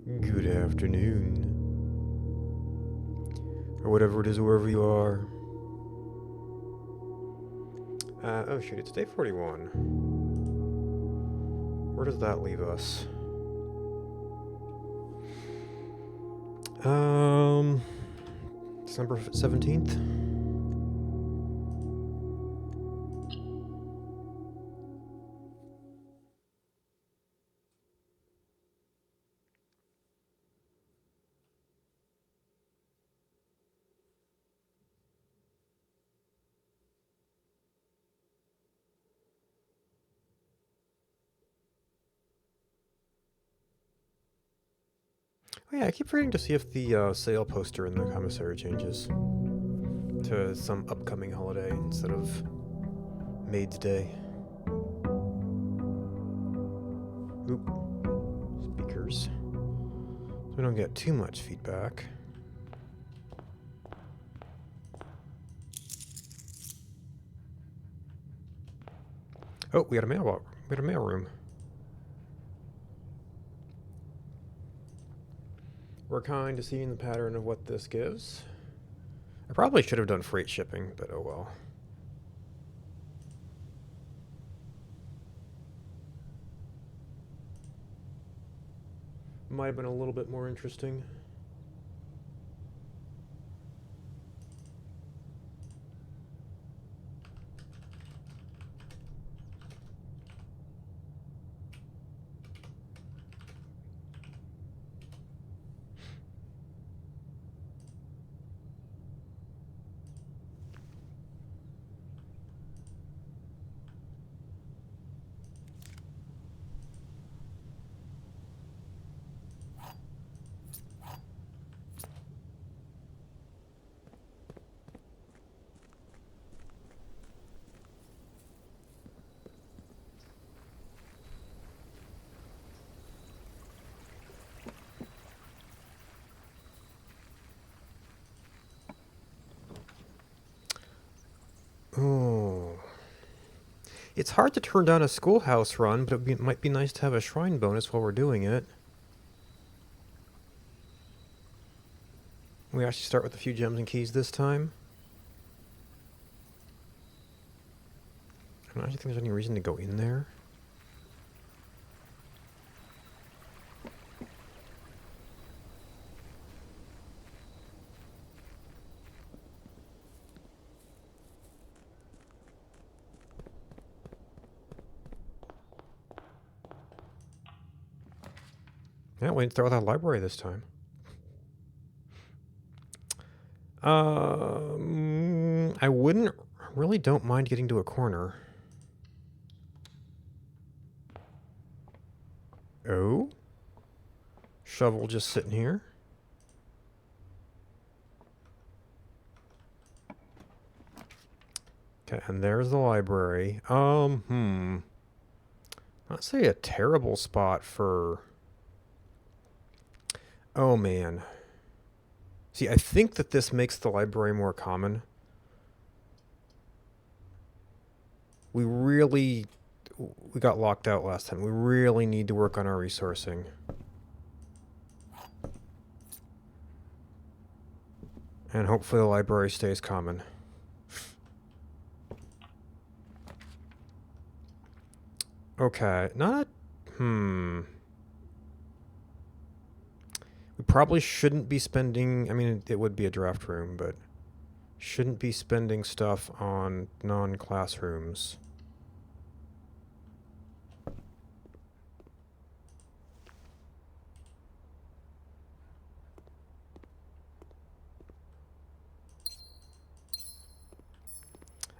Good afternoon. Or whatever it is, wherever you are. Oh shoot, it's day 41. Where does that leave us? December 17th? Oh yeah, I keep forgetting to see if the sale poster in the commissary changes to some upcoming holiday instead of Maid's Day. Oop. Speakers. So we don't get too much feedback. Oh, we got a mail room. We're kind of seeing the pattern of what this gives. I probably should have done freight shipping, but oh well. Might have been a little bit more interesting. Oh. It's hard to turn down a schoolhouse run, but it might be nice to have a shrine bonus while we're doing it. We actually start with a few gems and keys this time. I don't actually think there's any reason to go in there. Yeah, we didn't start with a library this time. I really don't mind getting to a corner. Oh? Shovel just sitting here. Okay, and there's the library. Not say a terrible spot for... Oh, man. See, I think that this makes the library more common. We got locked out last time. We really need to work on our resourcing. And hopefully the library stays common. Okay, not... We probably shouldn't be spending... I mean, it would be a draft room, but... Shouldn't be spending stuff on non-classrooms.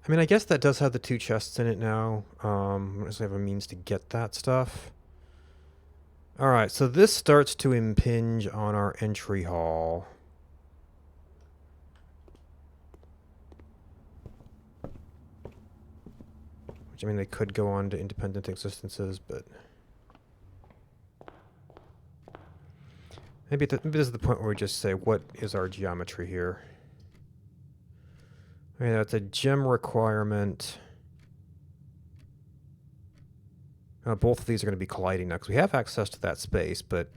I mean, I guess that does have the 2 chests in it now. Unless I have a means to get that stuff. Alright, so this starts to impinge on our entry hall. Which, I mean, they could go on to independent existences, but... Maybe this is the point where we just say, what is our geometry here? I mean, that's a gem requirement. Both of these are going to be colliding now, because we have access to that space, but...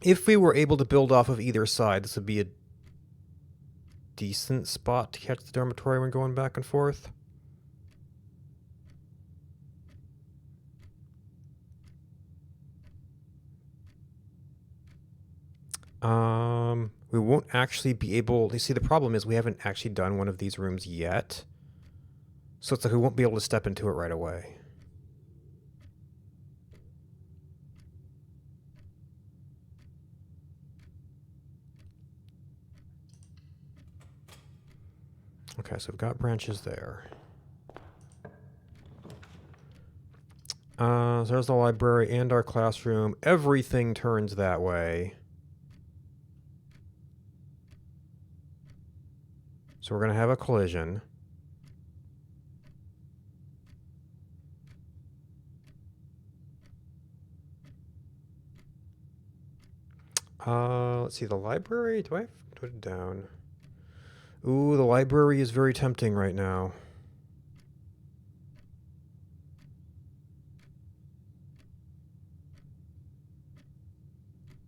If we were able to build off of either side, this would be a decent spot to catch the dormitory when going back and forth. We won't actually be able... You see, the problem is we haven't actually done one of these rooms yet. So it's like we won't be able to step into it right away. Okay, so we've got branches there. So there's the library and our classroom. Everything turns that way. So we're going to have a collision. Let's see, the library. Do I have to put it down? Ooh, the library is very tempting right now.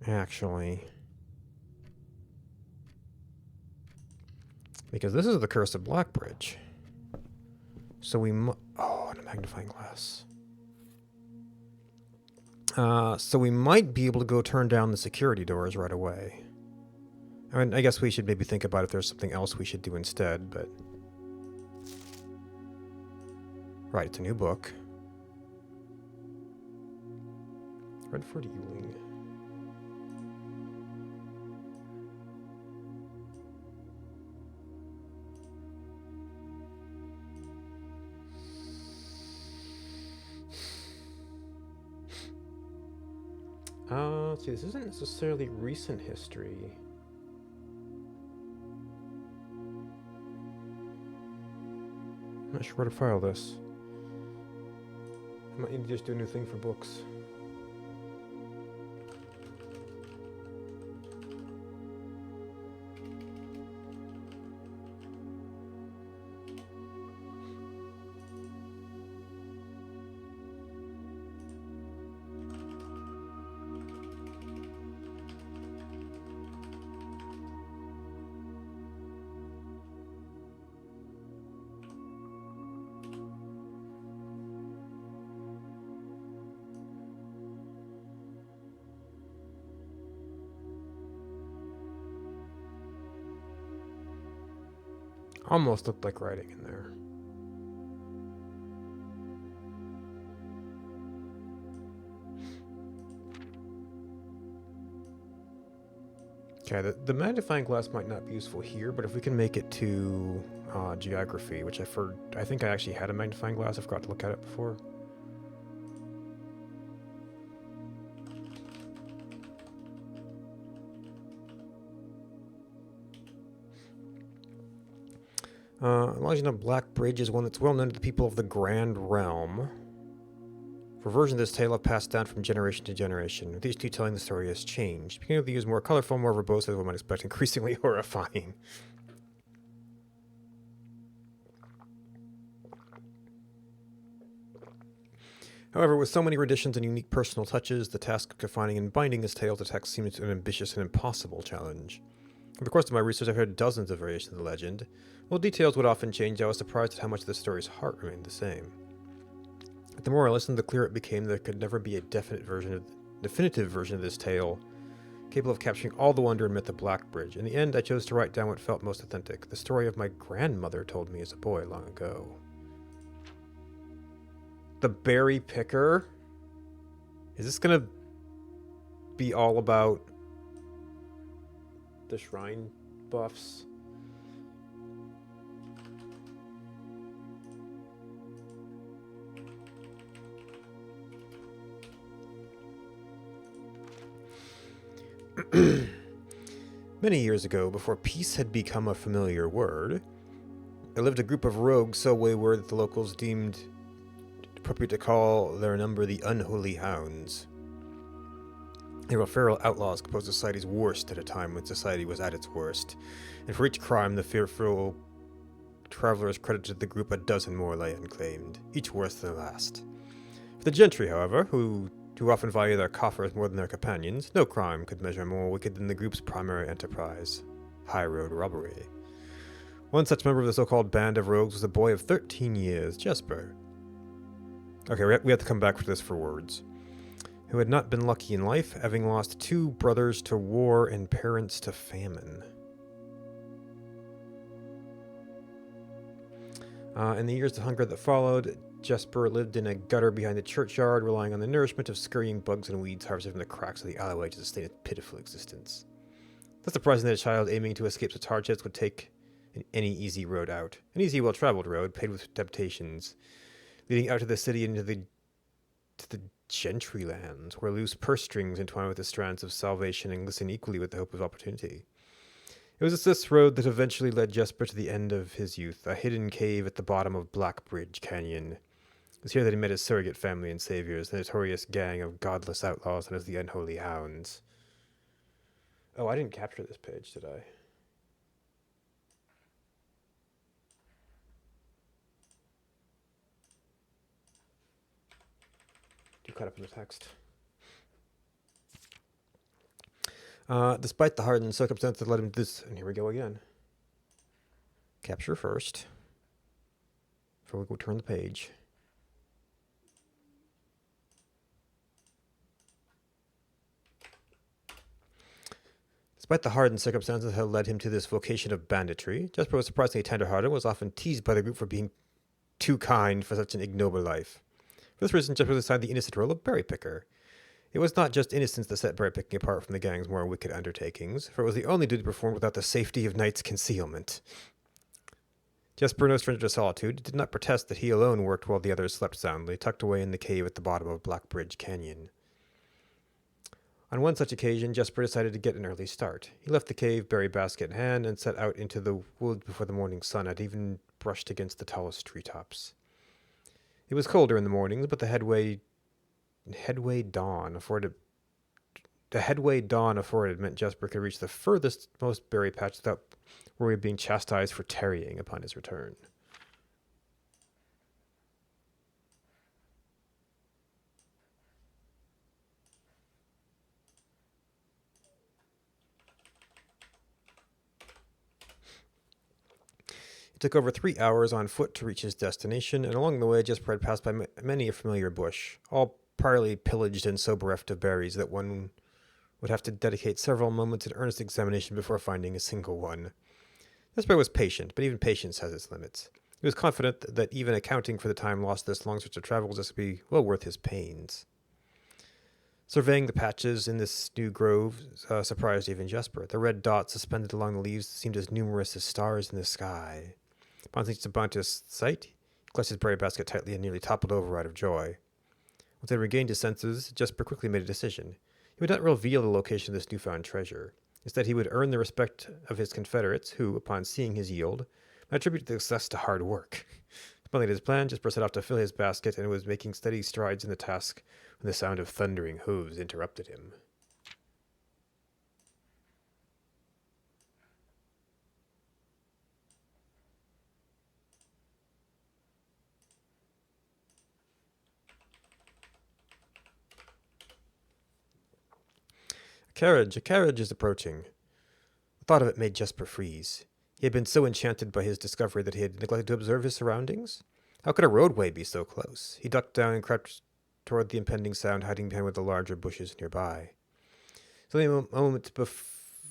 Actually. Because this is the Curse of Blackbridge. So we oh, and a magnifying glass. So we might be able to go turn down the security doors right away. I mean, I guess we should maybe think about if there's something else we should do instead, but... Right, it's a new book. Redford Ewing. Let's see, this isn't necessarily recent history. I'm not sure where to file this. I might need to just do a new thing for books. Almost looked like writing in there. Okay, the magnifying glass might not be useful here, but if we can make it to geography, which I think I actually had a magnifying glass. I forgot to look at it before. Legend of Blackbridge is one that's well known to the people of the Grand Realm. For versions of this tale have passed down from generation to generation, with each telling the story has changed, beginning with the use more colorful, more verbose, as one might expect, increasingly horrifying. However, with so many renditions and unique personal touches, the task of confining and binding this tale to text seems an ambitious and impossible challenge. In the course of my research, I've heard dozens of variations of the legend. While details would often change, I was surprised at how much the story's heart remained the same. The more I listened, the clearer it became there could never be a definitive version of this tale, capable of capturing all the wonder and myth of Blackbridge. In the end, I chose to write down what felt most authentic, the story of my grandmother told me as a boy long ago. The Berry Picker? Is this gonna be all about the shrine buffs? Many years ago, before peace had become a familiar word, there lived a group of rogues so wayward that the locals deemed appropriate to call their number the Unholy Hounds. They were feral outlaws composed of society's worst at a time when society was at its worst, and for each crime the fearful travelers credited the group a dozen more lay unclaimed, each worse than the last. For the gentry, however, who Too often value their coffers more than their companions, no crime could measure more wicked than the group's primary enterprise, high road robbery. One such member of the so-called band of rogues was a boy of 13 years, Jesper. Okay, we have to come back to this for words. Who had not been lucky in life, having lost 2 brothers to war and parents to famine. In the years of hunger that followed, Jesper lived in a gutter behind the churchyard, relying on the nourishment of scurrying bugs and weeds harvested from the cracks of the alleyway to sustain a pitiful existence. Not surprising that a child aiming to escape such hardships would take any easy road out. An easy, well-traveled road, paved with temptations, leading out to the city and into the gentry lands, where loose purse strings entwine with the strands of salvation and glisten equally with the hope of opportunity. It was this road that eventually led Jesper to the end of his youth, a hidden cave at the bottom of Blackbridge Canyon. It was here that he met his surrogate family and saviors, the notorious gang of godless outlaws known as the Unholy Hounds. Oh, I didn't capture this page, did I? Too caught up in the text. Despite the hardened circumstances that led him to this, and here we go again. Capture first, before we go turn the page. Despite the hardened circumstances that had led him to this vocation of banditry, Jesper was surprisingly tender-hearted and was often teased by the group for being too kind for such an ignoble life. For this reason, Jesper was assigned the innocent role of berry picker. It was not just innocence that set berry picking apart from the gang's more wicked undertakings, for it was the only duty performed without the safety of night's concealment. Jesper, no stranger to solitude, did not protest that he alone worked while the others slept soundly, tucked away in the cave at the bottom of Blackbridge Canyon. On one such occasion, Jesper decided to get an early start. He left the cave, berry basket in hand, and set out into the woods before the morning sun had even brushed against the tallest treetops. It was colder in the mornings, but the headway dawn afforded meant Jesper could reach the furthest most berry patch without worry of being chastised for tarrying upon his return. It took over 3 hours on foot to reach his destination, and along the way Jesper had passed by many a familiar bush, all priorly pillaged and so bereft of berries that one would have to dedicate several moments in earnest examination before finding a single one. Jesper was patient, but even patience has its limits. He was confident that even accounting for the time lost this long stretch of travel was to be well worth his pains. Surveying the patches in this new grove surprised even Jesper. The red dots suspended along the leaves seemed as numerous as stars in the sky. Upon his sight, he clutched his berry basket tightly and nearly toppled over out of joy. Once he had regained his senses, Jesper quickly made a decision. He would not reveal the location of this newfound treasure. Instead, he would earn the respect of his confederates, who, upon seeing his yield, might attribute the success to hard work. Smelling his plan, Jesper set off to fill his basket and was making steady strides in the task when the sound of thundering hooves interrupted him. A carriage is approaching. The thought of it made Jesper freeze. He had been so enchanted by his discovery that he had neglected to observe his surroundings. How could a roadway be so close? He ducked down and crept toward the impending sound, hiding behind one of the larger bushes nearby. It's only a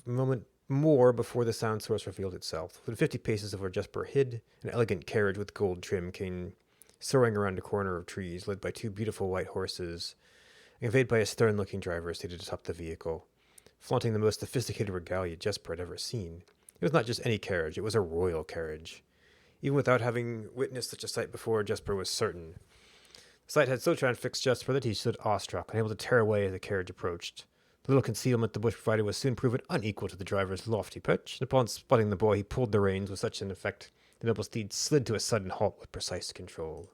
moment more before the sound source revealed itself. Within 50 paces of where Jesper hid, an elegant carriage with gold trim came soaring around a corner of trees, led by 2 beautiful white horses, and conveyed by a stern-looking driver seated atop the vehicle, flaunting the most sophisticated regalia Jesper had ever seen. It was not just any carriage, it was a royal carriage. Even without having witnessed such a sight before, Jesper was certain. The sight had so transfixed Jesper that he stood awestruck, unable to tear away as the carriage approached. The little concealment the bush provided was soon proven unequal to the driver's lofty perch, and upon spotting the boy, he pulled the reins with such an effect the noble steed slid to a sudden halt with precise control.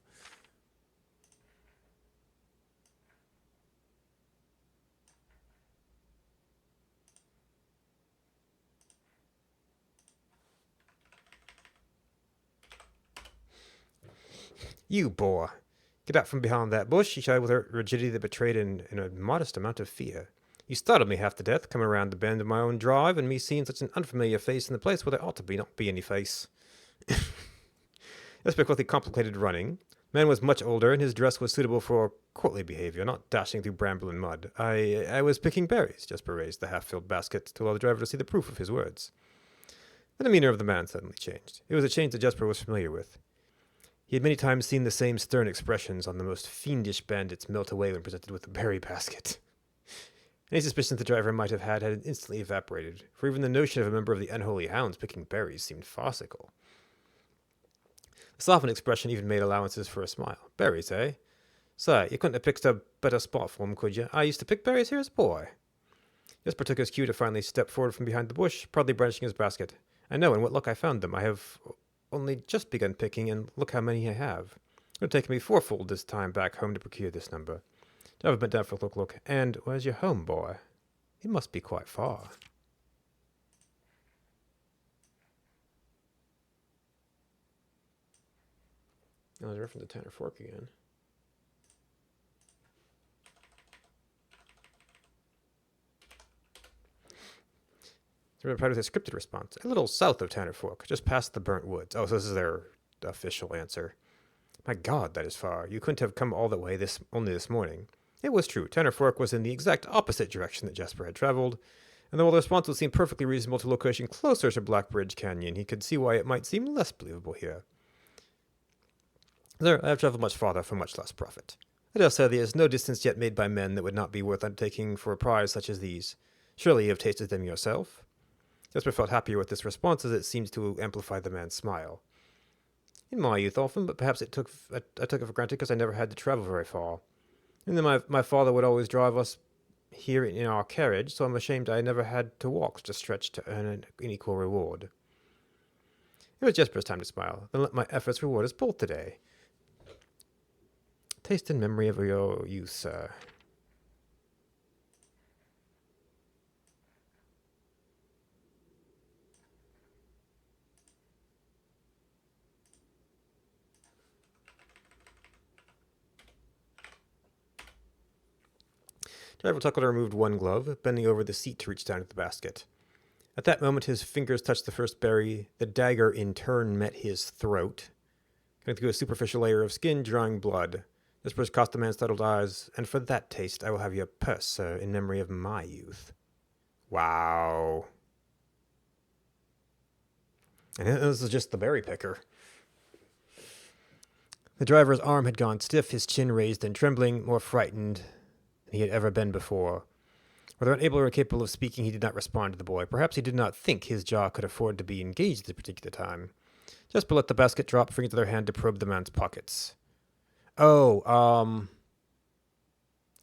You boar! Get out from behind that bush, she shouted with a rigidity that betrayed an modest amount of fear. You startled me half to death, coming around the bend of my own drive, and me seeing such an unfamiliar face in the place where there ought to be not be any face. Jesper quickly complicated running. The man was much older, and his dress was suitable for courtly behavior, not dashing through bramble and mud. I was picking berries. Jesper raised the half-filled basket to allow the driver to see the proof of his words. The demeanor of the man suddenly changed. It was a change that Jesper was familiar with. He had many times seen the same stern expressions on the most fiendish bandits melt away when presented with a berry basket. Any suspicions the driver might have had instantly evaporated, for even the notion of a member of the unholy hounds picking berries seemed farcical. The softened expression even made allowances for a smile. Berries, eh? Say, you couldn't have picked a better spot for 'em, could you? I used to pick berries here as a boy. Jesper took his cue to finally step forward from behind the bush, proudly brandishing his basket. I know, and what luck I found them. I have only just begun picking, and look how many I have. It would have taken me fourfold this time back home to procure this number. Driver bent down for a look. And where's your home, boy? It must be quite far. Oh, there's a reference to Tanner Fork again. They replied with a scripted response. A little south of Tanner Fork, just past the burnt woods. Oh, so this is their official answer. My God, that is far. You couldn't have come all that way only this morning. It was true. Tanner Fork was in the exact opposite direction that Jesper had traveled, and while the response would seem perfectly reasonable to a location closer to Black Bridge Canyon, he could see why it might seem less believable here. There, I have traveled much farther for much less profit. I dare say there is no distance yet made by men that would not be worth undertaking for a prize such as these. Surely you have tasted them yourself? Jesper felt happier with this response, as it seemed to amplify the man's smile. In my youth often, but perhaps I took it for granted because I never had to travel very far. And then my father would always drive us here in our carriage, so I'm ashamed I never had to walk such a stretch to earn an equal reward. It was Jesper's time to smile. Then let my efforts reward us both today. Taste and memory of your youth, sir. Driver Tuckleton removed one glove, bending over the seat to reach down at the basket. At that moment, his fingers touched the first berry. The dagger in turn met his throat, cutting through a superficial layer of skin, drawing blood. Jesper caught the man's startled eyes. And for that taste, I will have your purse, sir, in memory of my youth. Wow. And this is just the berry picker. The driver's arm had gone stiff, his chin raised and trembling, more frightened than he had ever been before. Whether unable or capable of speaking, he did not respond to the boy. Perhaps he did not think his jaw could afford to be engaged at this particular time. Jesper let the basket drop, freeing the other hand to probe the man's pockets. Oh,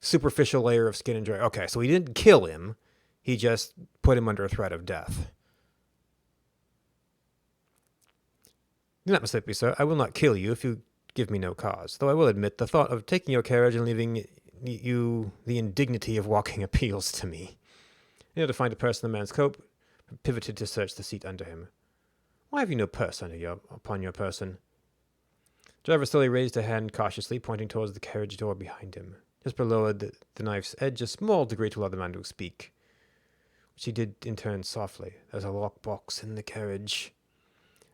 superficial layer of skin and dry. Okay, so he didn't kill him. He just put him under a threat of death. Do not mistake me, sir. I will not kill you if you give me no cause. Though I will admit, the thought of taking your carriage and leaving you the indignity of walking appeals to me. In order to find a purse in the man's coat, pivoted to search the seat under him. Why have you no purse upon your person? Driver slowly raised a hand cautiously, pointing towards the carriage door behind him. Jesper lowered the knife's edge a small degree to allow the man to speak, which he did in turn softly. There's a lockbox in the carriage.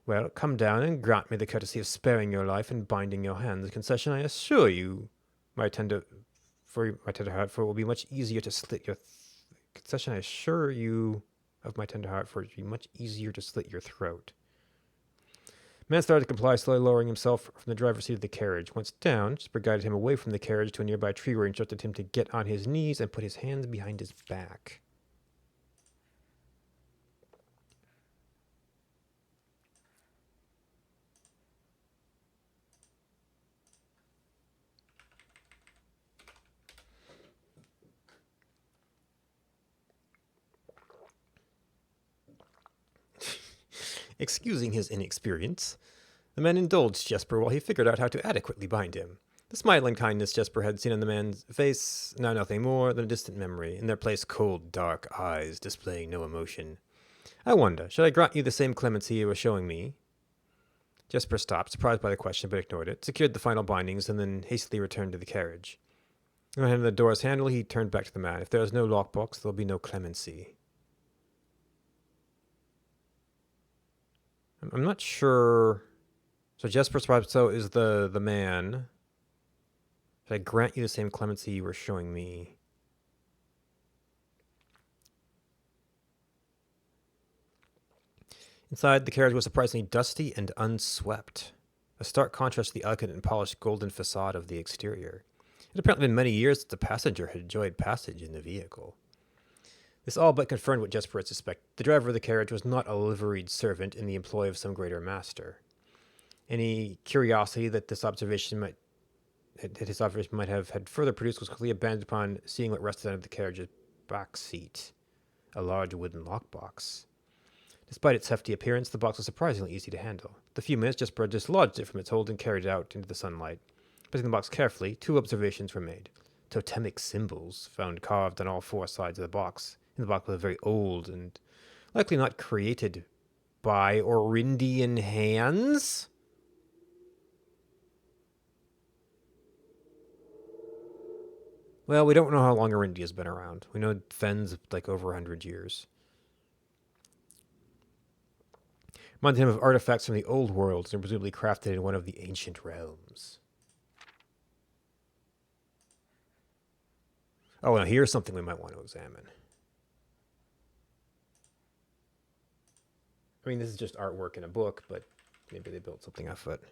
Well, come down and grant me the courtesy of sparing your life and binding your hands. A concession, I assure you, my tender heart, for it will be much easier to slit your concession. I assure you of my tender heart, for it will be much easier to slit your throat. The man started to comply, slowly lowering himself from the driver's seat of the carriage. Once down, Jesper guided him away from the carriage to a nearby tree where he instructed him to get on his knees and put his hands behind his back. Excusing his inexperience, the man indulged Jesper while he figured out how to adequately bind him. The smile and kindness Jesper had seen on the man's face, now nothing more than a distant memory, in their place cold, dark eyes displaying no emotion. I wonder, should I grant you the same clemency you were showing me? Jesper stopped, surprised by the question, but ignored it, secured the final bindings, and then hastily returned to the carriage. When handed the door's handle, he turned back to the man. If there is no lockbox, there'll be no clemency. I'm not sure. So Jesper so is the man. Should I grant you the same clemency you were showing me? Inside, the carriage was surprisingly dusty and unswept, a stark contrast to the elegant and polished golden facade of the exterior. It had apparently been many years since the passenger had enjoyed passage in the vehicle. This all but confirmed what Jesper had suspected. The driver of the carriage was not a liveried servant in the employ of some greater master. Any curiosity that his observation might have had further produced was quickly abandoned upon seeing what rested under the carriage's back seat, a large wooden lockbox. Despite its hefty appearance, the box was surprisingly easy to handle. The few minutes, Jesper dislodged it from its hold and carried it out into the sunlight. Placing the box carefully, 2 observations were made. Totemic symbols found carved on all 4 sides of the box. In the box was very old and likely not created by Orindian hands. Well, we don't know how long Orindia's been around. We know Fen's like over 100 years. Reminded him of artifacts from the old worlds and presumably crafted in one of the ancient realms. Oh, now here's something we might want to examine. I mean, this is just artwork in a book, but maybe they built something off of it.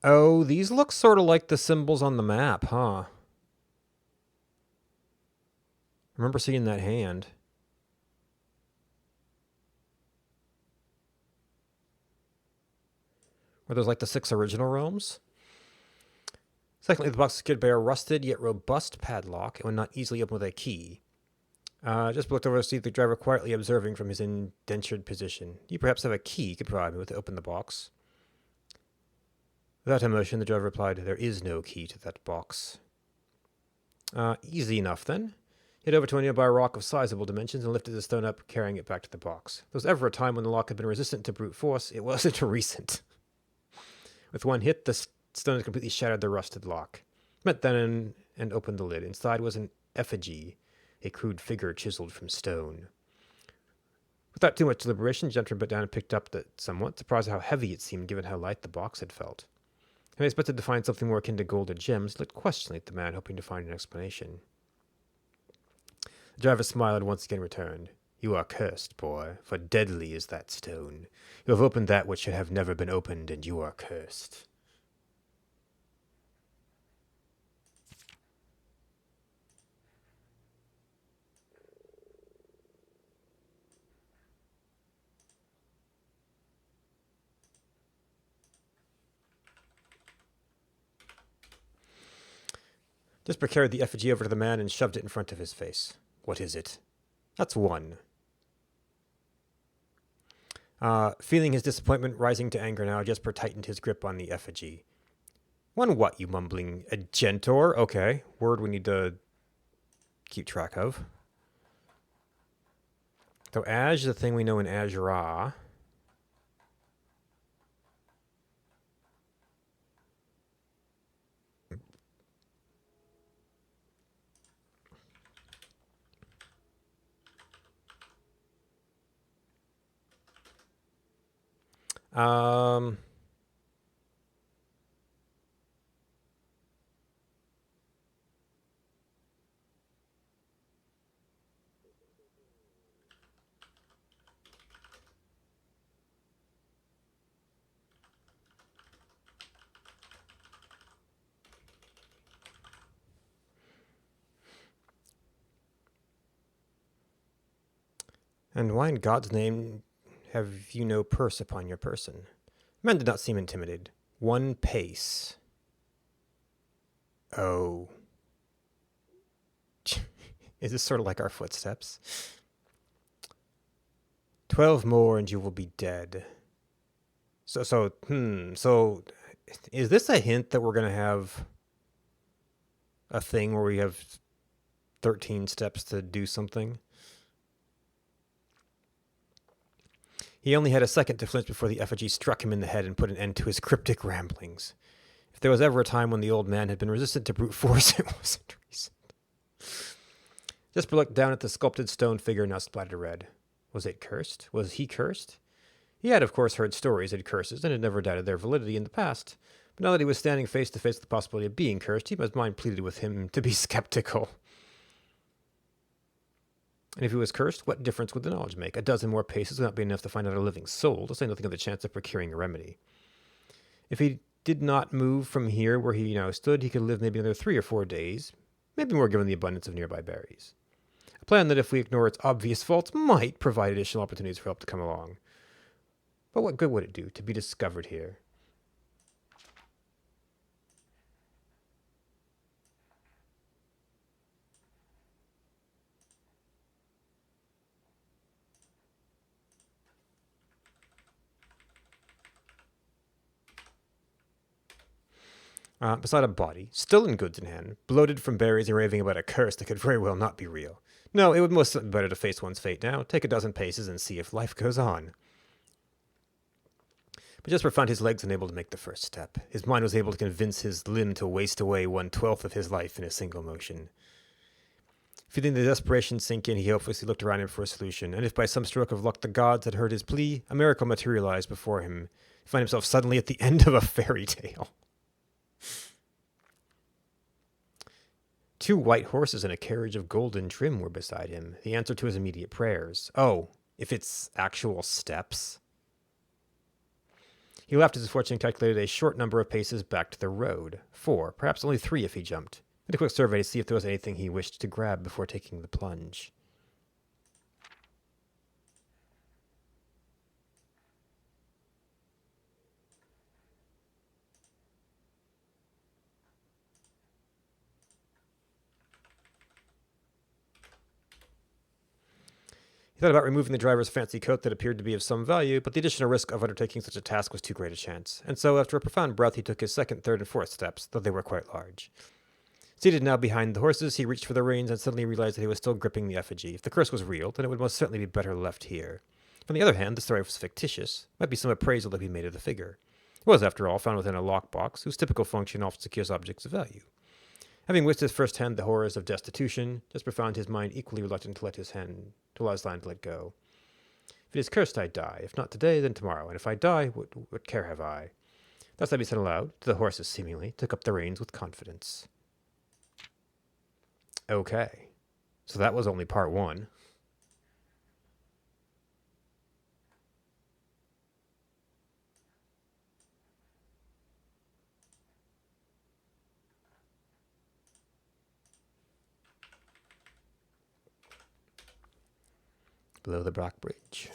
Oh, these look sort of like the symbols on the map, huh? I remember seeing that hand. Were those like the 6 original realms? Secondly, the box is secured by a rusted yet robust padlock and would not easily open with a key. Just looked over to see the driver quietly observing from his indentured position. You perhaps have a key you could provide me with to open the box. Without emotion, the driver replied, "There is no key to that box." Easy enough, then. He headed over to a nearby rock of sizable dimensions and lifted the stone up, carrying it back to the box. If there was ever a time when the lock had been resistant to brute force, it wasn't recent. With one hit, the stone had completely shattered the rusted lock. Met then and opened the lid. Inside was an effigy, a crude figure chiseled from stone. Without too much deliberation, the gentleman bent down and picked up it somewhat, surprised at how heavy it seemed given how light the box had felt. Having expected to find something more akin to gold or gems, he looked questioningly at the man, hoping to find an explanation. The driver smiled and once again returned. "You are cursed, boy, for deadly is that stone. You have opened that which should have never been opened, and you are cursed." Jesper carried the effigy over to the man and shoved it in front of his face. "What is it?" "That's 1. Feeling his disappointment rising to anger now, Jesper tightened his grip on the effigy. "1 what, you mumbling agentor?" Okay, word we need to keep track of. So Aj is the thing we know in Azra. Um, and why in God's name have you no purse upon your person? The man did not seem intimidated. 1 pace. Oh. Is this sort of like our footsteps? 12 more and you will be dead. So is this a hint that we're going to have a thing where we have 13 steps to do something? He only had a second to flinch before the effigy struck him in the head and put an end to his cryptic ramblings. If there was ever a time when the old man had been resistant to brute force, it wasn't recent. Jesper looked down at the sculpted stone figure now splattered red. Was it cursed? Was he cursed? He had, of course, heard stories of curses and had never doubted their validity in the past. But now that he was standing face to face with the possibility of being cursed, his mind pleaded with him to be skeptical. And if he was cursed, what difference would the knowledge make? A dozen more paces would not be enough to find out a living soul, to say nothing of the chance of procuring a remedy. If he did not move from here where he now stood, he could live maybe another 3 or 4 days, maybe more given the abundance of nearby berries. A plan that, if we ignore its obvious faults, might provide additional opportunities for help to come along. But what good would it do to be discovered here? Beside a body, still in goods in hand, bloated from berries and raving about a curse that could very well not be real. No, it would most certainly be better to face one's fate now, take a dozen paces and see if life goes on. But Jesper found his legs unable to make the first step. His mind was able to convince his limb to waste away 1/12 of his life in a single motion. Feeling the desperation sink in, he hopelessly looked around him for a solution, and if by some stroke of luck the gods had heard his plea, a miracle materialized before him. He found himself suddenly at the end of a fairy tale. 2 white horses and a carriage of golden trim were beside him, the answer to his immediate prayers. Oh, if it's actual steps. He laughed as his fortune calculated a short number of paces back to the road. 4, perhaps only 3 if he jumped. Made a quick survey to see if there was anything he wished to grab before taking the plunge. He thought about removing the driver's fancy coat that appeared to be of some value, but the additional risk of undertaking such a task was too great a chance, and so after a profound breath he took his second, third, and fourth steps, though they were quite large. Seated now behind the horses, he reached for the reins and suddenly realized that he was still gripping the effigy. If the curse was real, then it would most certainly be better left here. On the other hand, the story was fictitious. Might be some appraisal that he made of the figure. It was, after all, found within a lockbox, whose typical function often secures objects of value. Having witnessed firsthand the horrors of destitution, Jesper found his mind equally reluctant to let his hand let go. If it is cursed, I die. If not today, then tomorrow. And if I die, what care have I? Thus that he said aloud, to the horses seemingly, took up the reins with confidence. Okay. So that was only part 1. Below the Brock Bridge.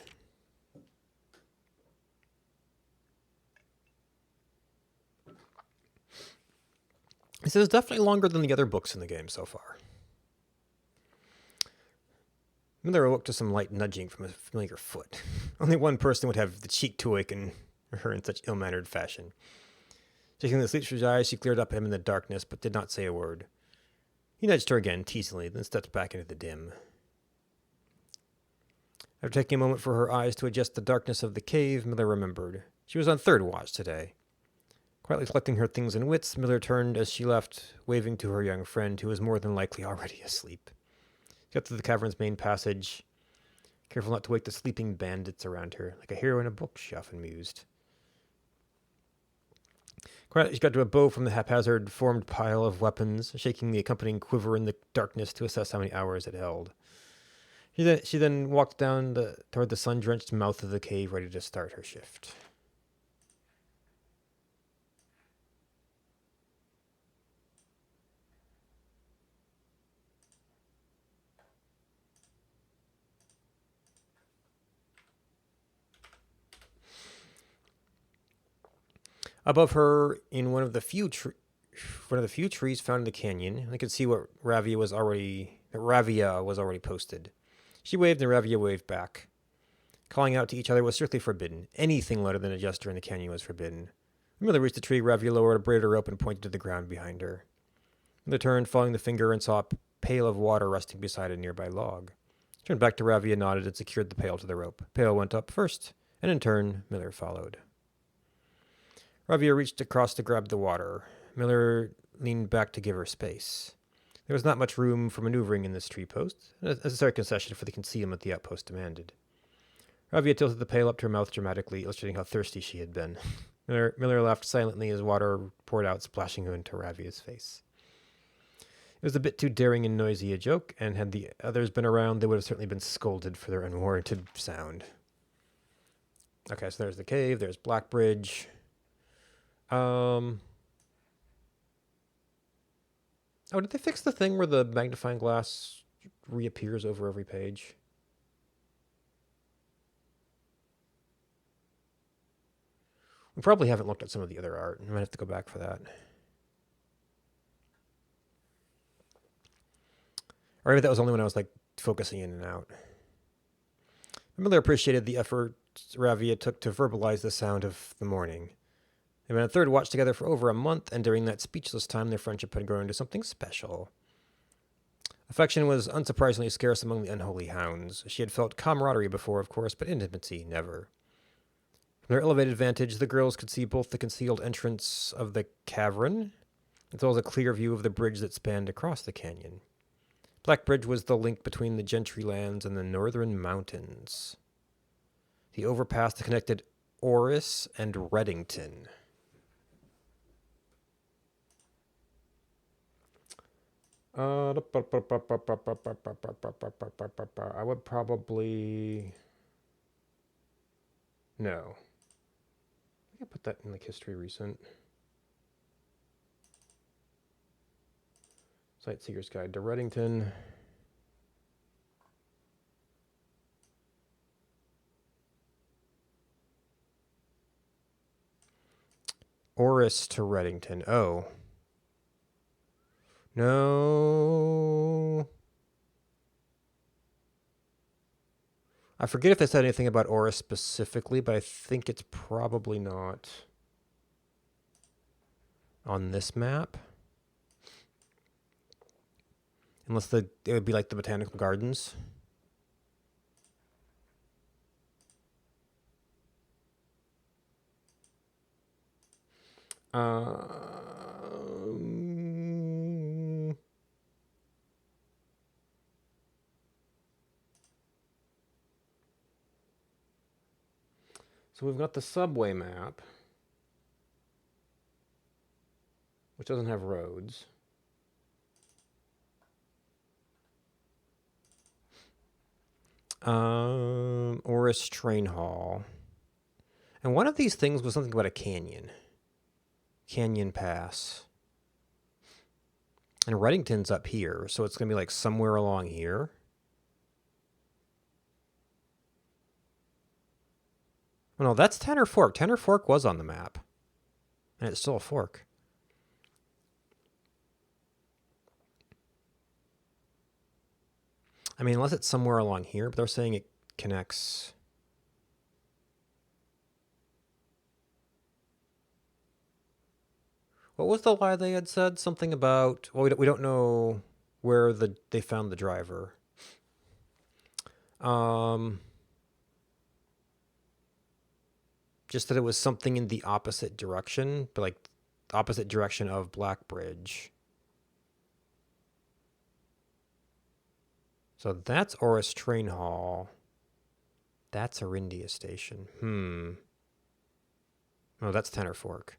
This is definitely longer than the other books in the game so far. Miller awoke to some light nudging from a familiar foot. Only one person would have the cheek to awaken her in such ill-mannered fashion. Taking the sleep from his eyes, she glared up at him in the darkness, but did not say a word. He nudged her again, teasingly, then stepped back into the dim. After taking a moment for her eyes to adjust the darkness of the cave, Miller remembered. She was on third watch today. Quietly collecting her things and wits, Miller turned as she left, waving to her young friend, who was more than likely already asleep. She got through the cavern's main passage, careful not to wake the sleeping bandits around her, like a hero in a book, she often mused. Quietly, she got to a bow from the haphazard formed pile of weapons, shaking the accompanying quiver in the darkness to assess how many hours it held. She then walked down toward the sun-drenched mouth of the cave, ready to start her shift. Above her, in one of the few trees found in the canyon, I could see what Ravia was already posted. She waved and Ravia waved back. Calling out to each other was strictly forbidden. Anything louder than a jester in the canyon was forbidden. Miller reached the tree. Ravia lowered a braided rope and pointed to the ground behind her. Miller turned, following the finger, and saw a pail of water resting beside a nearby log. She turned back to Ravia, nodded, and secured the pail to the rope. Pail went up first, and in turn, Miller followed. Ravia reached across to grab the water. Miller leaned back to give her space. There was not much room for maneuvering in this tree post, a necessary concession for the concealment the outpost demanded. Ravia tilted the pail up to her mouth dramatically, illustrating how thirsty she had been. Miller laughed silently as water poured out, splashing into Ravia's face. It was a bit too daring and noisy a joke, and had the others been around, they would have certainly been scolded for their unwarranted sound. Okay, so there's the cave, there's Blackbridge. Oh, did they fix the thing where the magnifying glass reappears over every page? We probably haven't looked at some of the other art. I might have to go back for that. Or maybe that was only when I was like focusing in and out. Miller appreciated the effort Ravia took to verbalize the sound of the morning. They'd been a third watch together for over a month, and during that speechless time, their friendship had grown into something special. Affection was unsurprisingly scarce among the unholy hounds. She had felt camaraderie before, of course, but intimacy never. From their elevated vantage, the girls could see both the concealed entrance of the cavern, as well as a clear view of the bridge that spanned across the canyon. Blackbridge was the link between the Gentry lands and the northern mountains. The overpass that connected Orris and Reddington. I would probably... No. I think I put that in like history recent. Sightseer's Guide to Reddington. Orris to Reddington. Oh. No. I forget if they said anything about Orris specifically, but I think it's probably not on this map. Unless it would be like the Botanical Gardens. So we've got the subway map, which doesn't have roads. Orris Train Hall. And one of these things was something about a canyon. Canyon Pass. And Reddington's up here, so it's going to be like somewhere along here. Oh, no, that's Tanner Fork. Tanner Fork was on the map. And it's still a fork. I mean, unless it's somewhere along here, but they're saying it connects... What was the lie they had said? Something about... Well, we don't know where they found the driver. Just that it was something in the opposite direction, but like the opposite direction of Blackbridge. So that's Orris Train Hall. That's Arindia Station. Oh, that's Tanner Fork.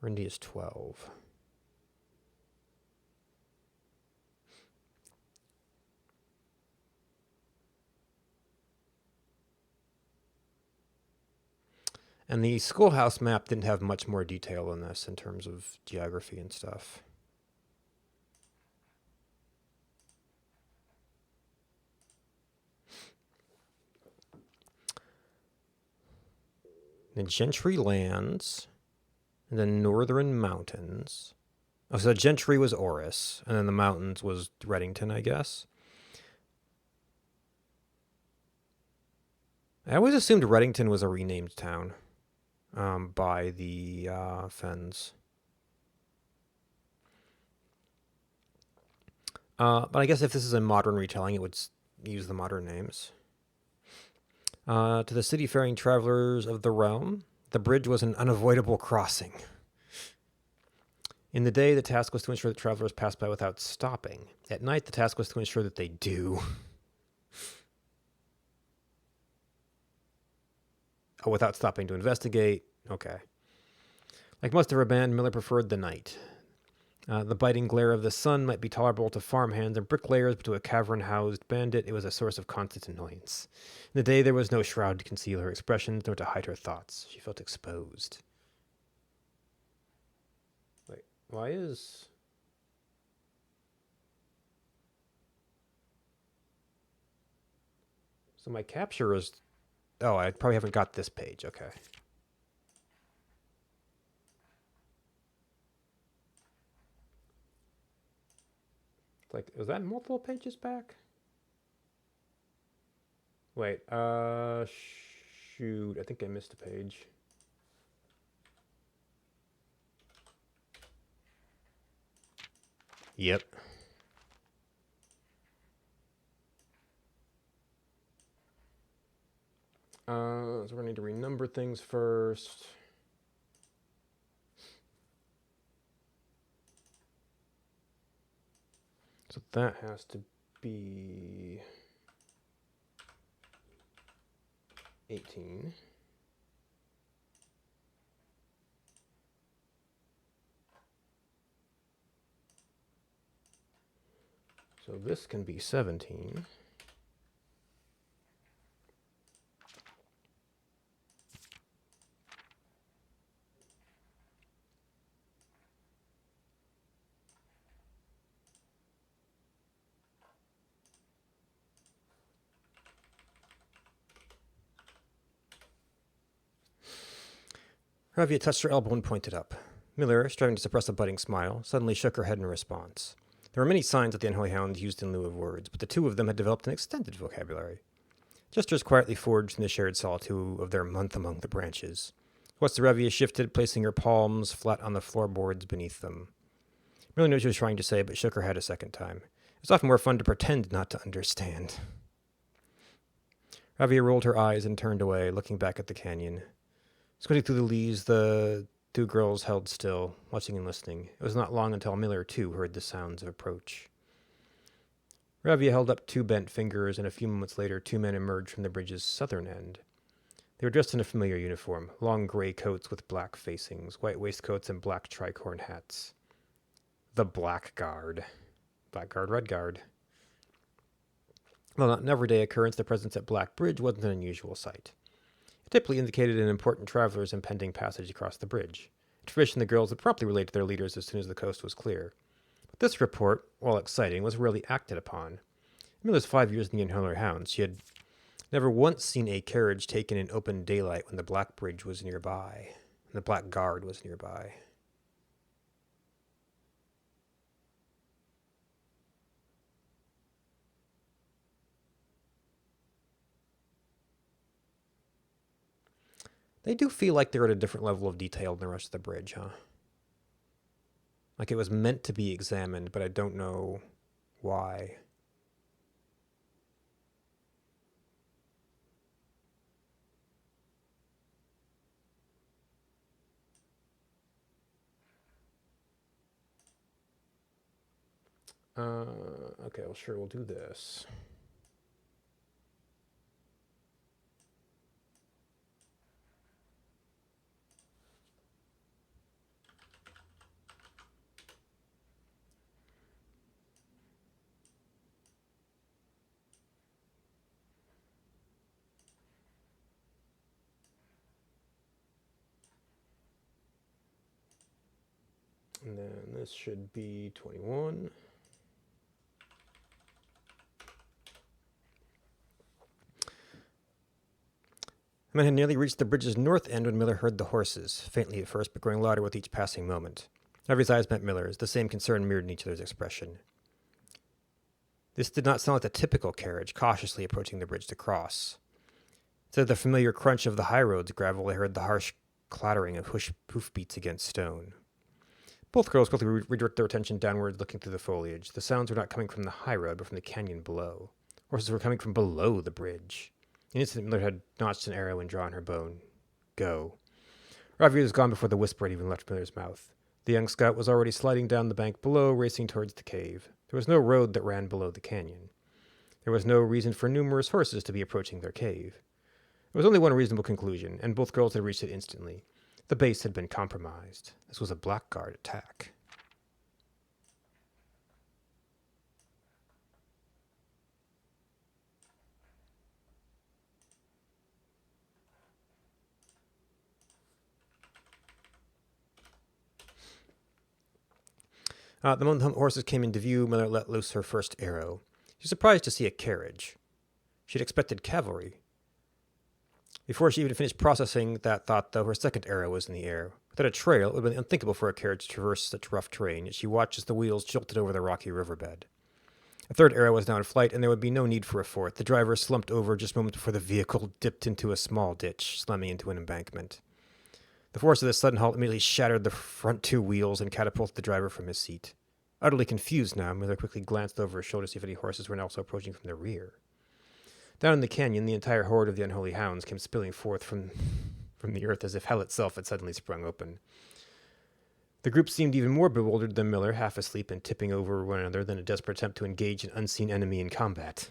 Arindia's 12. And the schoolhouse map didn't have much more detail than this in terms of geography and stuff. The Gentry lands, and the northern mountains. Oh, so Gentry was Orris, and then the mountains was Reddington, I guess. I always assumed Reddington was a renamed town. by the fens. But I guess if this is a modern retelling, it would use the modern names. To the city-faring travelers of the realm, the bridge was an unavoidable crossing. In the day, the task was to ensure that travelers passed by without stopping. At night, the task was to ensure that they do. Oh, without stopping to investigate. Okay. Like most of her band, Miller preferred the night. The biting glare of the sun might be tolerable to farmhands and bricklayers, but to a cavern-housed bandit, it was a source of constant annoyance. In the day, there was no shroud to conceal her expressions, nor to hide her thoughts. She felt exposed. Wait, why is... So my capture is... Oh, I probably haven't got this page. Okay. Like, was that multiple pages back? Wait, shoot, I think I missed a page. Yep. So we're gonna need to renumber things first. So that has to be 18. So this can be 17. Ravia touched her elbow and pointed up. Miller, striving to suppress a budding smile, suddenly shook her head in response. There were many signs that the Unholy Hounds used in lieu of words, but the two of them had developed an extended vocabulary. Gestures quietly forged in the shared solitude of their month among the branches. Once the Ravia shifted, placing her palms flat on the floorboards beneath them. Miller knew what she was trying to say, but shook her head a second time. It's often more fun to pretend not to understand. Ravia rolled her eyes and turned away, looking back at the canyon. Squinting through the leaves, the two girls held still, watching and listening. It was not long until Miller, too, heard the sounds of approach. Ravia held up two bent fingers, and a few moments later, two men emerged from the bridge's southern end. They were dressed in a familiar uniform, long gray coats with black facings, white waistcoats, and black tricorn hats. The Black Guard. Black Guard, Red Guard. While not an everyday occurrence, their presence at Black Bridge wasn't an unusual sight. It typically indicated an important traveler's impending passage across the bridge. A tradition the girls would promptly relate to their leaders as soon as the coast was clear. But this report, while exciting, was rarely acted upon. In Miller's 5 years in the Unholy Hounds, she had never once seen a carriage taken in open daylight when the Black Bridge was nearby, and the Black Guard was nearby. They do feel like they're at a different level of detail than the rest of the bridge, huh? Like it was meant to be examined, but I don't know why. Okay, well, sure, we'll do this. And then this should be 21. The men had nearly reached the bridge's north end when Miller heard the horses, faintly at first, but growing louder with each passing moment. Every's eyes met Miller's, the same concern mirrored in each other's expression. This did not sound like the typical carriage, cautiously approaching the bridge to cross. Instead of the familiar crunch of the high road's gravel, they heard the harsh clattering of hoofbeats against stone. Both girls quickly redirect their attention downward, looking through the foliage. The sounds were not coming from the high road, but from the canyon below. Horses were coming from below the bridge. In an instant, Miller had notched an arrow and drawn her bow. Go. Ravi was gone before the whisper had even left Miller's mouth. The young scout was already sliding down the bank below, racing towards the cave. There was no road that ran below the canyon. There was no reason for numerous horses to be approaching their cave. There was only one reasonable conclusion, and both girls had reached it instantly. The base had been compromised. This was a blackguard attack. The moment the horses came into view, Miller let loose her first arrow. She was surprised to see a carriage. She had expected cavalry. Before she even finished processing that thought, though, her second arrow was in the air. Without a trail, it would have been unthinkable for a carriage to traverse such rough terrain, yet she watched as the wheels jolted over the rocky riverbed. A third arrow was now in flight, and there would be no need for a fourth. The driver slumped over just moments before the vehicle dipped into a small ditch, slamming into an embankment. The force of this sudden halt immediately shattered the front two wheels and catapulted the driver from his seat. Utterly confused now, Miller quickly glanced over his shoulder to see if any horses were also approaching from the rear. Down in the canyon, the entire horde of the unholy hounds came spilling forth from the earth as if hell itself had suddenly sprung open. The group seemed even more bewildered than Miller, half asleep and tipping over one another than a desperate attempt to engage an unseen enemy in combat.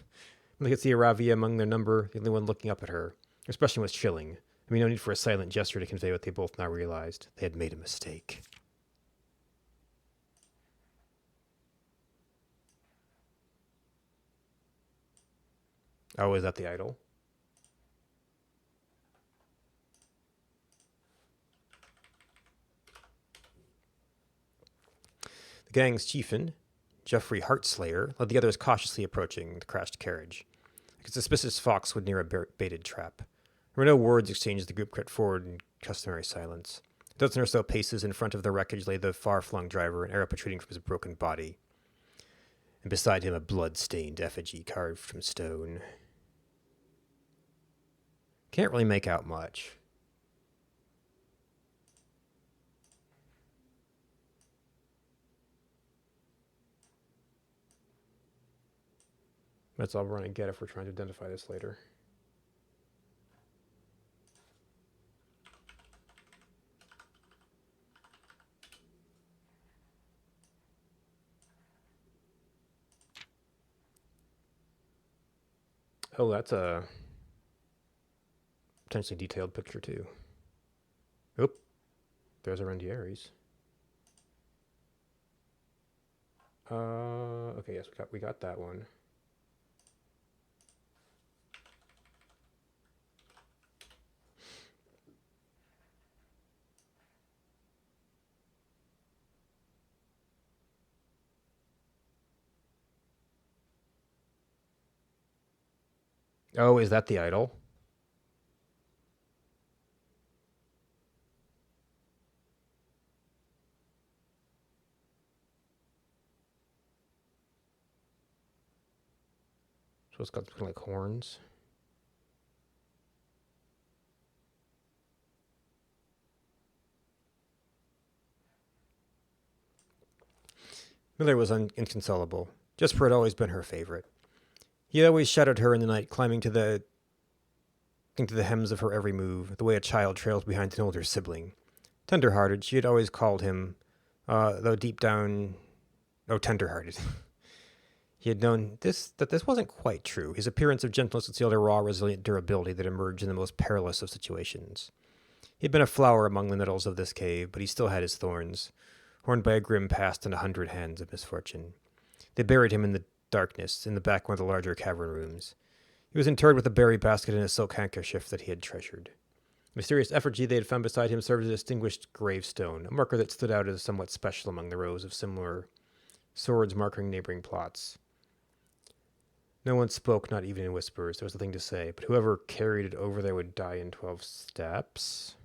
Miller could see Aravia among their number, the only one looking up at her. Her expression was chilling. I mean, no need for a silent gesture to convey what they both now realized. They had made a mistake. Oh, is that the idol? The gang's chieftain, Geoffrey Heartslayer, led the others cautiously approaching the crashed carriage. Like a suspicious fox would near a baited trap. There were no words exchanged as the group crept forward in customary silence. A dozen or so paces in front of the wreckage lay the far-flung driver, an arrow protruding from his broken body. And beside him a blood-stained effigy carved from stone. Can't really make out much. That's all we're going to get if we're trying to identify this later. Oh, that's a potentially detailed picture too. Oop, there's Arundieres. Okay, yes, we got that one. Oh, is that the idol? So it's got kind of like horns. Miller was inconsolable. Jesper had always been her favorite. He had always shadowed her in the night, climbing to the hems of her every move, the way a child trails behind an older sibling. Tender-hearted, she had always called him, though deep down, tender-hearted. He had known that this wasn't quite true. His appearance of gentleness concealed a raw, resilient durability that emerged in the most perilous of situations. He had been a flower among the nettles of this cave, but he still had his thorns, horned by a grim past and 100 hands of misfortune. They buried him in the darkness, in the back of one of the larger cavern rooms. He was interred with a berry basket and a silk handkerchief that he had treasured. The mysterious effigy they had found beside him served as a distinguished gravestone, a marker that stood out as somewhat special among the rows of similar swords marking neighboring plots. No one spoke, not even in whispers. There was nothing to say, but whoever carried it over there would die in 12 steps.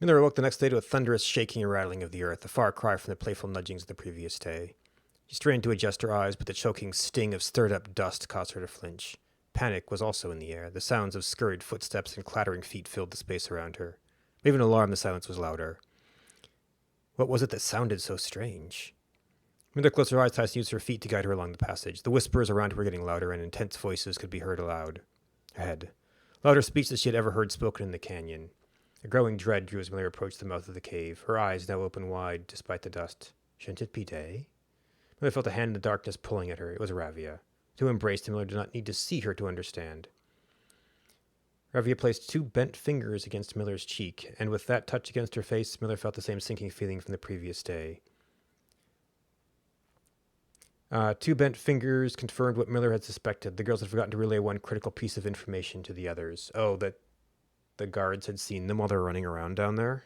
Miller awoke the next day to a thunderous shaking and rattling of the earth, a far cry from the playful nudgings of the previous day. She strained to adjust her eyes, but the choking sting of stirred-up dust caused her to flinch. Panic was also in the air. The sounds of scurried footsteps and clattering feet filled the space around her. Even in alarm, the silence was louder. What was it that sounded so strange? Miller closed her eyes to use her feet to guide her along the passage. The whispers around her were getting louder, and intense voices could be heard aloud. Ahead. Louder speech than she had ever heard spoken in the canyon. A growing dread grew as Miller approached the mouth of the cave, her eyes now open wide despite the dust. Shouldn't it be day? Miller felt a hand in the darkness pulling at her. It was Ravia. To embrace him, Miller did not need to see her to understand. Ravia placed 2 bent fingers against Miller's cheek, and with that touch against her face, Miller felt the same sinking feeling from the previous day. 2 bent fingers confirmed what Miller had suspected. The girls had forgotten to relay one critical piece of information to the others. Oh, that the guards had seen them while they were running around down there?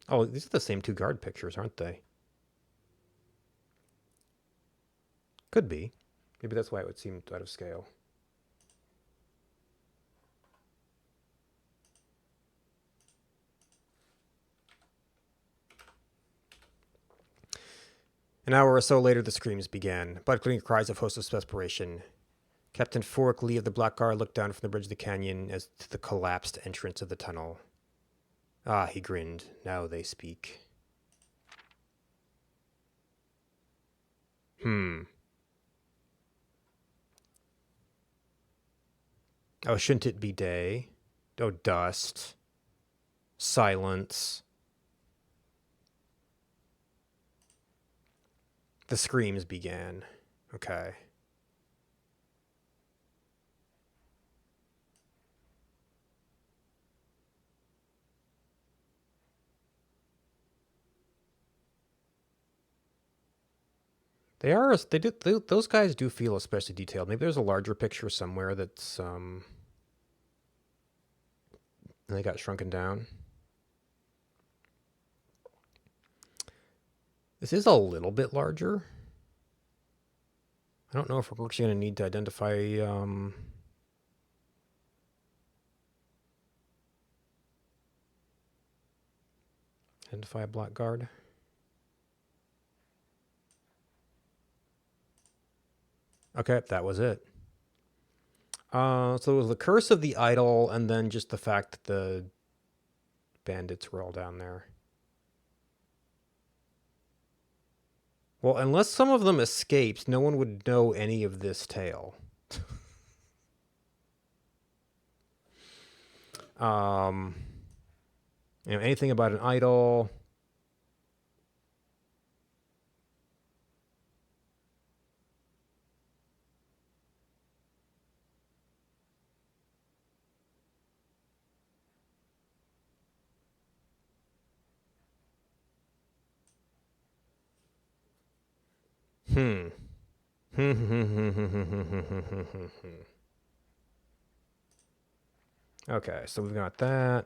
Oh, these are the same 2 guard pictures, aren't they? Could be. Maybe that's why it would seem out of scale. An hour or so later, the screams began, blood-curdling cries of hopeless desperation. Captain Forik Lee of the Black Guard looked down from the bridge of the canyon as to the collapsed entrance of the tunnel. Ah, he grinned. Now they speak. Oh, shouldn't it be day? Oh, dust. Silence. The screams began. Okay. Those guys do feel especially detailed. Maybe there's a larger picture somewhere that's, they got shrunken down. This is a little bit larger. I don't know if we're actually going to need to identify, identify a Black Guard. Okay, that was it. So it was the curse of the idol, and then just the fact that the bandits were all down there. Well, unless some of them escaped, no one would know any of this tale. Anything about an idol. Okay, so we've got that.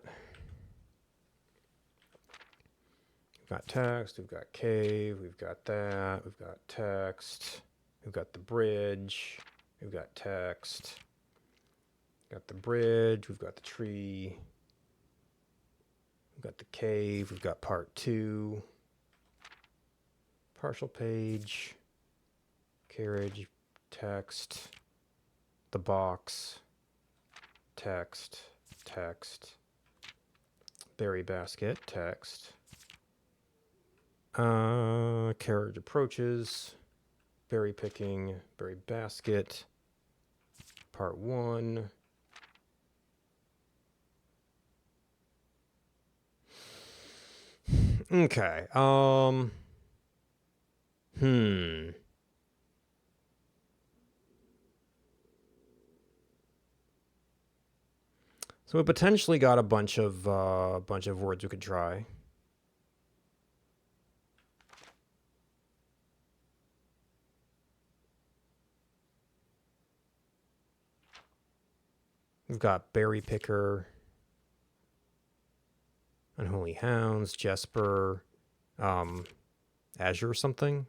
We've got text, we've got cave, we've got that, we've got text, we've got the bridge, we've got text, we've got the bridge, we've got the tree, we've got the cave, we've got part 2, partial page, carriage, text, the box, text, text, berry basket, text, carriage approaches, berry picking, berry basket, part 1. Okay, So we potentially got a bunch of words we could try. We've got berry picker, unholy hounds, Jesper, Azure something.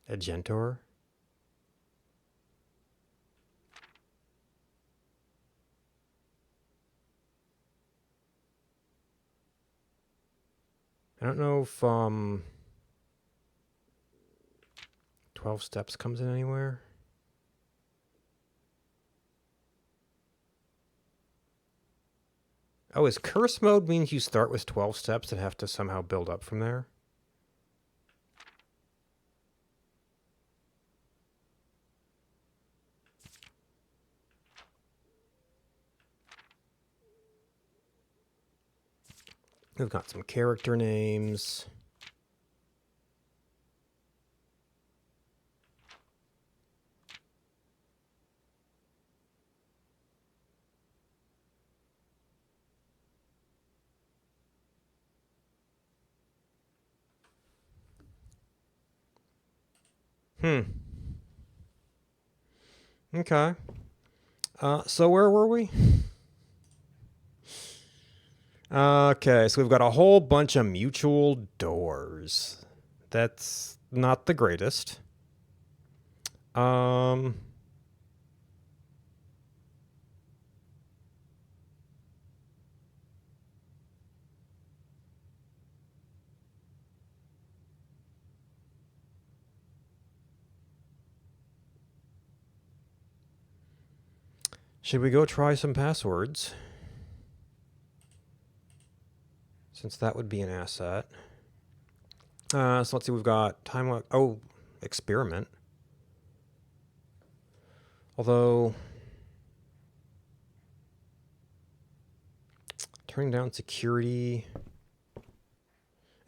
Agentor? I don't know if 12 steps comes in anywhere. Oh, is curse mode means you start with 12 steps and have to somehow build up from there? We've got some character names. Okay. So where were we? Okay, so we've got a whole bunch of mutual doors. That's not the greatest. Should we go try some passwords? Since that would be an asset. So let's see, we've got time lock. Oh, experiment. Although turning down security.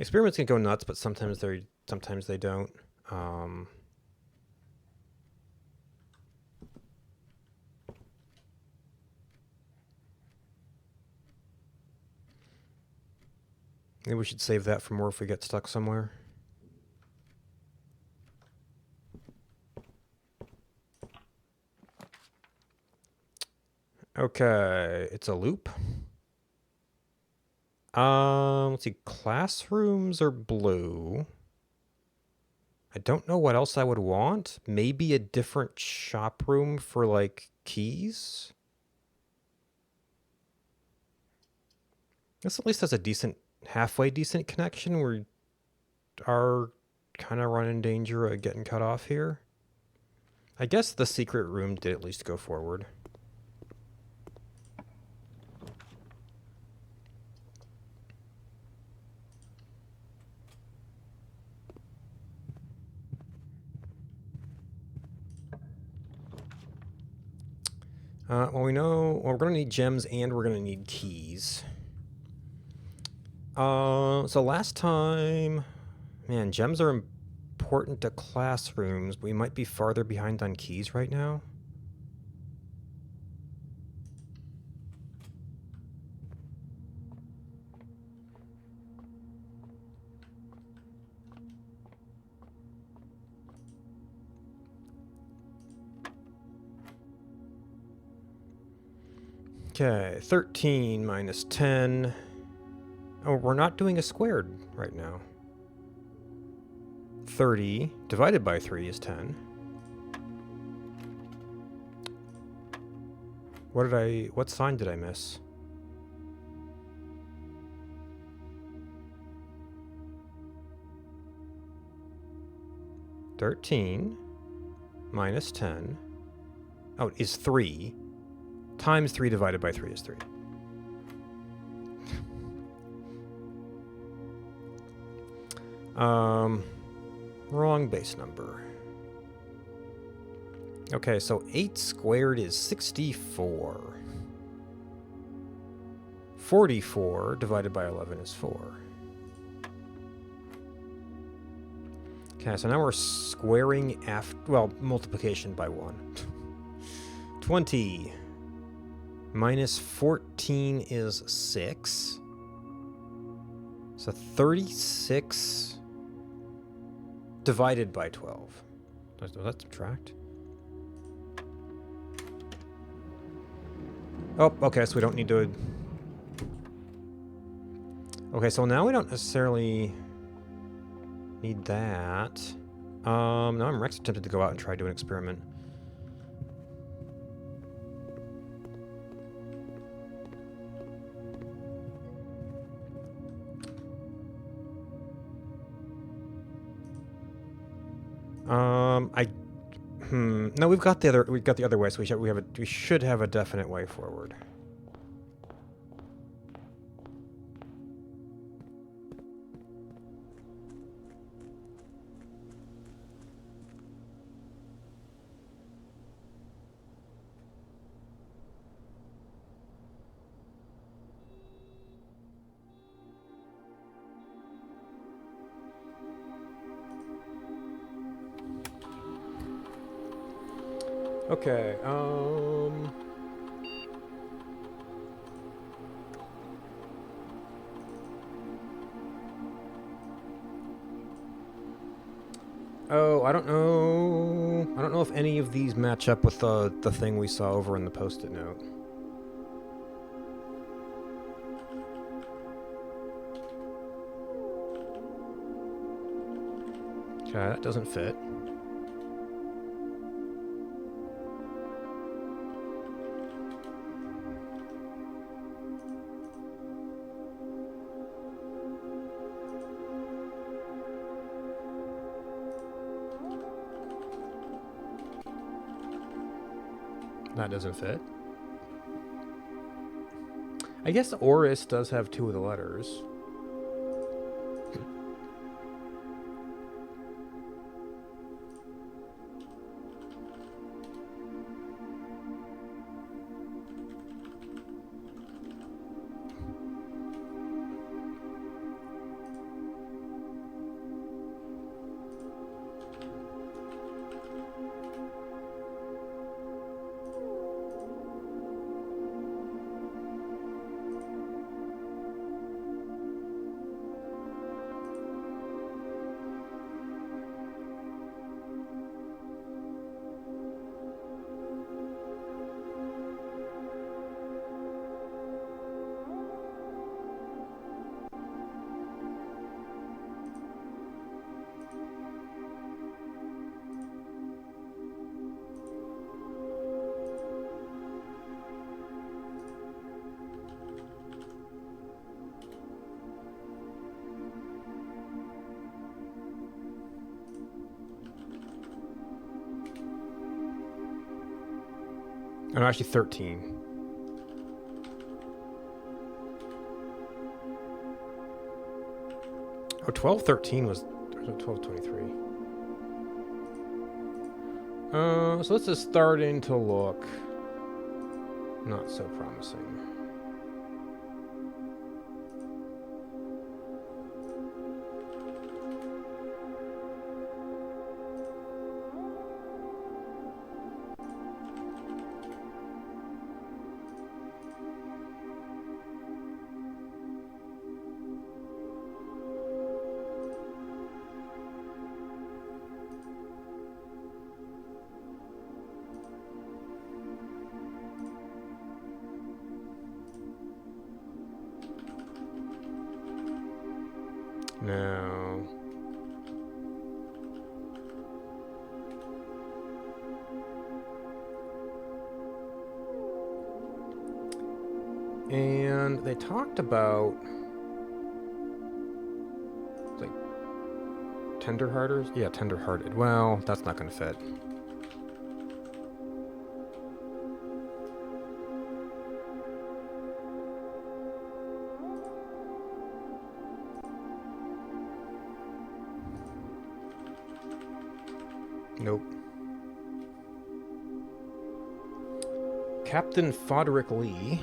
Experiments can go nuts, but sometimes they don't. Maybe we should save that for more if we get stuck somewhere. Okay, it's a loop. Let's see, classrooms are blue. I don't know what else I would want. Maybe a different shop room for, like, keys? This at least has a decent, halfway decent connection. We are kind of running danger of getting cut off here. I guess the secret room did at least go forward. Well, we know we're going to need gems and we're going to need keys. So last time, man, gems are important to classrooms, but we might be farther behind on keys right now. Okay, 13 minus 10. Oh, we're not doing a squared right now. 30 divided by 3 is 10. What sign did I miss? $13 minus 10. Oh, is 3. Times 3 divided by 3 is 3. Wrong base number. Okay, so 8 squared is 64. 44 divided by 11 is 4. Okay, so now we're squaring after, well, multiplication by 1. 20 minus 14 is 6. So 36 divided by 12. Does that subtract? Oh, okay, so we don't need to... Okay, so now we don't necessarily need that. Now I'm Rex tempted to go out and try to do an experiment. No, we've got the other way, so we should have a definite way forward. Okay, oh, I don't know. I don't know if any of these match up with the thing we saw over in the post-it note. Okay, that doesn't fit. That doesn't fit. I guess Oris does have two of the letters. Oh, no, actually 13. Oh, 1213 was 1223. So this is starting to look not so promising. No. And they talked about like tenderhearters? Yeah, tenderhearted. Well, that's not going to fit. Nope. Captain Foderick Lee.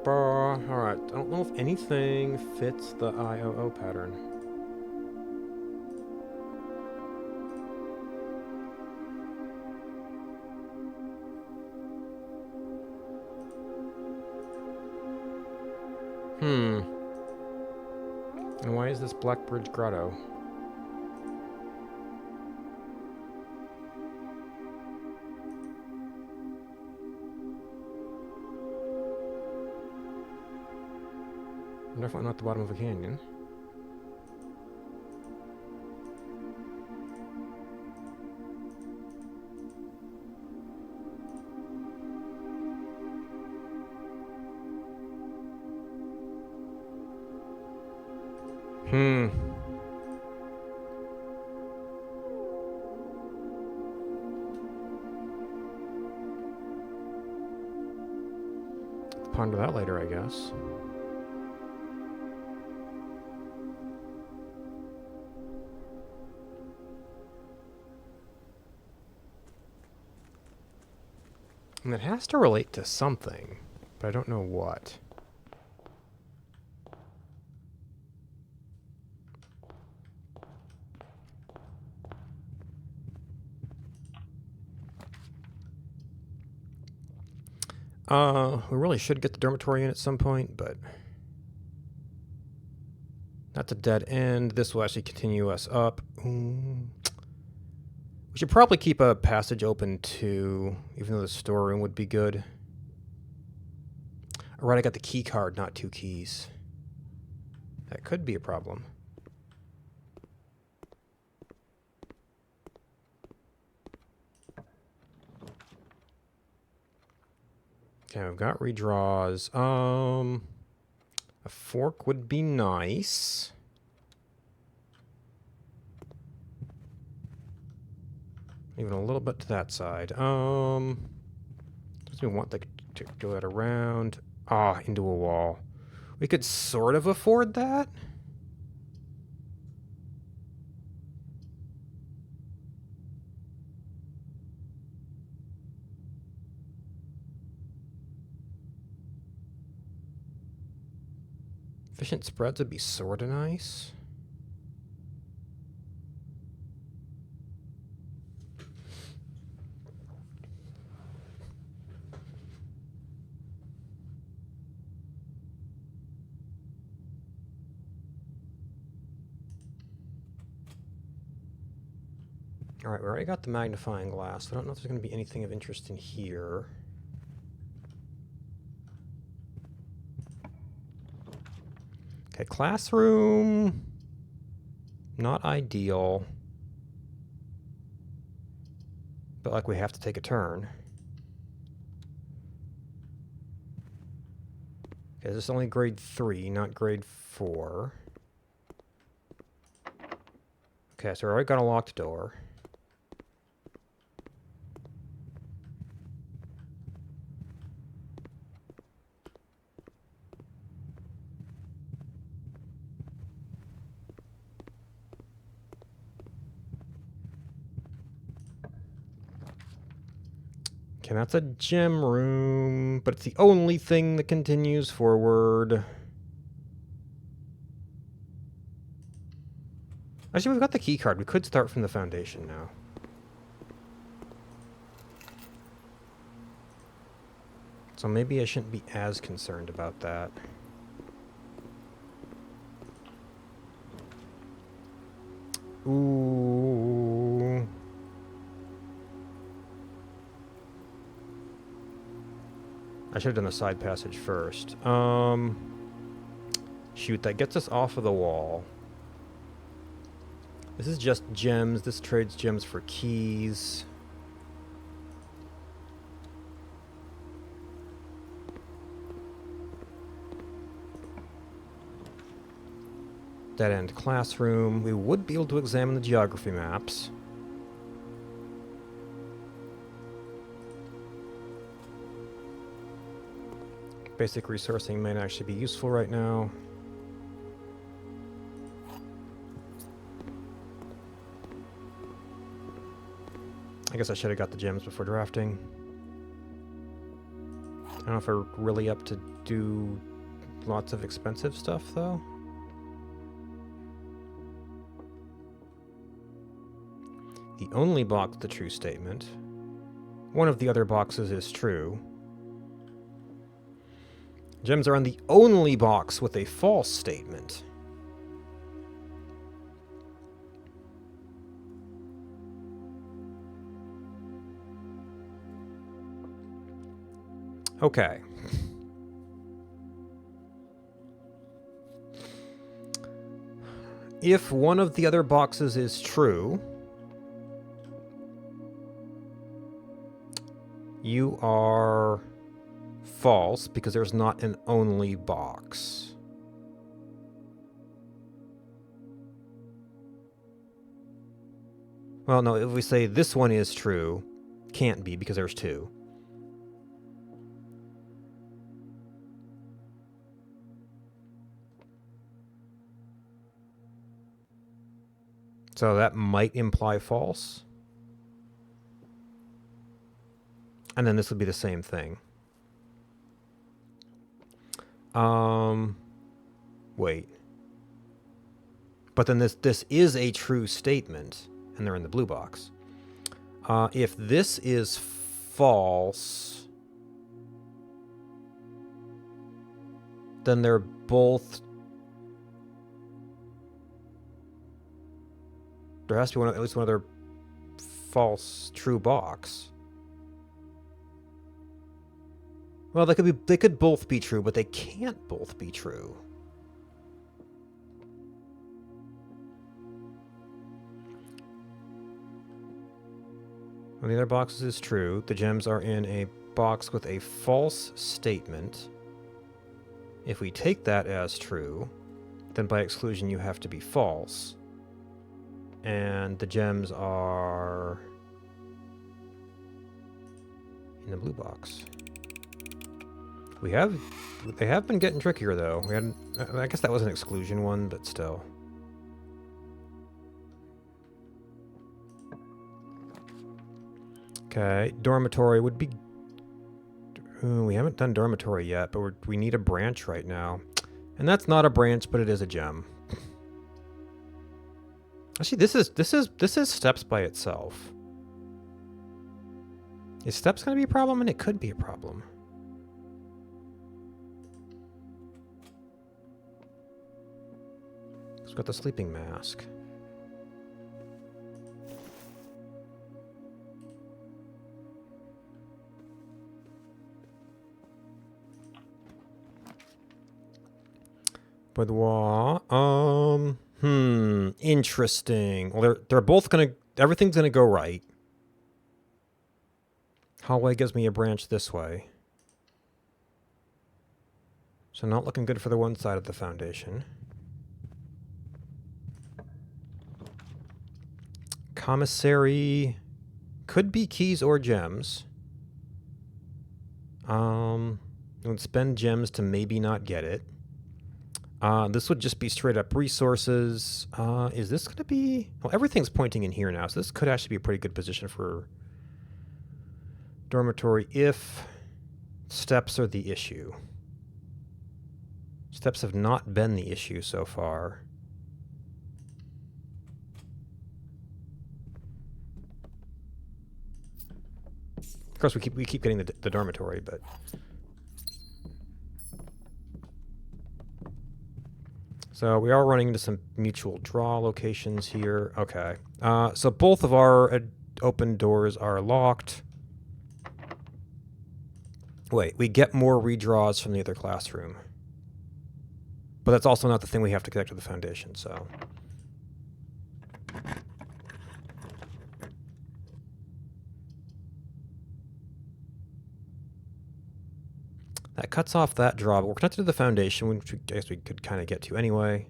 Alright, I don't know if anything fits the IOO pattern. Hmm. And why is this Blackbridge Grotto? Definitely not the bottom of a canyon. Hmm. Ponder that later, I guess. And it has to relate to something, but I don't know what. We really should get the dormitory in at some point, but that's a dead end. This will actually continue us up. We should probably keep a passage open too, even though the storeroom would be good. Alright, I got the key card, not 2 keys. That could be a problem. Okay, we've got redraws. A fork would be nice. Even a little bit to that side. Does we want to go that around? Ah, into a wall. We could sort of afford that. Efficient spreads would be sort of nice. Alright, we already got the magnifying glass. I don't know if there's going to be anything of interest in here. Okay, classroom. Not ideal. But like we have to take a turn. Okay, this is only grade 3, not grade 4. Okay, so we already got a locked door. Okay, that's a gem room, but it's the only thing that continues forward. Actually, we've got the key card. We could start from the foundation now. So maybe I shouldn't be as concerned about that. Ooh. I should have done a side passage first. Shoot, that gets us off of the wall. This is just gems. This trades gems for keys. Dead end classroom. We would be able to examine the geography maps. Basic resourcing might actually be useful right now. I guess I should have got the gems before drafting. I don't know if we're really up to do lots of expensive stuff, though. The only box the true statement. One of the other boxes is true. Gems are on the only box with a false statement. Okay. If one of the other boxes is true, you are false because there's not an only box. Well, no, if we say this one is true, can't be because there's two. So that might imply false. And then this would be the same thing. Wait. But then this is a true statement, and they're in the blue box. If this is false, then they're both... There has to be at least one other false true box. Well, they could both be true, but they can't both be true. One of the other boxes is true. The gems are in a box with a false statement. If we take that as true, then by exclusion you have to be false. And the gems are in the blue box. They have been getting trickier though. I guess that was an exclusion one, but still. Okay, dormitory would be... Ooh, we haven't done dormitory yet, but we need a branch right now. And that's not a branch, but it is a gem. Actually, this is steps by itself. Is steps going to be a problem? And it could be a problem. It's got the sleeping mask. Boudoir. Interesting. Well, they're both gonna... Everything's gonna go right. Hallway gives me a branch this way. So not looking good for the one side of the foundation. Commissary could be keys or gems. Would spend gems to maybe not get it. This would just be straight up resources. Is this going to be... Well, everything's pointing in here now, so this could actually be a pretty good position for dormitory if steps are the issue. Steps have not been the issue so far. Of course, we keep getting the dormitory, but... So we are running into some mutual draw locations here. Okay. So both of our open doors are locked. Wait, we get more redraws from the other classroom. But that's also not the thing we have to connect to the foundation, so... That cuts off that draw, but we're connected to the foundation, which I guess we could kind of get to anyway.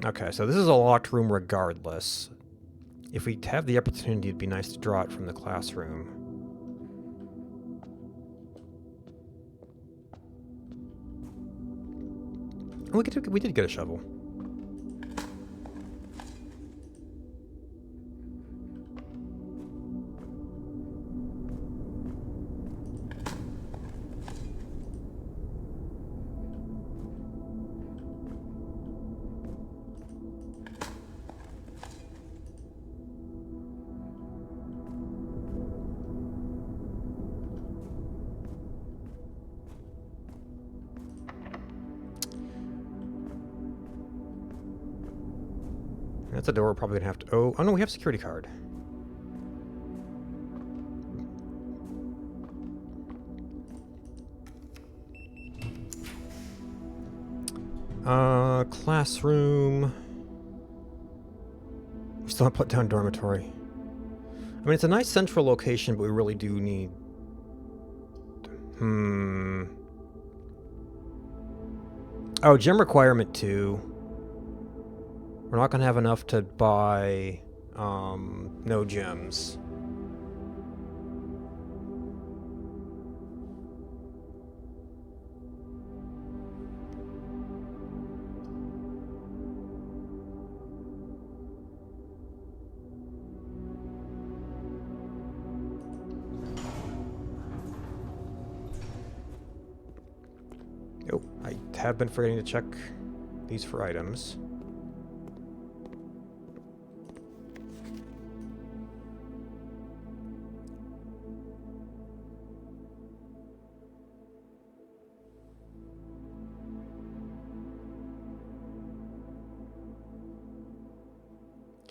Okay, so this is a locked room regardless. If we have the opportunity, it'd be nice to draw it from the classroom. We did get a shovel. That's a door we're probably gonna have to... Oh no, we have security card. Classroom. We still haven't put down dormitory. I mean, it's a nice central location, but we really do need... Oh, gym requirement 2. We're not gonna have enough to buy, no gems. Oh, I have been forgetting to check these for items.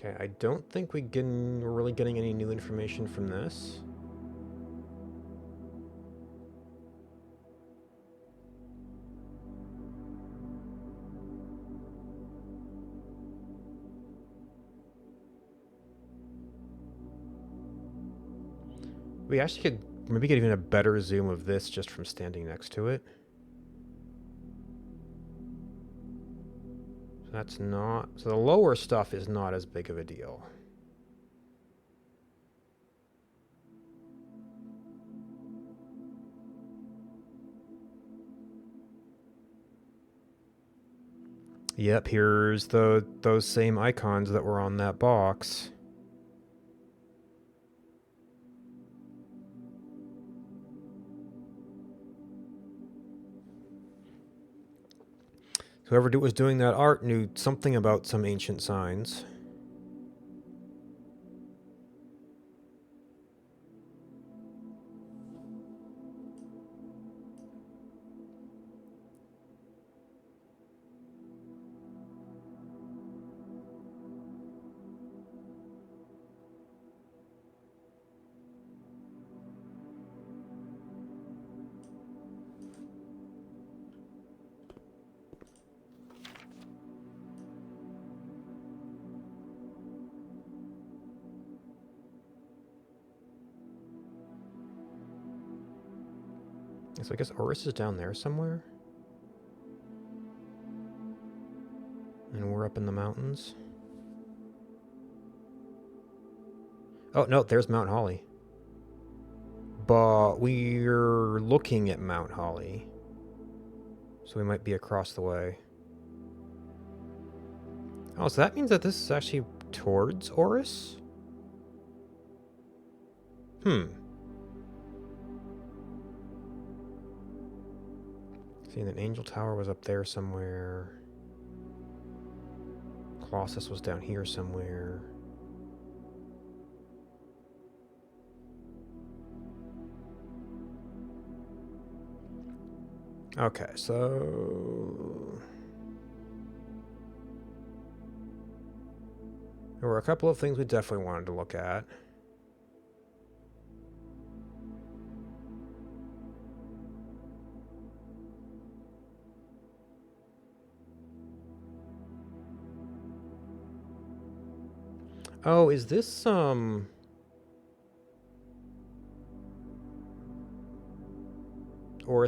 Okay, I don't think we're really getting any new information from this. We actually could maybe get even a better zoom of this just from standing next to it. So that's not... So the lower stuff is not as big of a deal. Yep, here's those same icons that were on that box. Whoever was doing that art knew something about some ancient signs. So I guess Oris is down there somewhere. And we're up in the mountains. Oh, no, there's Mount Holly. But we're looking at Mount Holly. So we might be across the way. Oh, so that means that this is actually towards Oris? Seeing that Angel Tower was up there somewhere. Colossus was down here somewhere. Okay, so... there were a couple of things we definitely wanted to look at. Oh, is this, Oris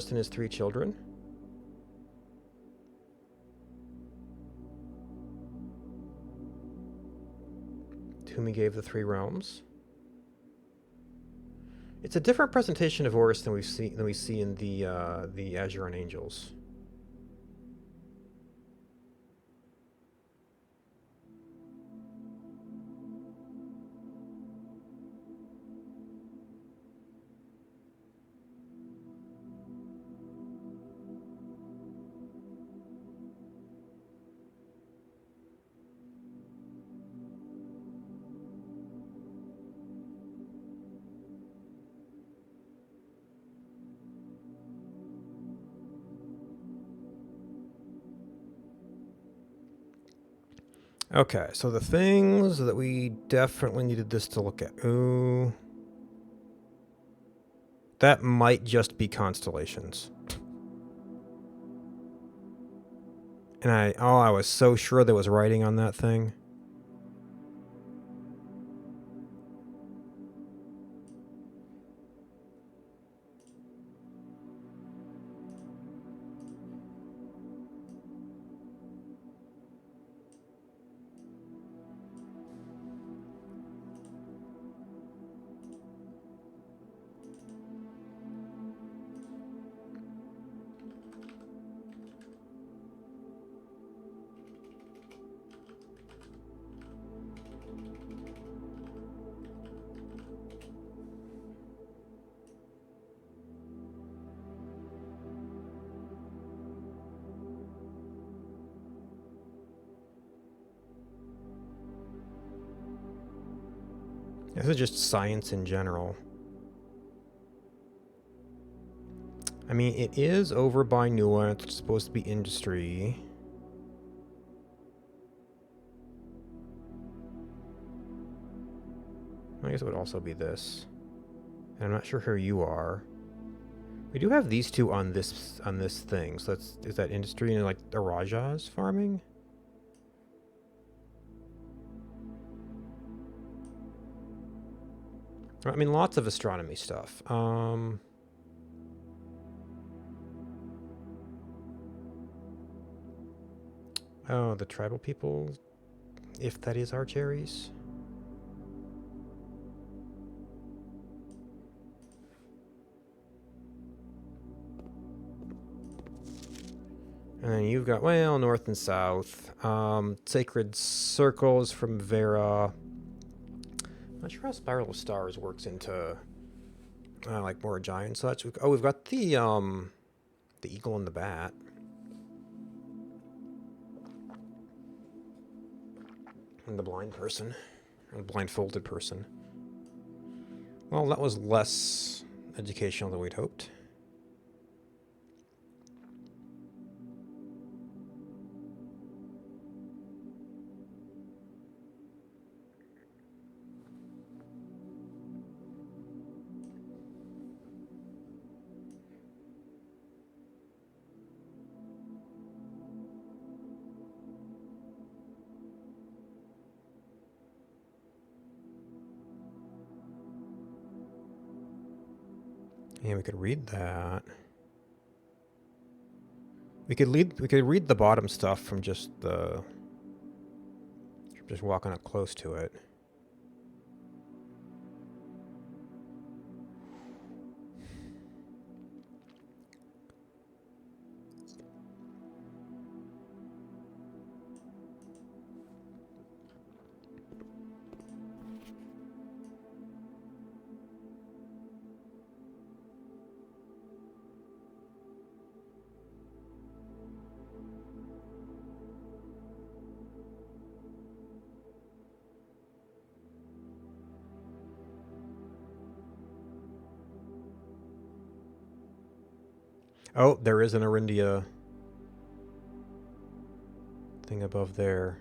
and his 3 children? To whom he gave the 3 realms? It's a different presentation of Oris than we see in the Azuran Angels. Okay, so the things that we definitely needed this to look at. Ooh. That might just be constellations. And I was so sure there was writing on that thing. This is just science in general. I mean, it is over by Nuance. It's supposed to be industry. I guess it would also be this. And I'm not sure who you are. We do have these two on this thing. So is that industry and like the Rajas farming? I mean, lots of astronomy stuff. Oh, the tribal people, if that is our cherries. And then you've got, well, north and south. Sacred circles from Vera. Not sure how Spiral of Stars works into like more giant and such. We've got the eagle and the bat. And the blind person. Or the blindfolded person. Well, that was less educational than we'd hoped. Yeah, we could read that. We could read the bottom stuff from just walking up close to it. Oh, there is an Arindia thing above there.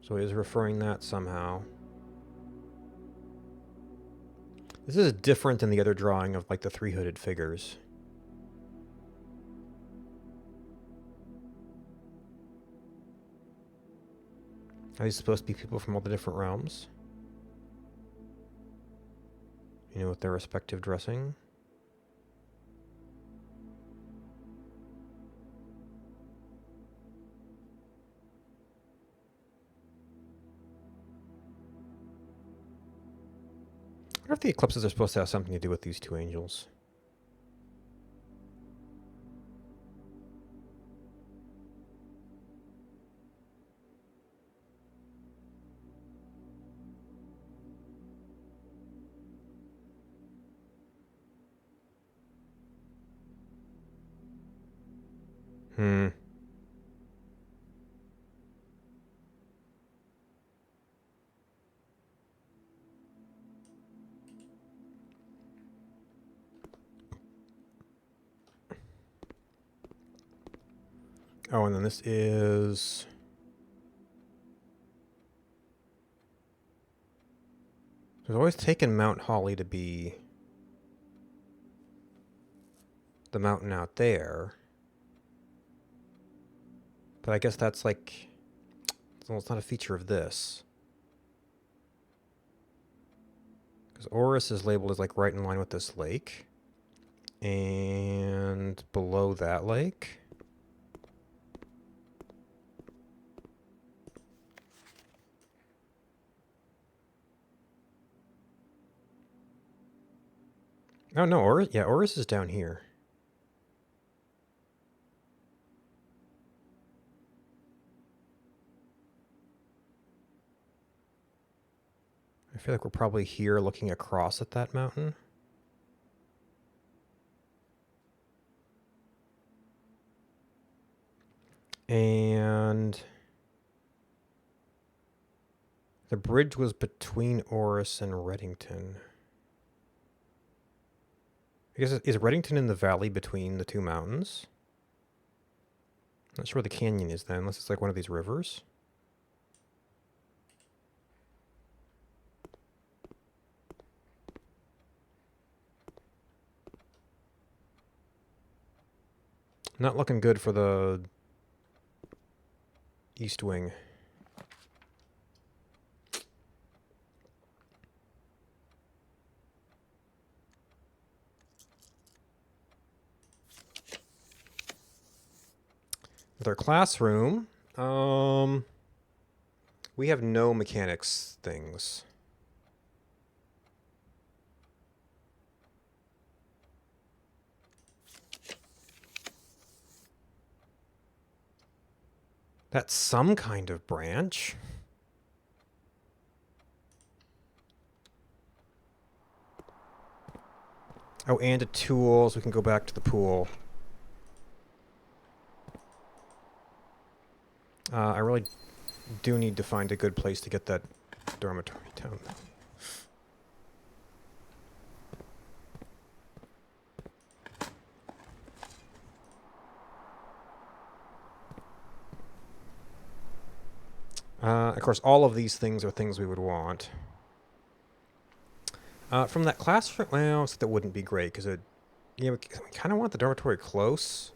So it is referring that somehow. This is different than the other drawing of like the three hooded figures. Are these supposed to be people from all the different realms? You know, with their respective dressing? I wonder if the eclipses are supposed to have something to do with these two angels. Hmm. Oh, and then this is... I've always taken Mount Holly to be the mountain out there. But I guess that's like... Well, it's not a feature of this. Because Orus is labeled as like right in line with this lake. And below that lake... Oh, no, Orus, yeah, Orus is down here. I feel like we're probably here looking across at that mountain. And the bridge was between Orus and Reddington. I guess, is Reddington in the valley between the two mountains? I'm not sure where the canyon is then, unless it's like one of these rivers. Not looking good for the east wing. With our classroom, we have no mechanics things. That's some kind of branch. Oh, and a tool, so we can go back to the pool. I really do need to find a good place to get that dormitory down. Of course, all of these things are things we would want. From that classroom, well, so that wouldn't be great, because it, yeah, we kind of want the dormitory close.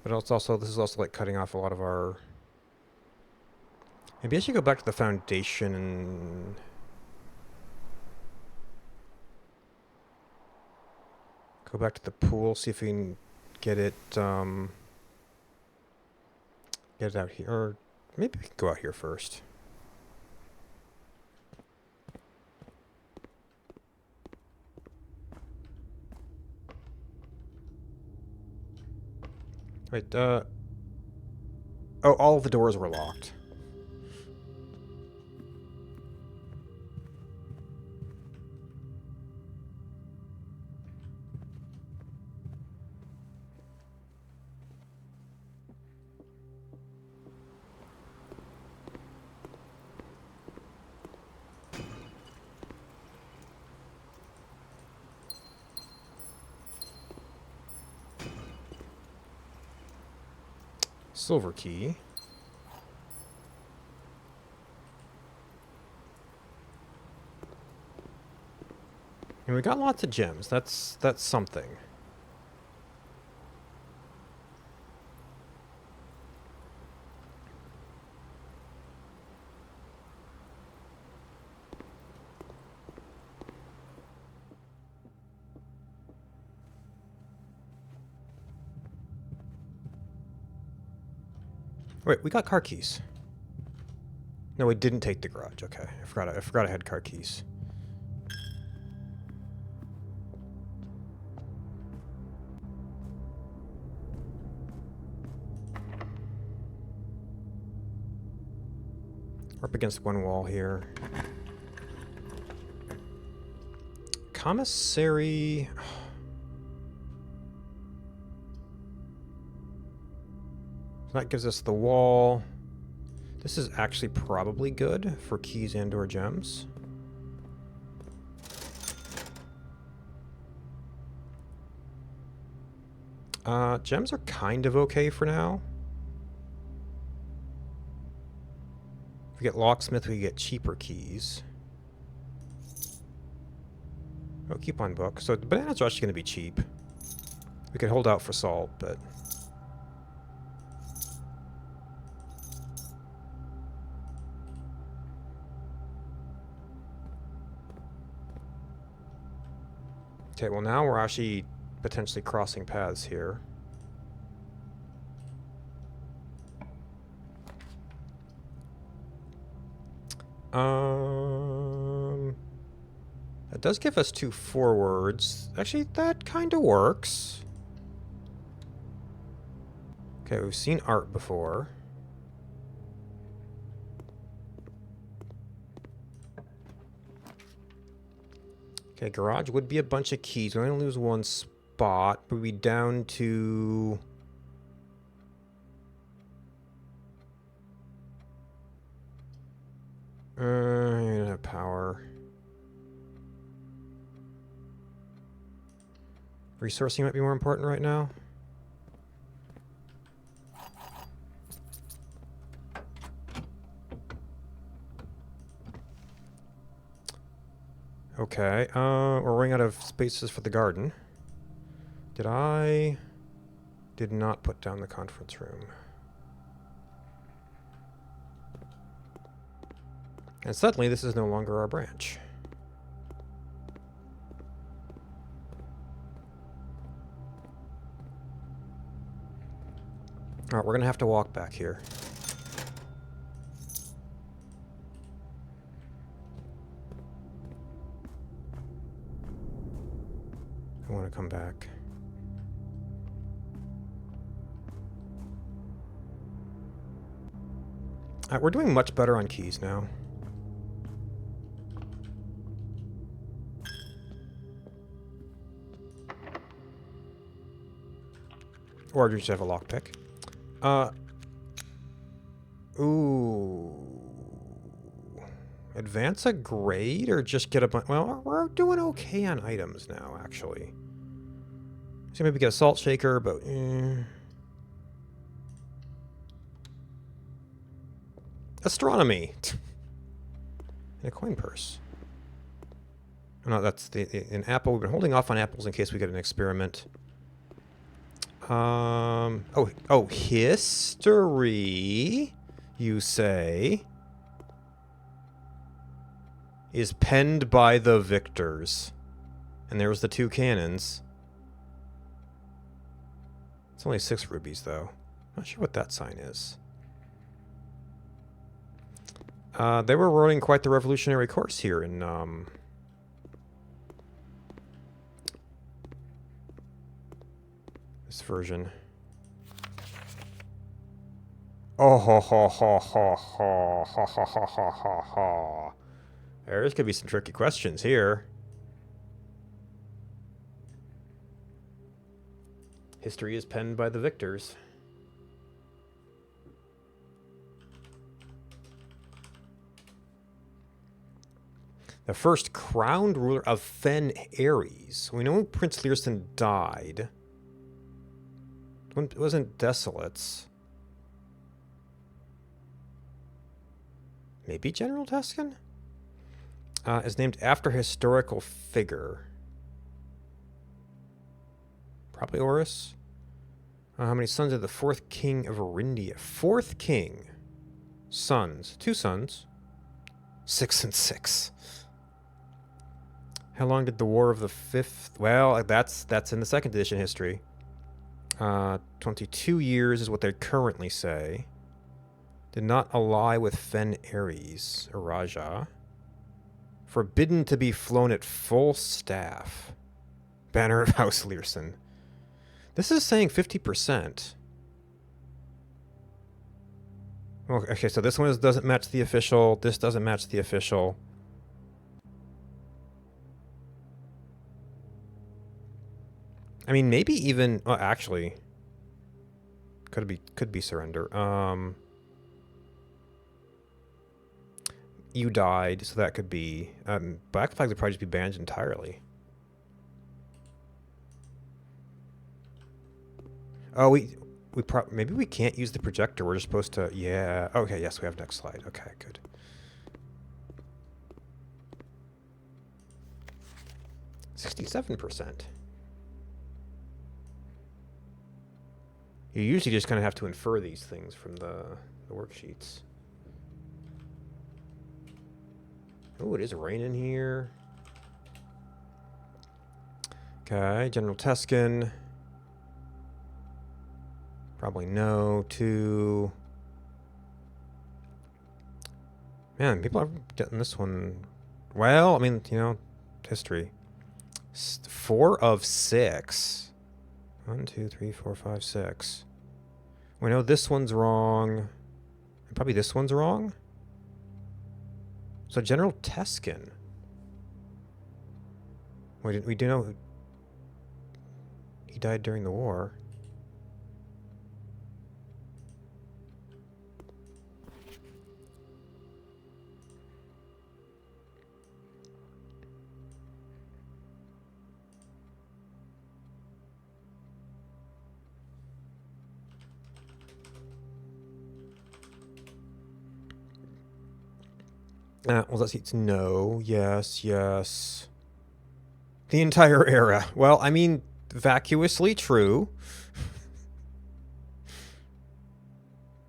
But it's also, this is also like cutting off a lot of our... Maybe I should go back to the foundation and... Go back to the pool, see if we can get it, get it out here. Or maybe we can go out here first. Wait, oh, all of the doors were locked. Silver key. And we got lots of gems. That's something. Wait, we got car keys. No, we didn't take the garage. Okay, I forgot I had car keys. We're up against one wall here. Commissary... So that gives us the wall. This is actually probably good for keys and or gems. Gems are kind of okay for now. we get locksmith, we get cheaper keys. Oh, coupon book. So the bananas are actually going to be cheap. We could hold out for salt, but... Okay, well now we're actually potentially crossing paths here. That does give us 2 forwards. Actually, that kind of works. Okay, we've seen art before. Okay, garage would be a bunch of keys. We're going to lose 1 spot, but we'd be down to... you don't have power. Resourcing might be more important right now. Okay, we're running out of spaces for the garden. Did not put down the conference room. And suddenly, this is no longer our branch. Alright, we're gonna have to walk back here. I want to come back. Alright, we're doing much better on keys now. Or do you just have a lockpick? Ooh. Advance a grade or just get a bunch? Well, we're doing okay on items now, actually. So maybe get a salt shaker, but... Astronomy! And a coin purse. Oh, no, that's an apple. We've been holding off on apples in case we get an experiment. Oh, history, you say, is penned by the victors. And there's the 2 cannons. It's only 6 rubies, though. Not sure what that sign is. They were running quite the revolutionary course here in, this version. Oh ho ho ho ho ho ho ho ho ho ho ho. There's gonna be some tricky questions here. History is penned by the victors. The first crowned ruler of Fen Ares. We know when Prince Learson died. It wasn't Desolates. Maybe General Tuscan? Is named after a historical figure. Probably Horus. How many sons of the 4th king of Arindia? 4th king. Sons. 2 sons. 6 and 6. How long did the War of the 5th... Well, that's in the 2nd edition history. 22 years is what they currently say. Did not ally with Fen Ares, or Raja. Forbidden to be flown at full staff. Banner of House Learson. This is saying 50%. Okay, so this one doesn't match the official. This doesn't match the official. I mean, maybe even... Well, actually... Could be surrender. You died, so that could be... Black Flag would probably just be banned entirely. Oh, maybe we can't use the projector. We're just supposed to... Yeah. Okay, yes, we have next slide. Okay, good. 67%. You usually just kind of have to infer these things from the worksheets. Oh, it is raining here. Okay, General Teskin. Probably no. 2. Man, people are getting this one. Well, I mean, you know, history. 4 of 6. 1, 2, 3, 4, 5, 6. We know this one's wrong. And probably this one's wrong. So General Teskin. We do know he died during the war. Well, let's see. It's no, yes, yes. The entire era. Well, I mean, vacuously true.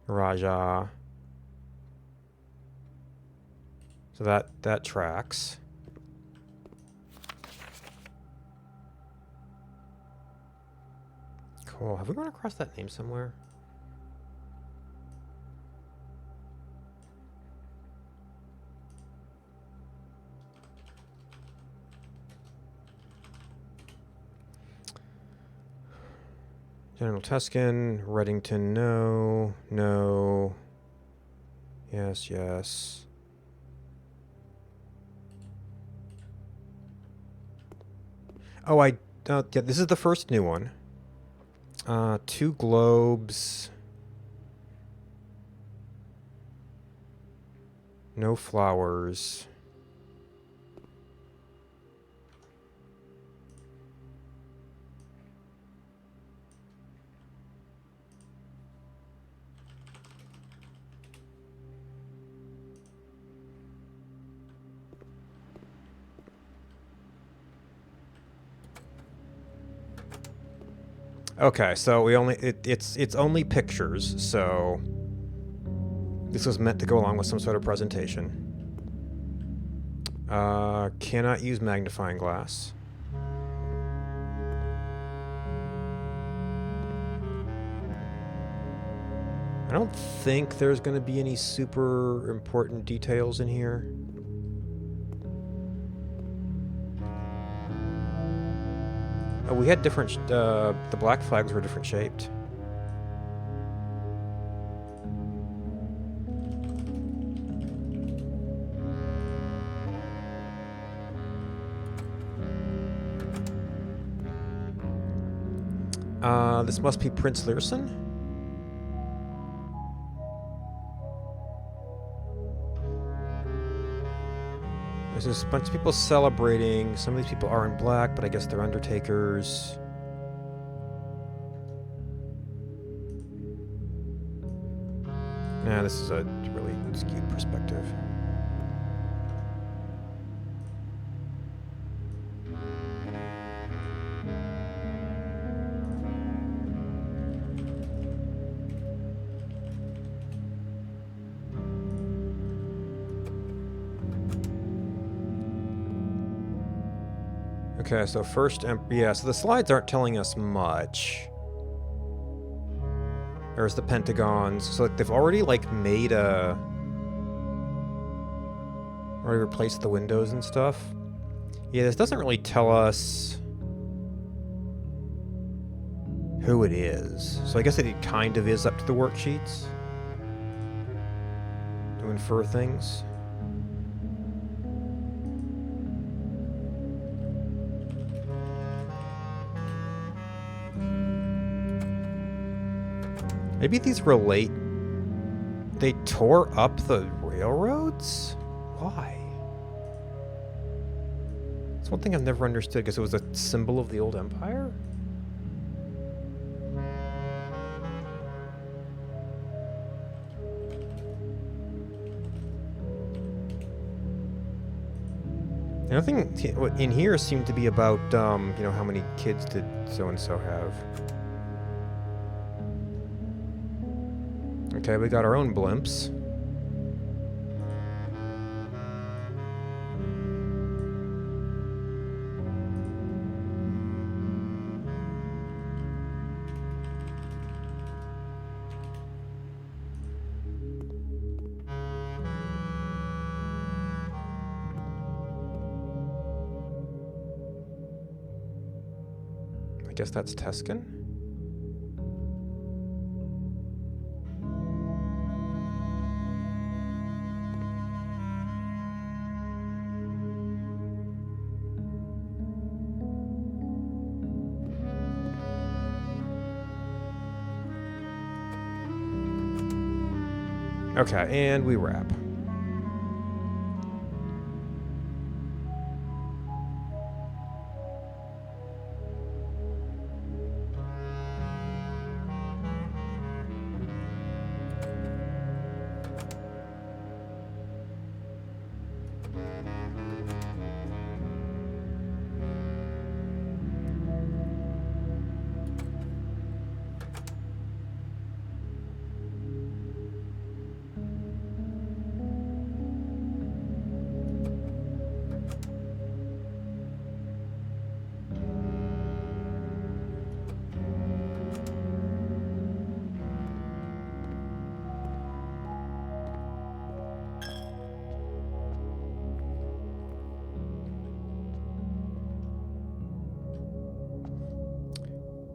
Raja. So that tracks. Cool. Have we run across that name somewhere? General Tuscan, Reddington, no, no. Yes, yes. Oh, yeah, this is the first new one. 2 globes. No flowers. Okay, so we only it's only pictures, so this was meant to go along with some sort of presentation. Cannot use magnifying glass. I don't think there's going to be any super important details in here. Oh, we had different, the black flags were different shaped. This must be Prince Learson. There's a bunch of people celebrating. Some of these people are in black, but I guess they're undertakers. Nah, this is a really skewed perspective. Okay, so first, yeah, so the slides aren't telling us much. There's the pentagons. So like, they've already like made already replaced the windows and stuff. Yeah, this doesn't really tell us who it is. So I guess it kind of is up to the worksheets to infer things. Maybe these relate. They tore up the railroads? Why? It's one thing I've never understood, because it was a symbol of the old empire? Nothing in here seemed to be about, you know, how many kids did so-and-so have. Okay, we got our own blimps. I guess that's Teskin. Okay, and we wrap.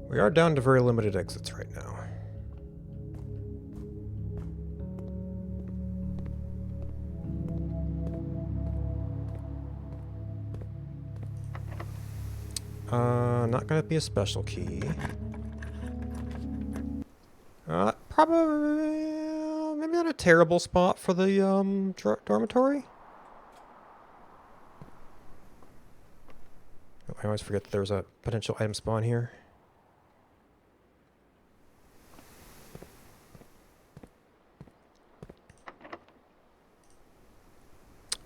We are down to very limited exits right now. Not gonna be a special key. Probably maybe not a terrible spot for the dormitory. Oh, I always forget that there's a potential item spawn here.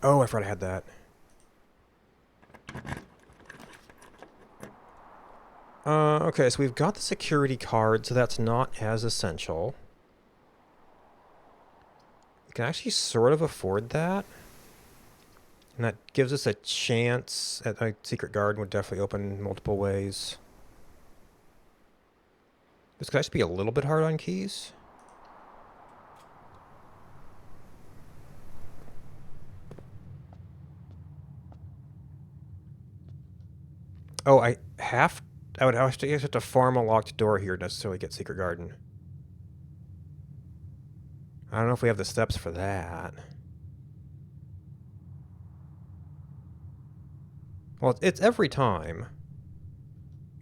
Oh, I forgot I had that. Okay, so we've got the security card, so that's not as essential. We can actually sort of afford that. And that gives us a chance at a secret garden would definitely open multiple ways. This could actually be a little bit hard on keys. Oh, I would have to farm a locked door here to necessarily get secret garden. I don't know if we have the steps for that. Well, it's every time.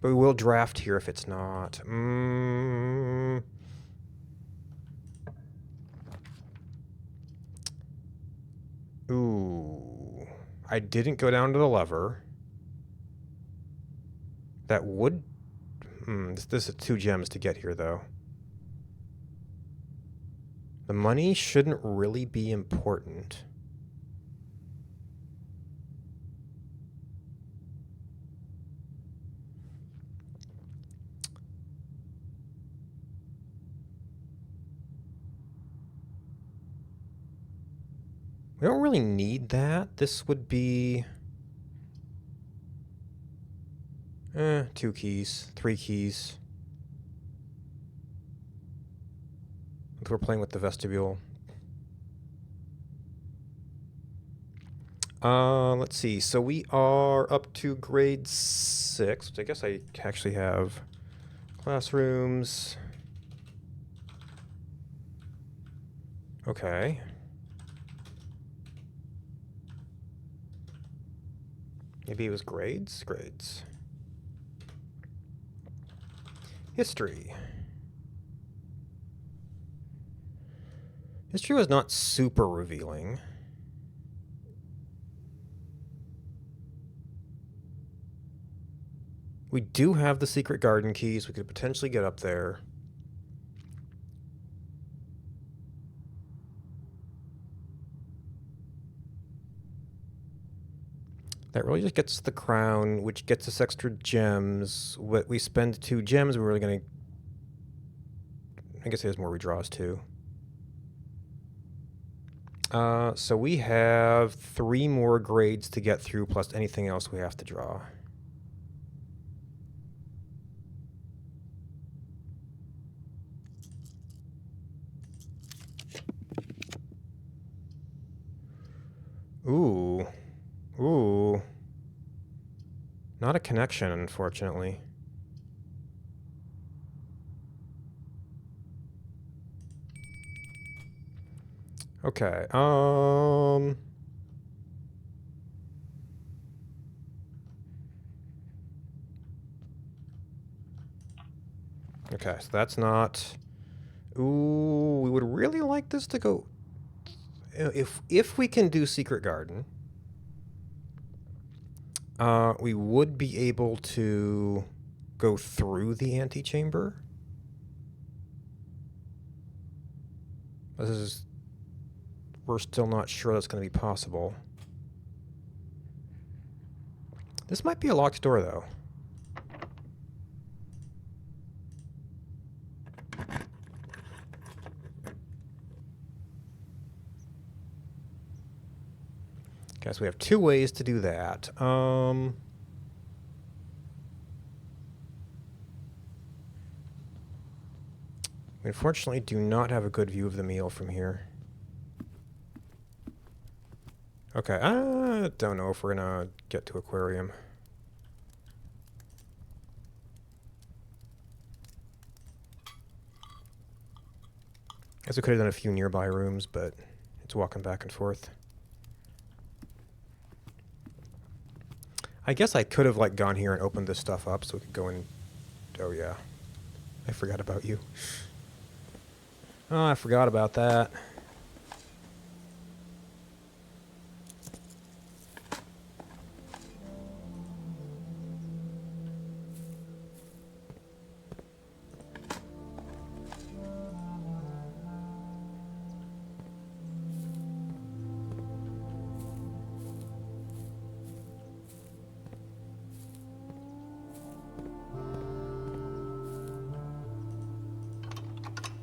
But we will draft here if it's not. Ooh. I didn't go down to the lever. That would... this is 2 gems to get here, though. The money shouldn't really be important. We don't really need that. This would be... 2 keys, 3 keys. We're playing with the vestibule. Let's see. So we are up to grade 6, which I guess I actually have classrooms. Okay. Maybe it was grades? Grades. History. History was not super revealing. We do have the secret garden keys. We could potentially get up there. That really just gets us the crown, which gets us extra gems. What we spend 2 gems, we're really going to... I guess there's more redraws too. So we have 3 more grades to get through, plus anything else we have to draw. Ooh. Ooh. Not a connection, unfortunately. Okay, okay, so that's not... Ooh, we would really like this to go... If we can do Secret Garden, we would be able to go through the antechamber. We're still not sure that's going to be possible. This might be a locked door, though. Okay, so we have 2 ways to do that. We unfortunately do not have a good view of the meal from here. Okay, I don't know if we're gonna get to Aquarium. Guess we could have done a few nearby rooms, but it's walking back and forth. I guess I could have like gone here and opened this stuff up so we could go in. Oh yeah, I forgot about you. Oh, I forgot about that.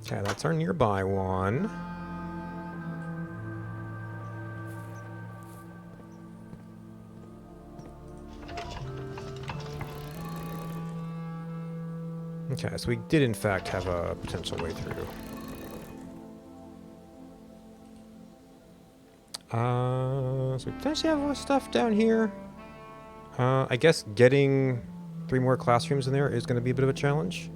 Okay, that's our nearby one. Okay, so we did in fact have a potential way through. So we potentially have stuff down here. I guess getting 3 more classrooms in there is going to be a bit of a challenge.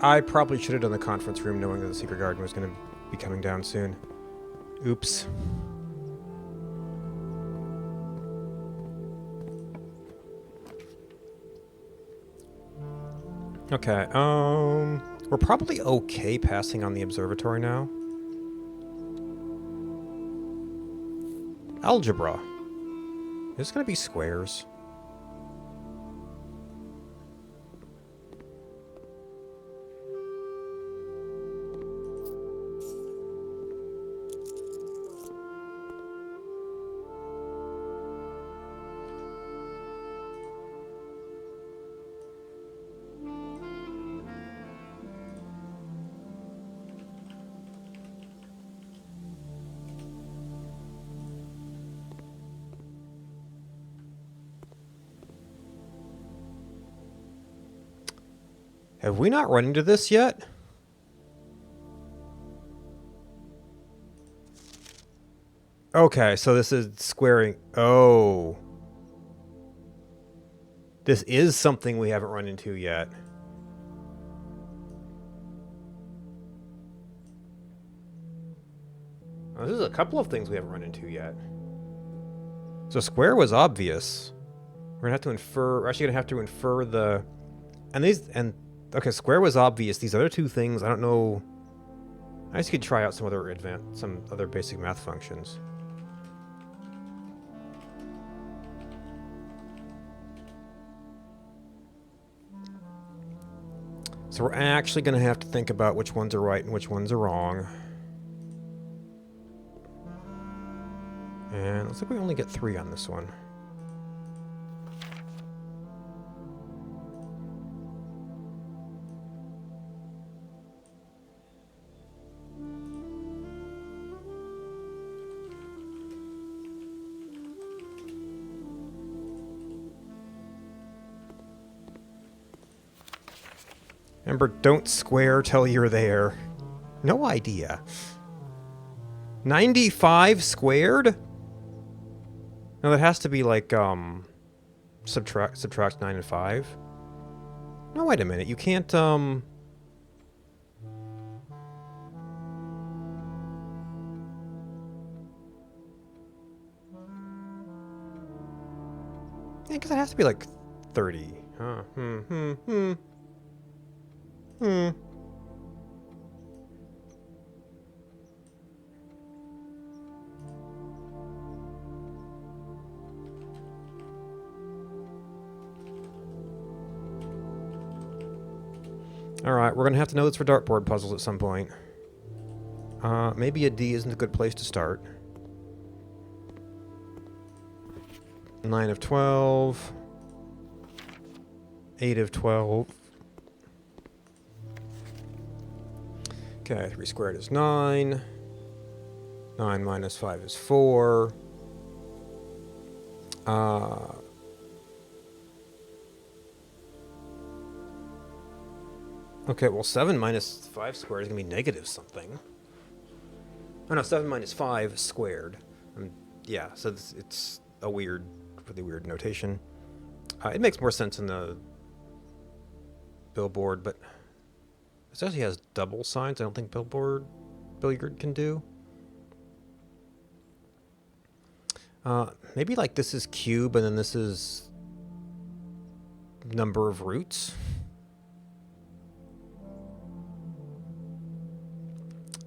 I probably should have done the conference room knowing that the Secret Garden was going to be coming down soon. Oops. Okay, we're probably okay passing on the observatory now. Algebra. It's going to be squares. Have we not run into this yet? Okay, so this is squaring. Oh. This is something we haven't run into yet. Well, this is a couple of things we haven't run into yet. So square was obvious. We're gonna have to infer. We're actually gonna have to infer the, okay, square was obvious. These other two things, I don't know. I guess you could try out some other basic math functions. So we're actually gonna have to think about which ones are right and which ones are wrong. And it looks like we only get 3 on this one. Remember, don't square till you're there. No idea. 95 squared? No, that has to be like, subtract 9 and 5. No, wait a minute. You can't, Yeah, because it has to be like 30. Huh. Alright, we're going to have to know this for dartboard puzzles at some point. Maybe a D isn't a good place to start. 9 of 12. 8 of 12. Okay, 3 squared is 9. 9 minus 5 is 4. Okay, well, 7 minus 5 squared is going to be negative something. Oh, no, 7 minus 5 squared. Yeah, so it's a weird, really weird notation. It makes more sense in the billboard, but this actually has double signs. I don't think billiard can do. Maybe like this is cube and then this is number of roots.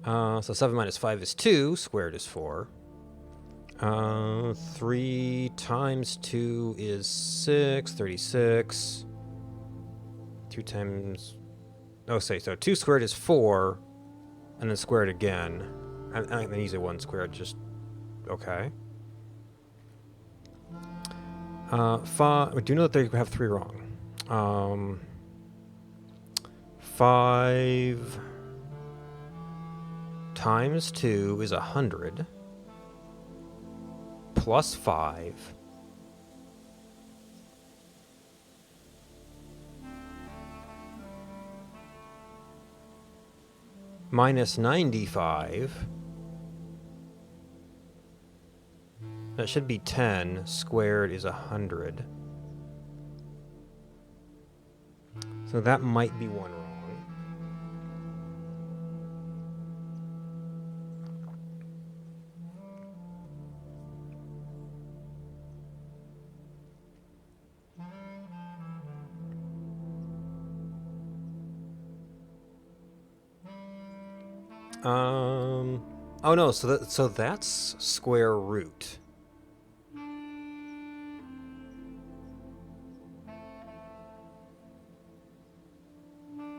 So 7 minus 5 is 2, squared is 4. 3 times 2 is 6, 36. 2 times... Oh, so 2 squared is 4, and then squared again. And then use a 1 squared, just... Okay. 5... We do know that they have 3 wrong. 5... times 2 is 100, plus 5, minus 95, that should be 10, squared is 100. So that might be one wrong. Oh no, so that's square root.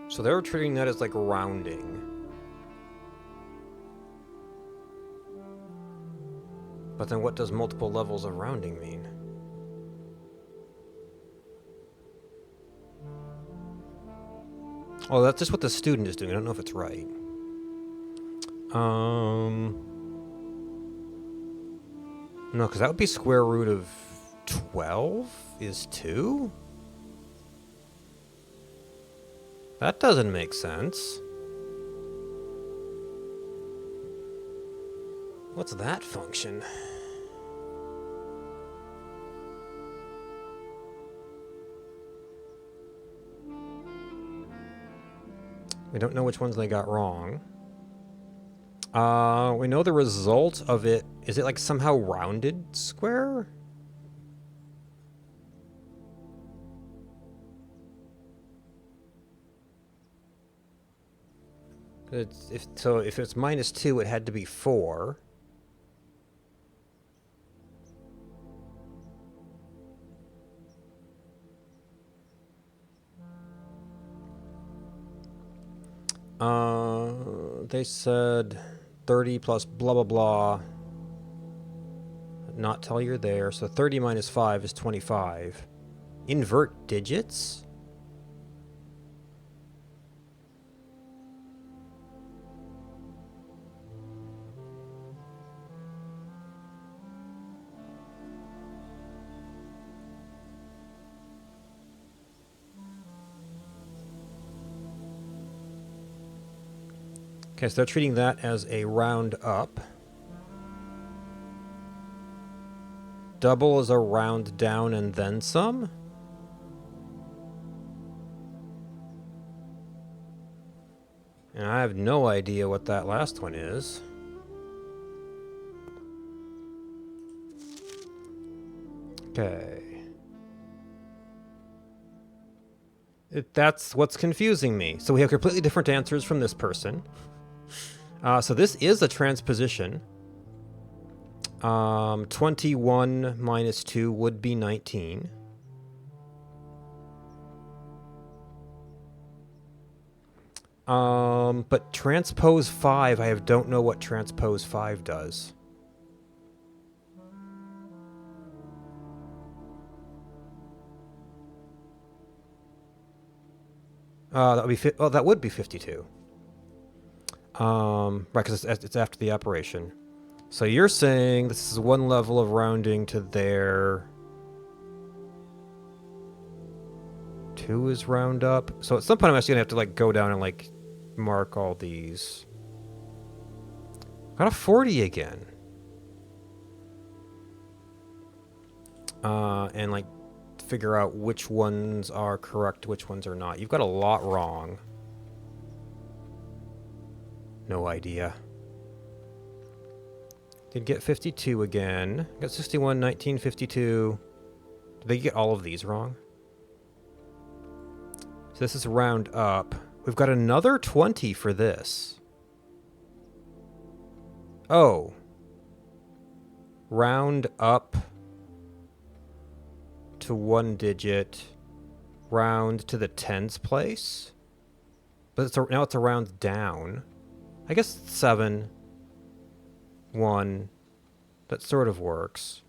So they were treating that as like rounding. But then what does multiple levels of rounding mean? Oh, that's just what the student is doing. I don't know if it's right. No, because that would be square root of 12 is 2? That doesn't make sense. What's that function? We don't know which ones they got wrong. We know the result of it. Is it like somehow rounded square? If it's -2, it had to be 4. They said 30 plus blah blah blah. Not till you're there. So 30 minus 5 is 25. Invert digits? Okay, so they're treating that as a round up. Double is a round down and then some? And I have no idea what that last one is. Okay. That's what's confusing me. So we have completely different answers from this person. So this is a transposition. 21 minus 2 would be 19. But transpose 5, I don't know what transpose 5 does. That would be 52. Right, because it's after the operation. So you're saying this is one level of rounding to there. 2 is round up. So at some point I'm actually gonna have to like go down and like mark all these. Got a 40 again. And like figure out which ones are correct, which ones are not. You've got a lot wrong. No idea. Did get 52 again. Got 61, 19, 52. Did they get all of these wrong? So this is round up. We've got another 20 for this. Oh. Round up to 1 digit. Round to the tens place. But now it's a round down. I guess 7. 1. That sort of works.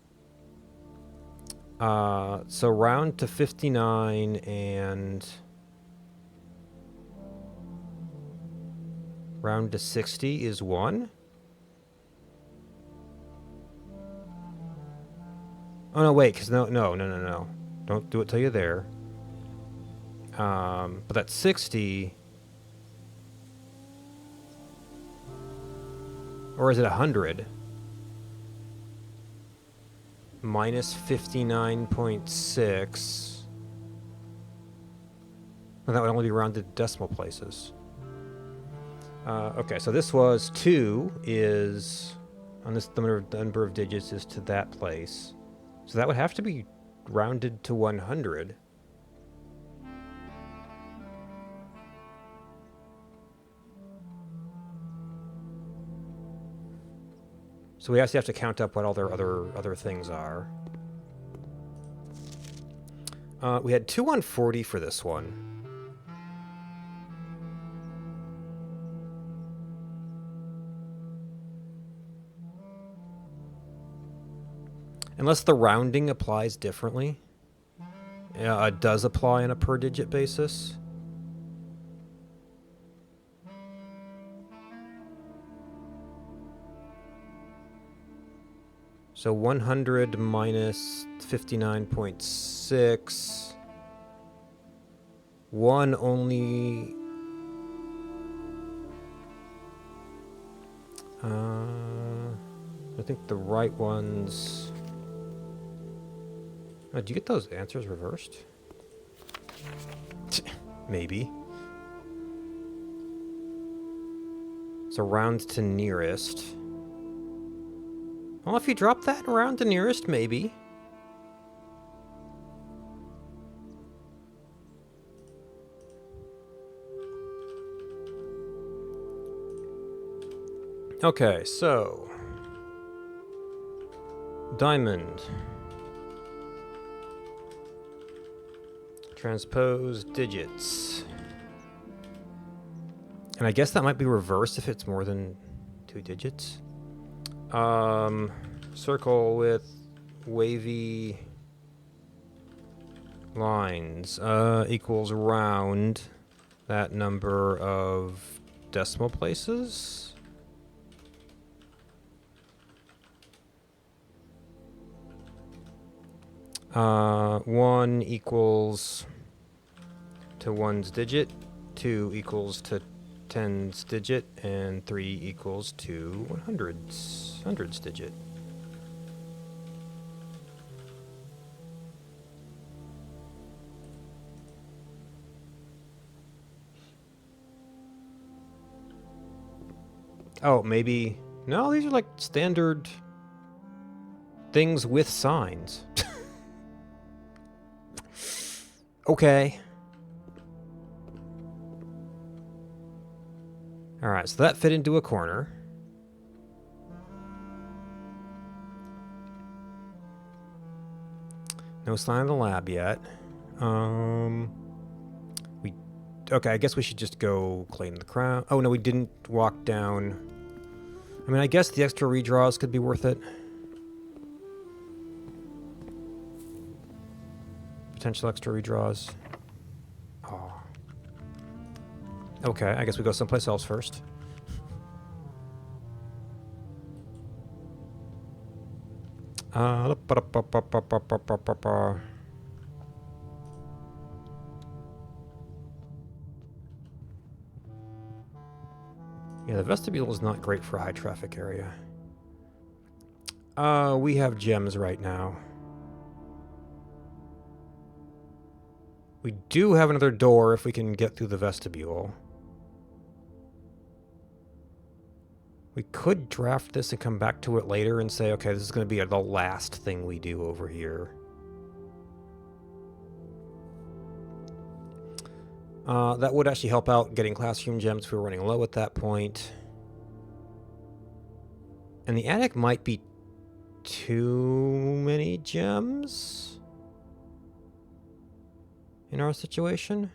So round to 59 and round to 60 is 1. Oh no, wait, because no. Don't do it till you're there. But that's 60. Or is it 100? Minus 59.6. Well, that would only be rounded decimal places. Okay, so this was 2 is, on this, the number of digits is to that place. So that would have to be rounded to 100. So we actually have to count up what all their other things are. We had 2 on 40 for this one. Unless the rounding applies differently. It does apply on a per digit basis. So 100 minus 59.6. 1 only... I think the right ones... Oh, do you get those answers reversed? Maybe. So round to nearest. Well, if you drop that round to nearest, maybe. Okay, so diamond. Transpose digits. And I guess that might be reversed if it's more than 2 digits. Circle with wavy lines equals round that number of decimal places. One equals to 1's digit, 2 equals to 10's digit, and 3 equals to 100's digit. Oh, maybe... No, these are like standard things with signs. Okay. Alright, so that fit into a corner. No sign of the lab yet. Okay, I guess we should just go claim the crown. Oh, no, we didn't walk down. I mean, I guess the extra redraws could be worth it. Potential extra redraws. Oh. Okay, I guess we go someplace else first. Yeah, the vestibule is not great for a high traffic area. We have gems right now. We do have another door if we can get through the vestibule. We could draft this and come back to it later and say, okay, this is going to be the last thing we do over here. That would actually help out getting classroom gems if we were running low at that point. And the attic might be too many gems in our situation.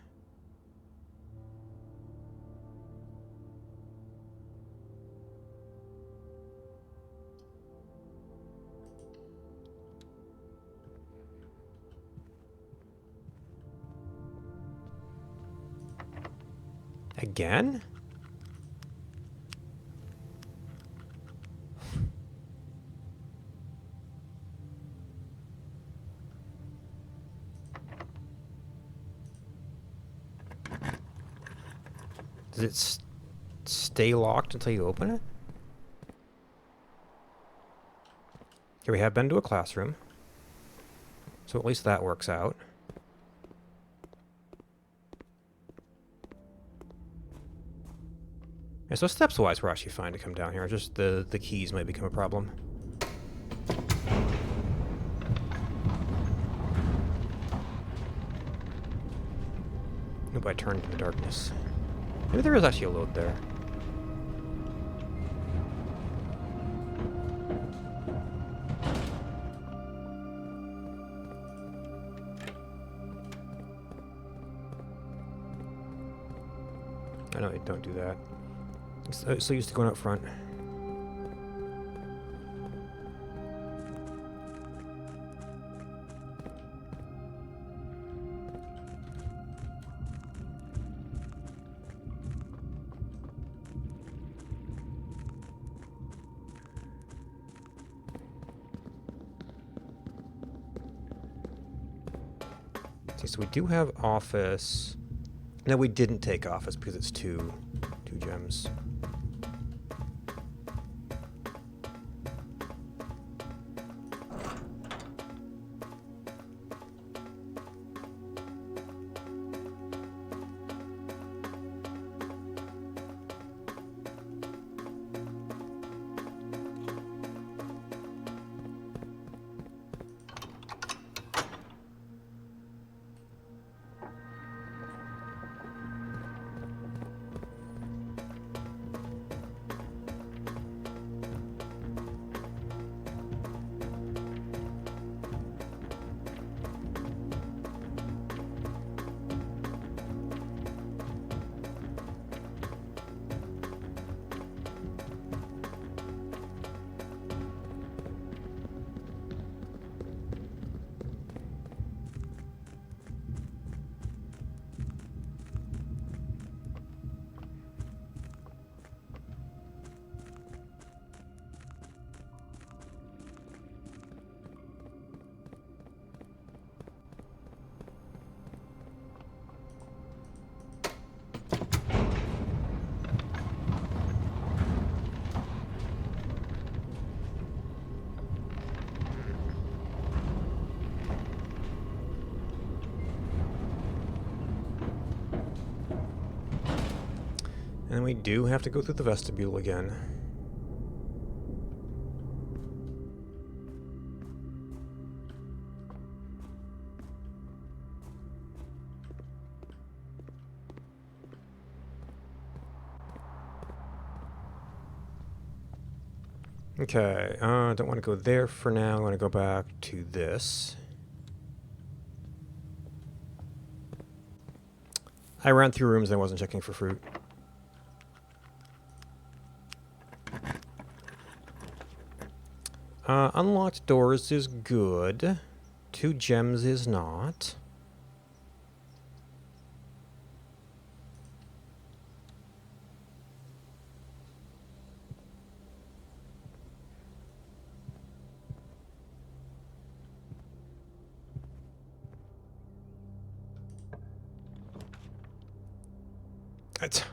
Again? Does it stay locked until you open it? Here we have been to a classroom. So at least that works out. Yeah, so steps-wise, we're actually fine to come down here. Just the keys might become a problem. Nope, I turned in the darkness. Maybe there is actually a load there. I know, don't do that. So used to going up front. Okay, so we do have office. No, we didn't take office because it's two gems. And we do have to go through the vestibule again. Okay, don't want to go there for now. I want to go back to this. I ran through rooms and I wasn't checking for fruit. Unlocked doors is good. 2 gems is not.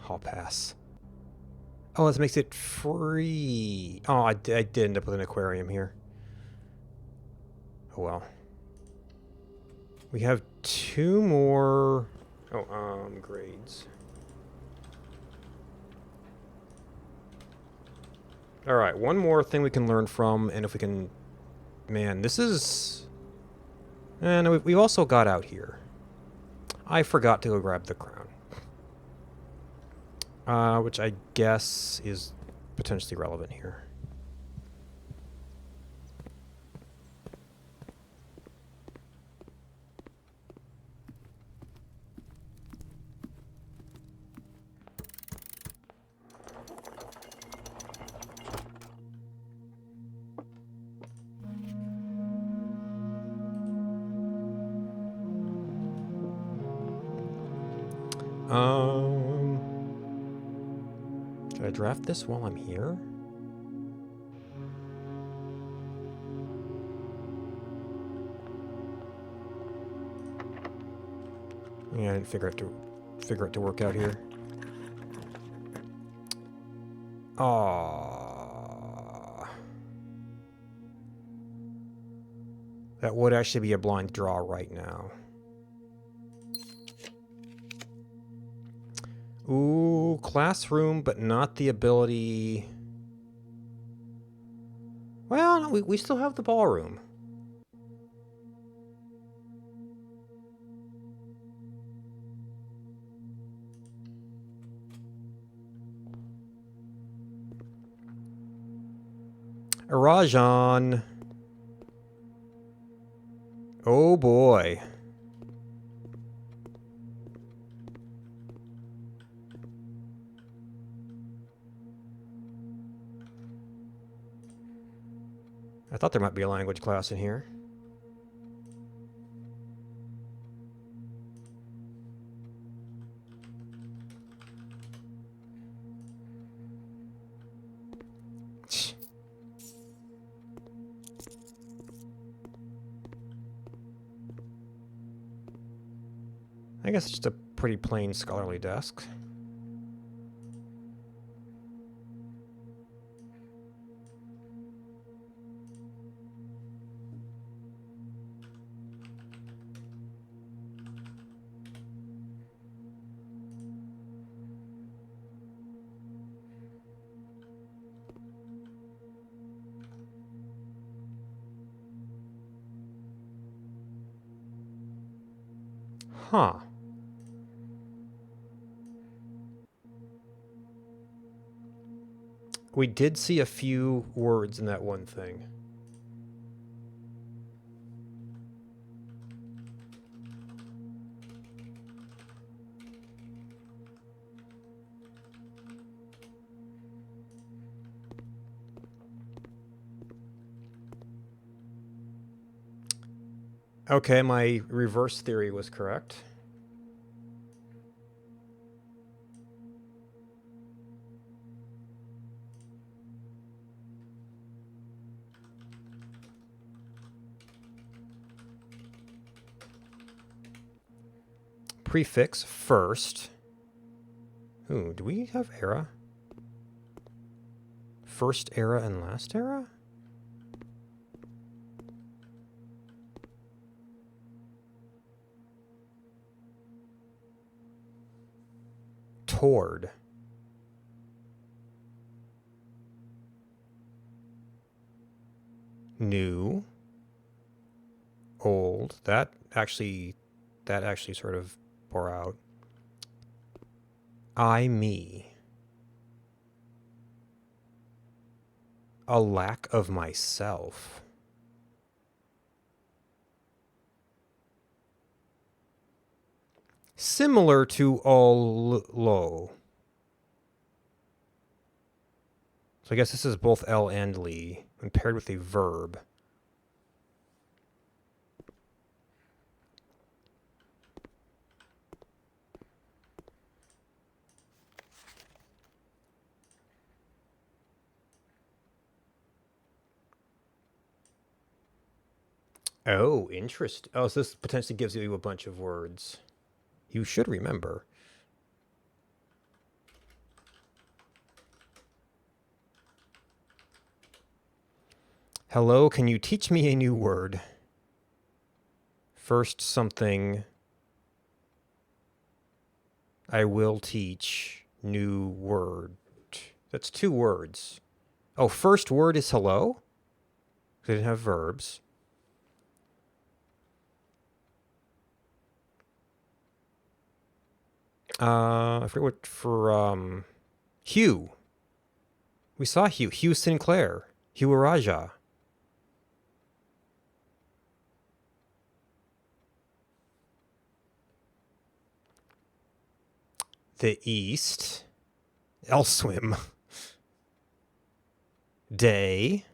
I'll pass. Oh, this makes it free. Oh, I did end up with an aquarium here. Oh well. We have 2 more. Oh, grades. All right, 1 more thing we can learn from, and if we can, man, this is. And we've also got out here. I forgot to go grab the crown. Which I guess is potentially relevant here. Should I draft this while I'm here? Yeah, I didn't figure it to work out here. Aww. That would actually be a blind draw right now. Ooh, classroom, but not the ability. Well, no, we still have the ballroom. Rajan. Oh boy. I thought there might be a language class in here. I guess it's just a pretty plain scholarly desk. Huh. We did see a few words in that one thing. Okay, my reverse theory was correct. Prefix first. Ooh, do we have era? First era and last era? Toward. New. Old. That actually sort of bore out. I, me. A lack of myself. Similar to all low. So I guess this is both L and Li, when paired with a verb. Oh, interesting. Oh, so this potentially gives you a bunch of words. You should remember. Hello, can you teach me a new word? First something. I will teach new word. That's 2 words. Oh, first word is hello? They didn't have verbs. I forget what for Hugh. We saw Hugh. Hugh Sinclair. Hugh Raja. The East. Elswim. Day.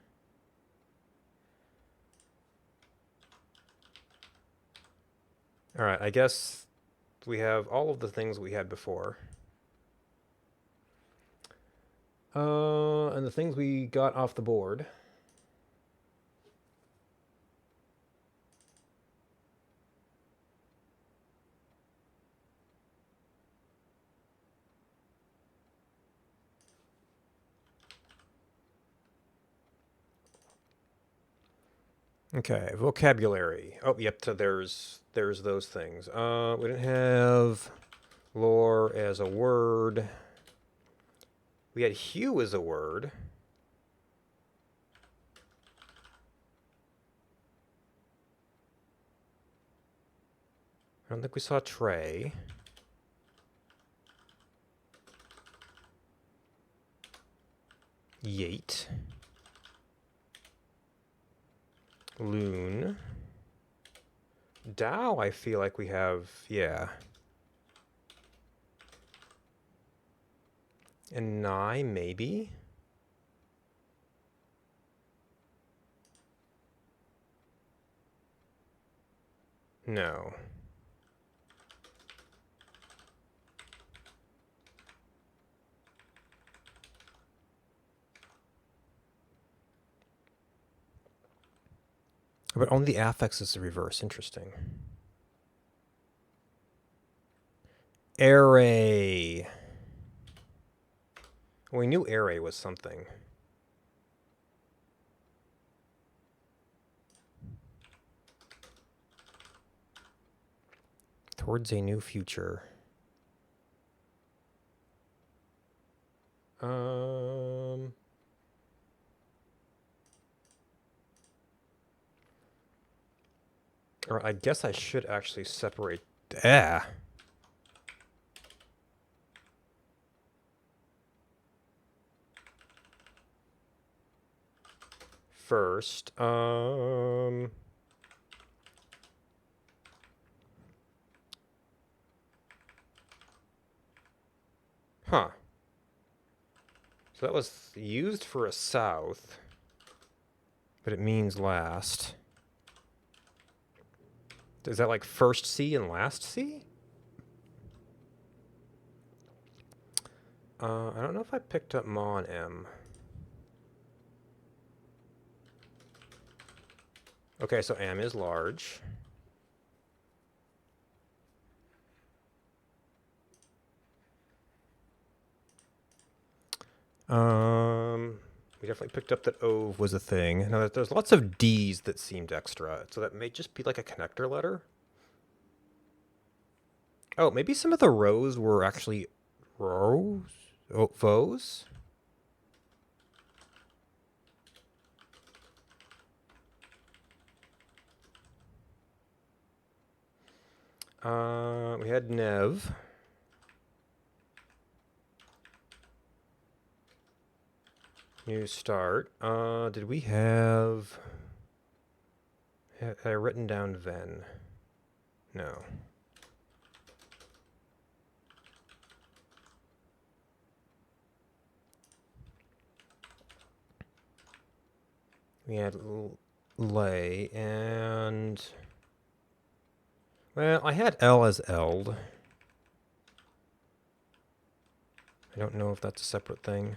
All right, I guess we have all of the things we had before. And the things we got off the board. Okay, vocabulary. Oh, yep, so there's those things. We didn't have lore as a word. We had hue as a word. I don't think we saw tray. Yate. Loon. Dow, I feel like we have, yeah. And nigh, maybe? No. But only the affix is the reverse. Interesting. Array. We knew array was something. Towards a new future. Or I guess I should actually separate. First, huh. So that was used for a south, but it means last. Is that like first C and last C? I don't know if I picked up Ma and M. Okay, so M is large. We definitely picked up that ove was a thing. Now, there's lots of D's that seemed extra, so that may just be like a connector letter. Oh, maybe some of the rows were actually rows? Oh, vos? We had Nev. New start. Did we have... Had I written down Ven? No. We had Lay and... Well, I had L as Eld. I don't know if that's a separate thing.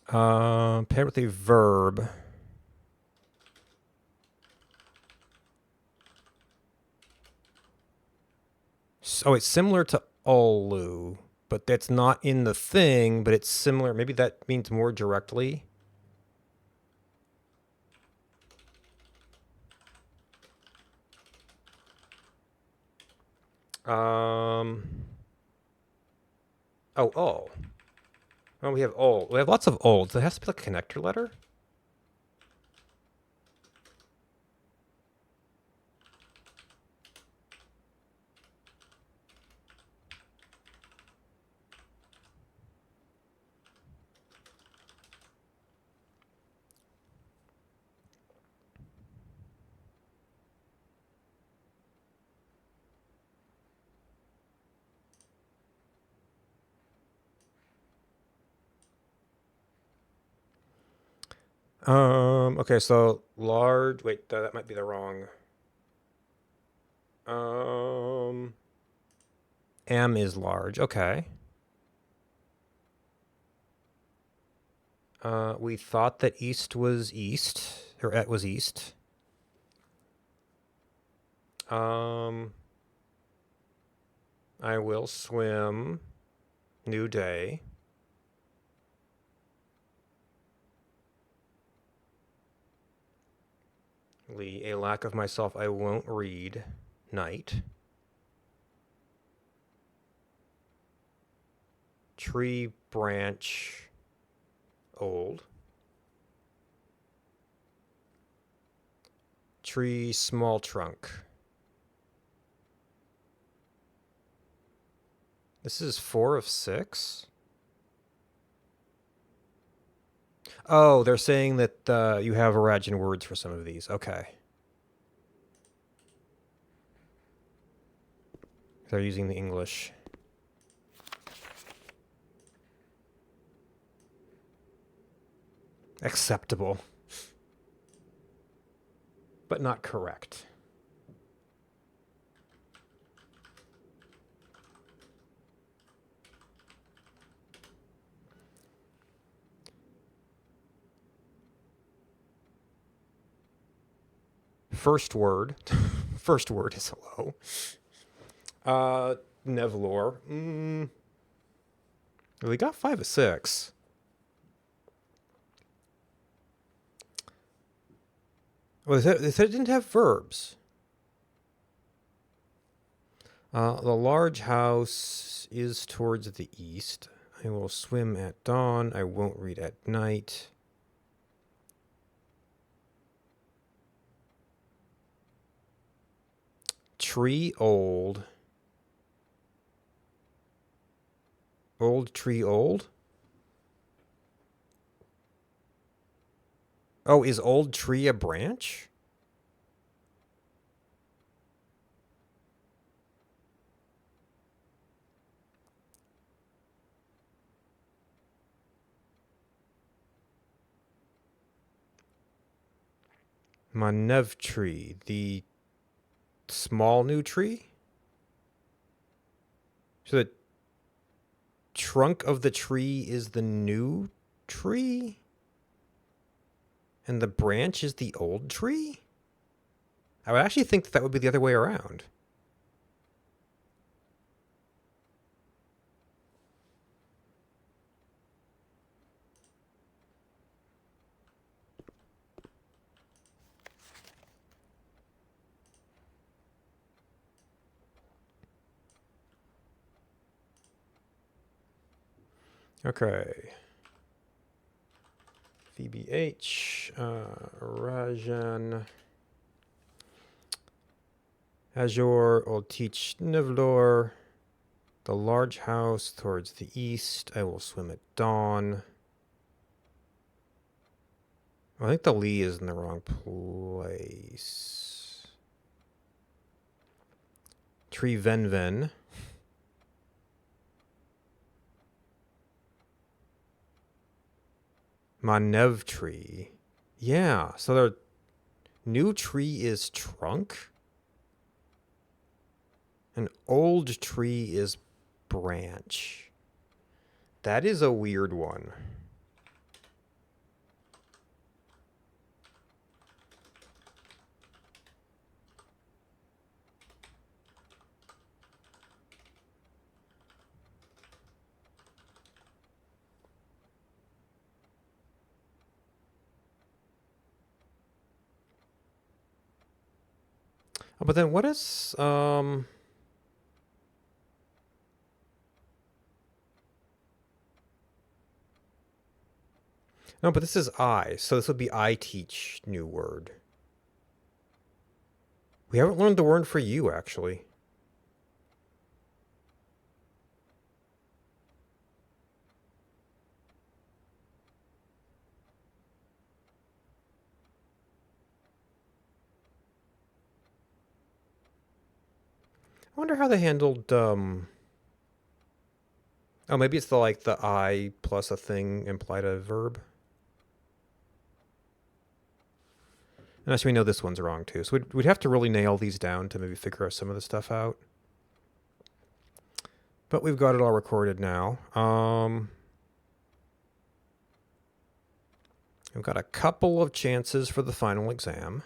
Paired with a verb. So it's similar to Olu, but that's not in the thing, but it's similar. Maybe that means more directly. Oh. Oh, we have old. We have lots of olds. It has to be like a connector letter. Okay, so large. Wait, that might be the wrong. M is large. Okay. We thought that east was east, or et was east. I will swim. New day. Lee, a lack of myself, I won't read. Night. Tree branch. Old. Tree small trunk. This is 4 of 6. Oh, they're saying that you have Arajan words for some of these. Okay. They're using the English. Acceptable. But not correct. First word. First word is hello. Nevlor. We got 5 of 6. Well, they said it didn't have verbs. The large house is towards the east. I will swim at dawn. I won't read at night. Tree old. Old tree old? Oh, is old tree a branch? Manev tree, the small new tree? So the trunk of the tree is the new tree? And the branch is the old tree? I would actually think that would be the other way around. Okay. VBH, Rajan, Azure will teach Nivlor. The large house towards the east. I will swim at dawn. I think the Lee is in the wrong place. Tree Venven. Manev tree. Yeah, so their new tree is trunk. An old tree is branch. That is a weird one. Oh, but then what is no, but this is I, so this would be I teach new word. We haven't learned the word for you, actually. I wonder how they handled, oh, maybe it's the I plus a thing implied a verb. And actually, we know this one's wrong, too. So we'd have to really nail these down to maybe figure some of the stuff out. But we've got it all recorded now. We've got a couple of chances for the final exam.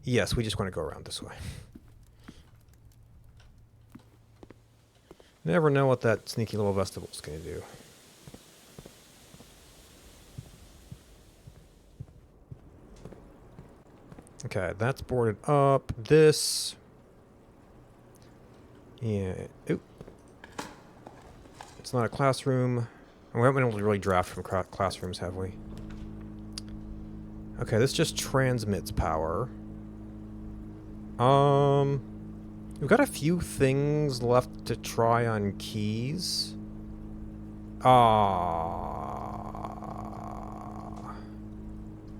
Yes, we just want to go around this way. Never know what that sneaky little vestibule's going to do. Okay, that's boarded up. This... Yeah. Oop. It's not a classroom. We haven't been able to really draft from classrooms, have we? Okay, this just transmits power. We've got a few things left to try on keys.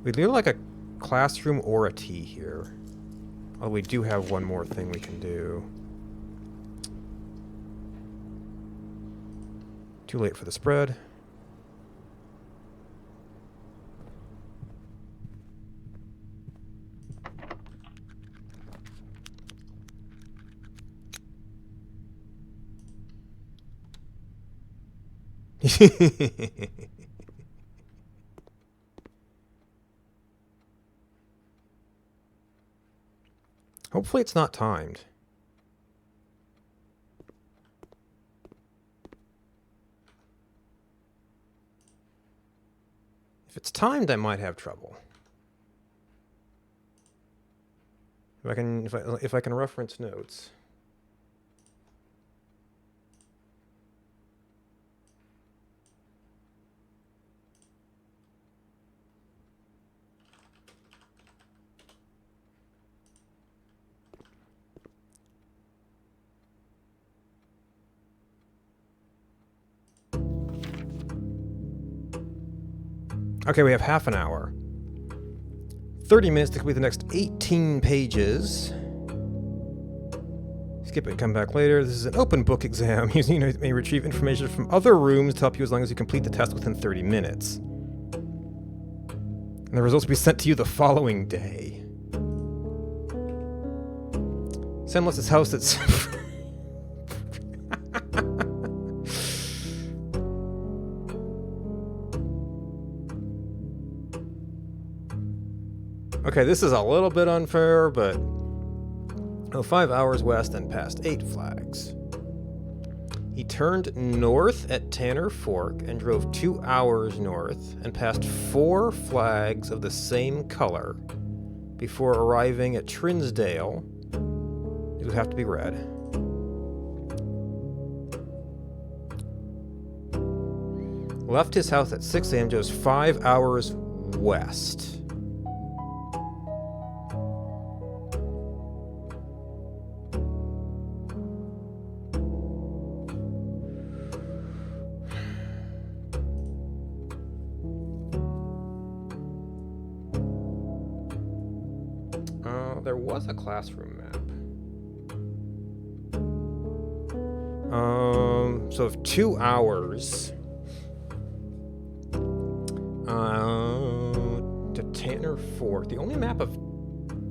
We'd do like a classroom or a T here. Oh, we do have one more thing we can do. Too late for the spread. Hopefully it's not timed. If it's timed, I might have trouble. If I can reference notes. Okay, we have half an hour. 30 minutes to complete the next 18 pages. Skip it and come back later. This is an open book exam. Using it may retrieve information from other rooms to help you as long as you complete the test within 30 minutes. And the results will be sent to you the following day. Semless's house that's... Okay, this is a little bit unfair, but Oh, 5 hours west and past 8 flags. He turned north at Tanner Fork and drove 2 hours north and passed 4 flags of the same color before arriving at Trinsdale. It would have to be red. Left his house at 6 a.m. Goes 5 hours west. There was a classroom map. So of 2 hours to Tanner Fork. The only map of,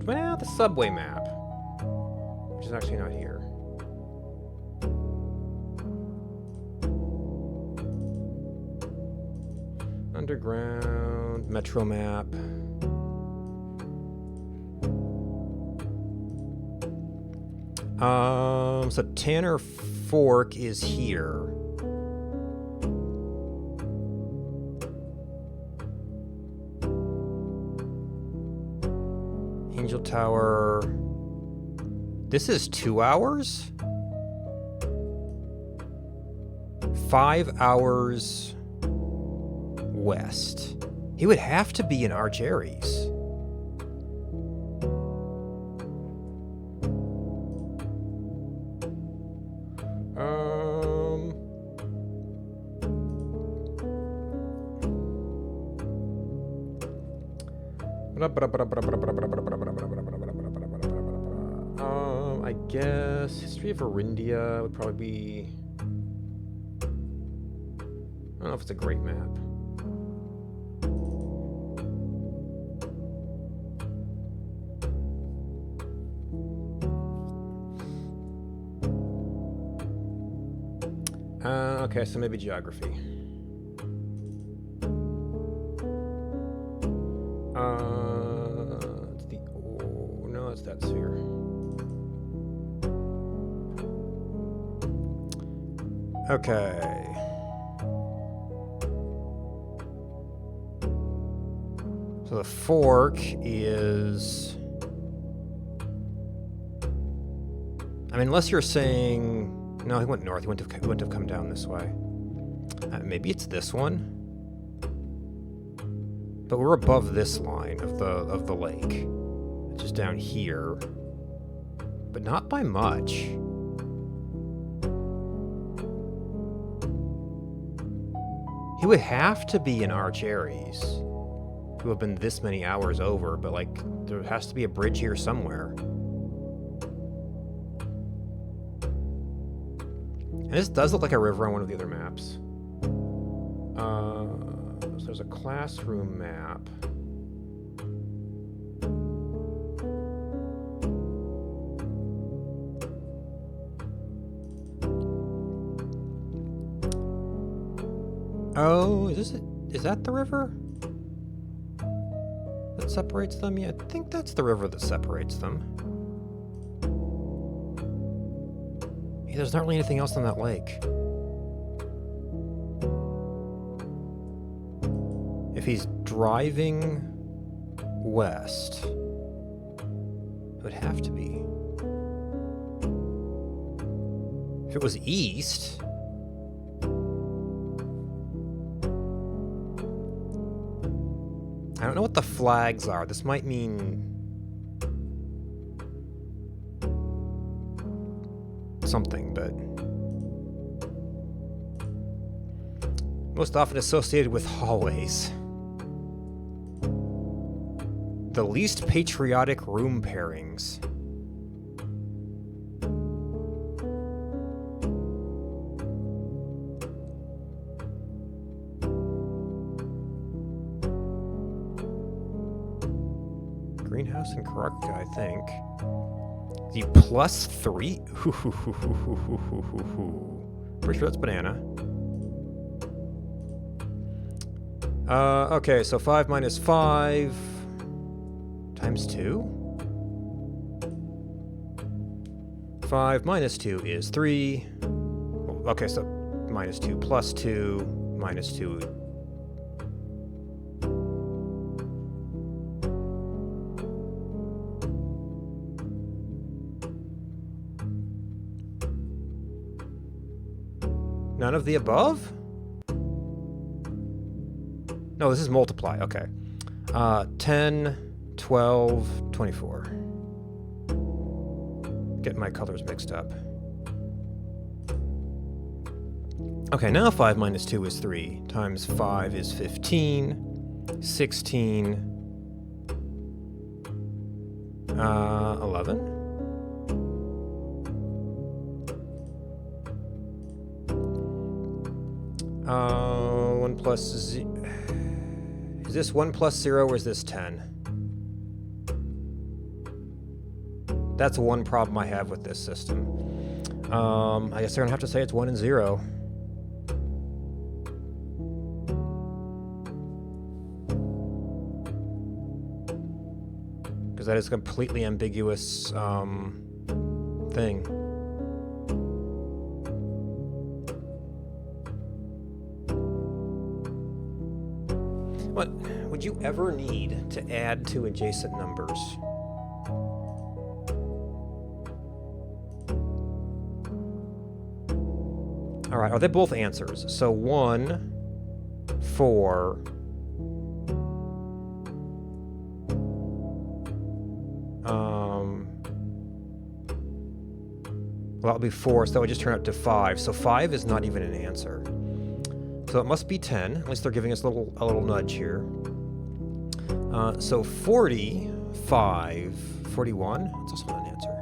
well, the subway map, which is actually not here. Underground metro map. So Tanner Fork is here. Angel Tower. This is 2 hours? 5 hours west. He would have to be in Arch Aries. I guess History of Arindia would probably be. I don't know if it's a great map. Okay, so maybe geography. It's the. Oh, no, it's that sphere. Okay. So the fork is. I mean, unless you're saying. No, he went north. He wouldn't have come down this way. Maybe it's this one. But we're above this line of the lake. It's just down here. But not by much. He would have to be in Arch Aries to have been this many hours over, but like there has to be a bridge here somewhere. And this does look like a river on one of the other maps. So there's a classroom map. Oh, is that the river that separates them? Yeah, I think that's the river that separates them. Yeah, there's not really anything else on that lake. If he's driving west, it would have to be. If it was east, I don't know what the flags are. This might mean something, but most often associated with hallways. The least patriotic room pairings. Greenhouse and Karuka, I think. The +3? Pretty sure that's banana. Okay, so 5 minus 5 times 2? 5 minus 2 is 3. Okay, so minus 2 plus 2 minus 2. None of the above? No, this is multiply. Okay. 10, 12, 24. Getting my colors mixed up. Okay, now 5 minus 2 is 3. Times 5 is 15. 16. 11. 1 plus z. Is this 1 plus 0 or is this 10? That's one problem I have with this system. I guess they're gonna have to say it's 1 and 0. Because that is a completely ambiguous thing. What would you ever need to add to adjacent numbers? All right, are they both answers? So 1, 4, well, that'll be 4, so that would just turn out to 5. So 5 is not even an answer. So it must be 10. At least they're giving us a little nudge here. So 45, 41. That's also not an answer.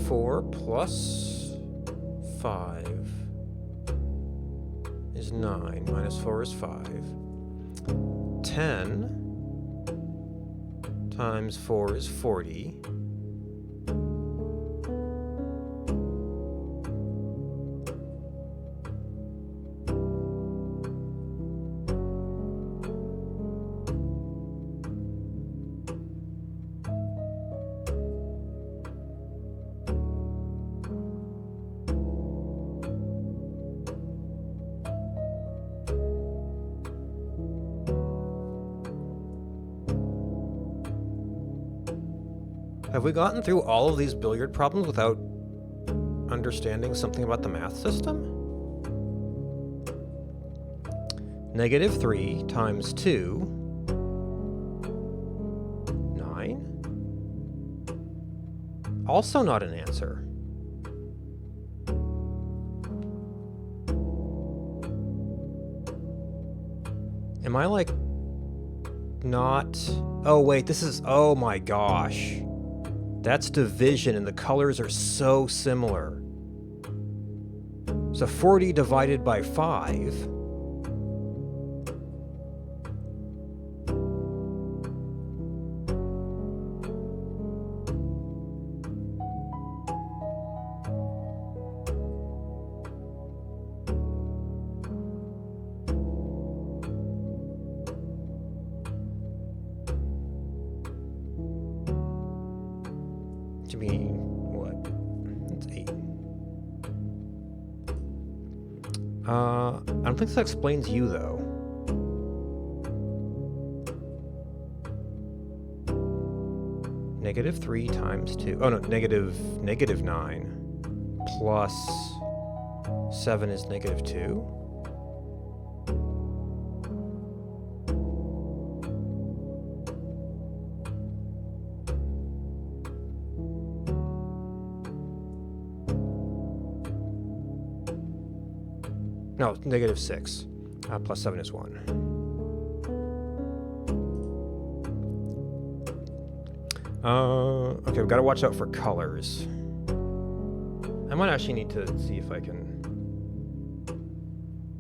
4 plus 5 is 9. Minus 4 is 5. 10 times 4 is 40. Have we gotten through all of these billiard problems without understanding something about the math system? Negative 3 times 2, 9? Also not an answer. Am I like not... Oh wait, this is... Oh my gosh. That's division, and the colors are so similar. So 40 divided by 5. To be what? That's 8. I don't think that explains U though. Negative 3 times 2. Oh no, negative 9 plus 7 is negative 2. No, negative 6. Plus 7 is 1. Okay, we've got to watch out for colors. I might actually need to see if I can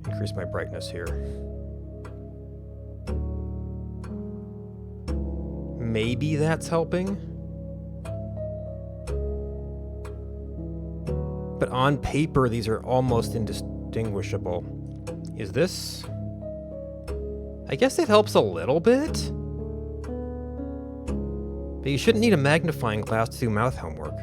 increase my brightness here. Maybe that's helping. But on paper, these are almost indistinguishable. Is this? I guess it helps a little bit. But you shouldn't need a magnifying glass to do mouth homework.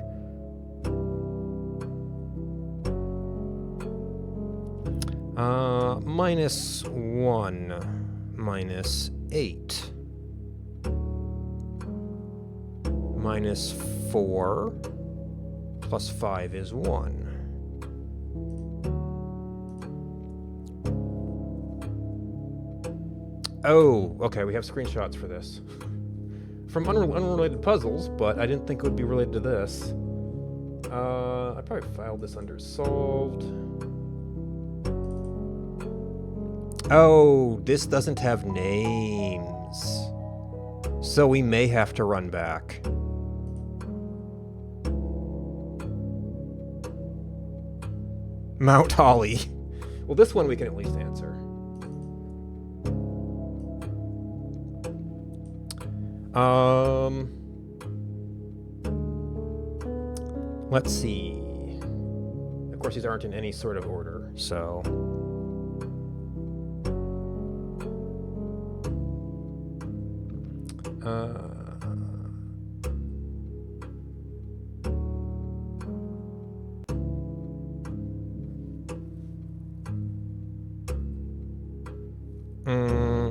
-1 minus 8 minus 4 plus 5 is 1. Oh, okay, we have screenshots for this. From unrelated puzzles, but I didn't think it would be related to this. I probably filed this under solved. Oh, this doesn't have names. So we may have to run back. Mount Holly. Well, this one we can at least answer. Let's see. Of course, these aren't in any sort of order, so...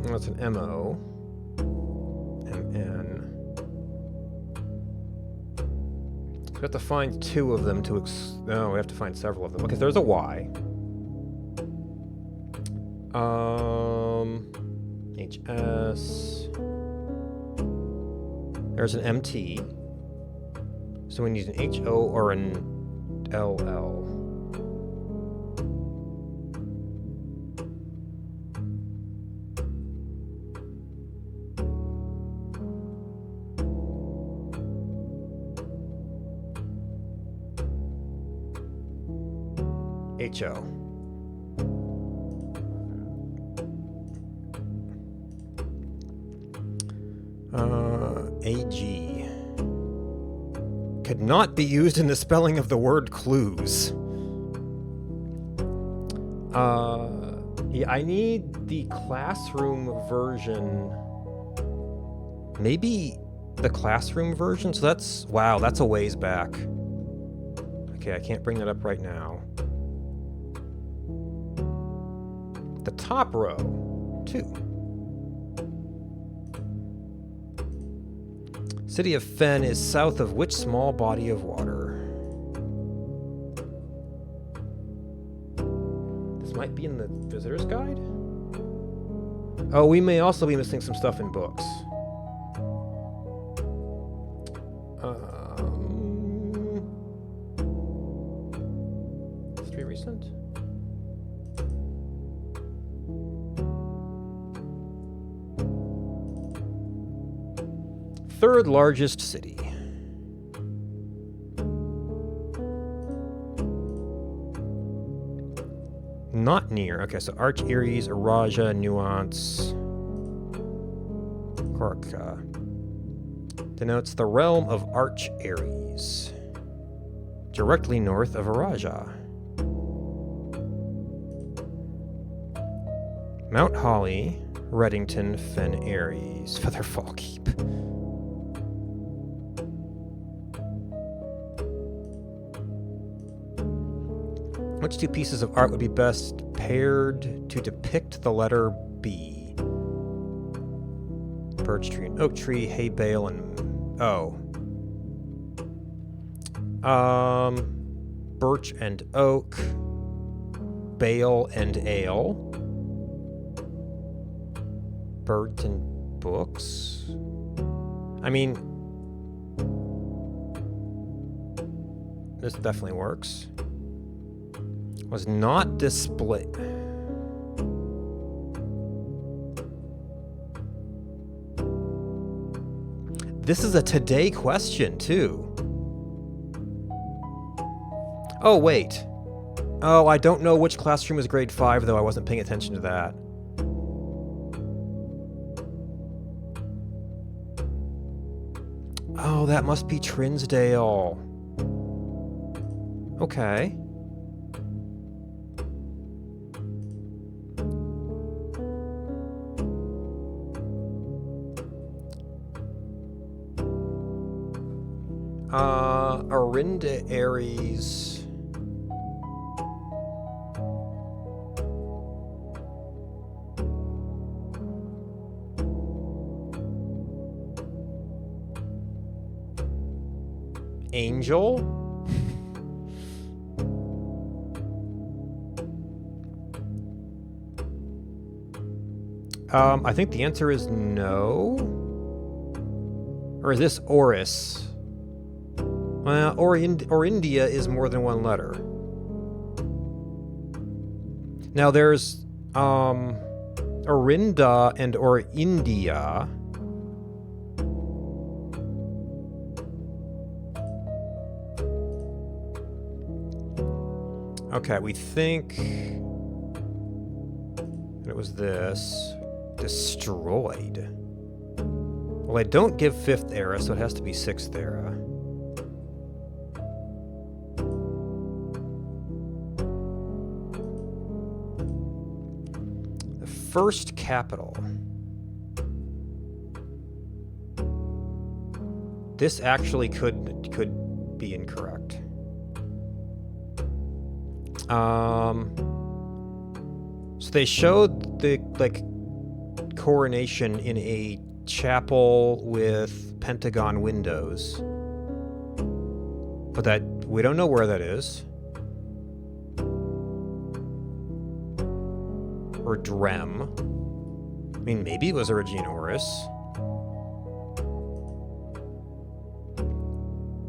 that's an MO. MN. We have to find 2 of them to no, we have to find several of them. Okay, there's a Y. HS. There's an MT. So we need an HO or an LL. HO. AG. Could not be used in the spelling of the word clues. Yeah, I need the classroom version. Maybe the classroom version? So that's... Wow, that's a ways back. Okay, I can't bring that up right now. The top row, 2. City of Fen is south of which small body of water? This might be in the visitor's guide? Oh, we may also be missing some stuff in books. History recent? Third largest city. Not near. Okay, so Arch Aries, Araja, Nuance, Korka. Denotes the realm of Arch Aries. Directly north of Araja. Mount Holly, Reddington, Fen Aries. Featherfall Keep. Which 2 pieces of art would be best paired to depict the letter B? Birch tree and oak tree, hay bale and... Oh. Birch and oak. Bale and ale. Birds and books? I mean... This definitely works. Was not displayed. This is a today question, too. Oh, wait. Oh, I don't know which classroom is grade 5, though I wasn't paying attention to that. Oh, that must be Trinsdale. Okay. Arinda Aries. Angel? I think the answer is no. Or is this Oris? Well, Orindia is more than one letter. Now there's Orinda and Orindia. Okay, we think it was this. Destroyed. Well, I don't give 5th era, so it has to be 6th era. The first capital. This actually could be incorrect. So they showed the coronation in a chapel with pentagon windows, but that we don't know where that is. Or Drem. I mean, maybe it was Origin Oris.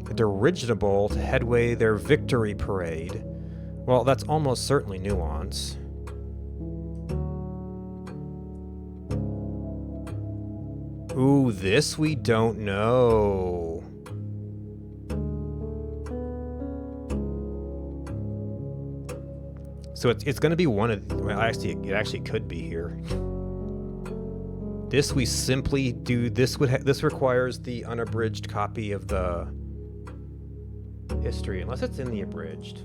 The dirigible to headway their victory parade. Well, that's almost certainly Nuance. Ooh, this we don't know. So it's going to be one of... Well, actually, it actually could be here. This we simply do... This requires the unabridged copy of the history, unless it's in the abridged.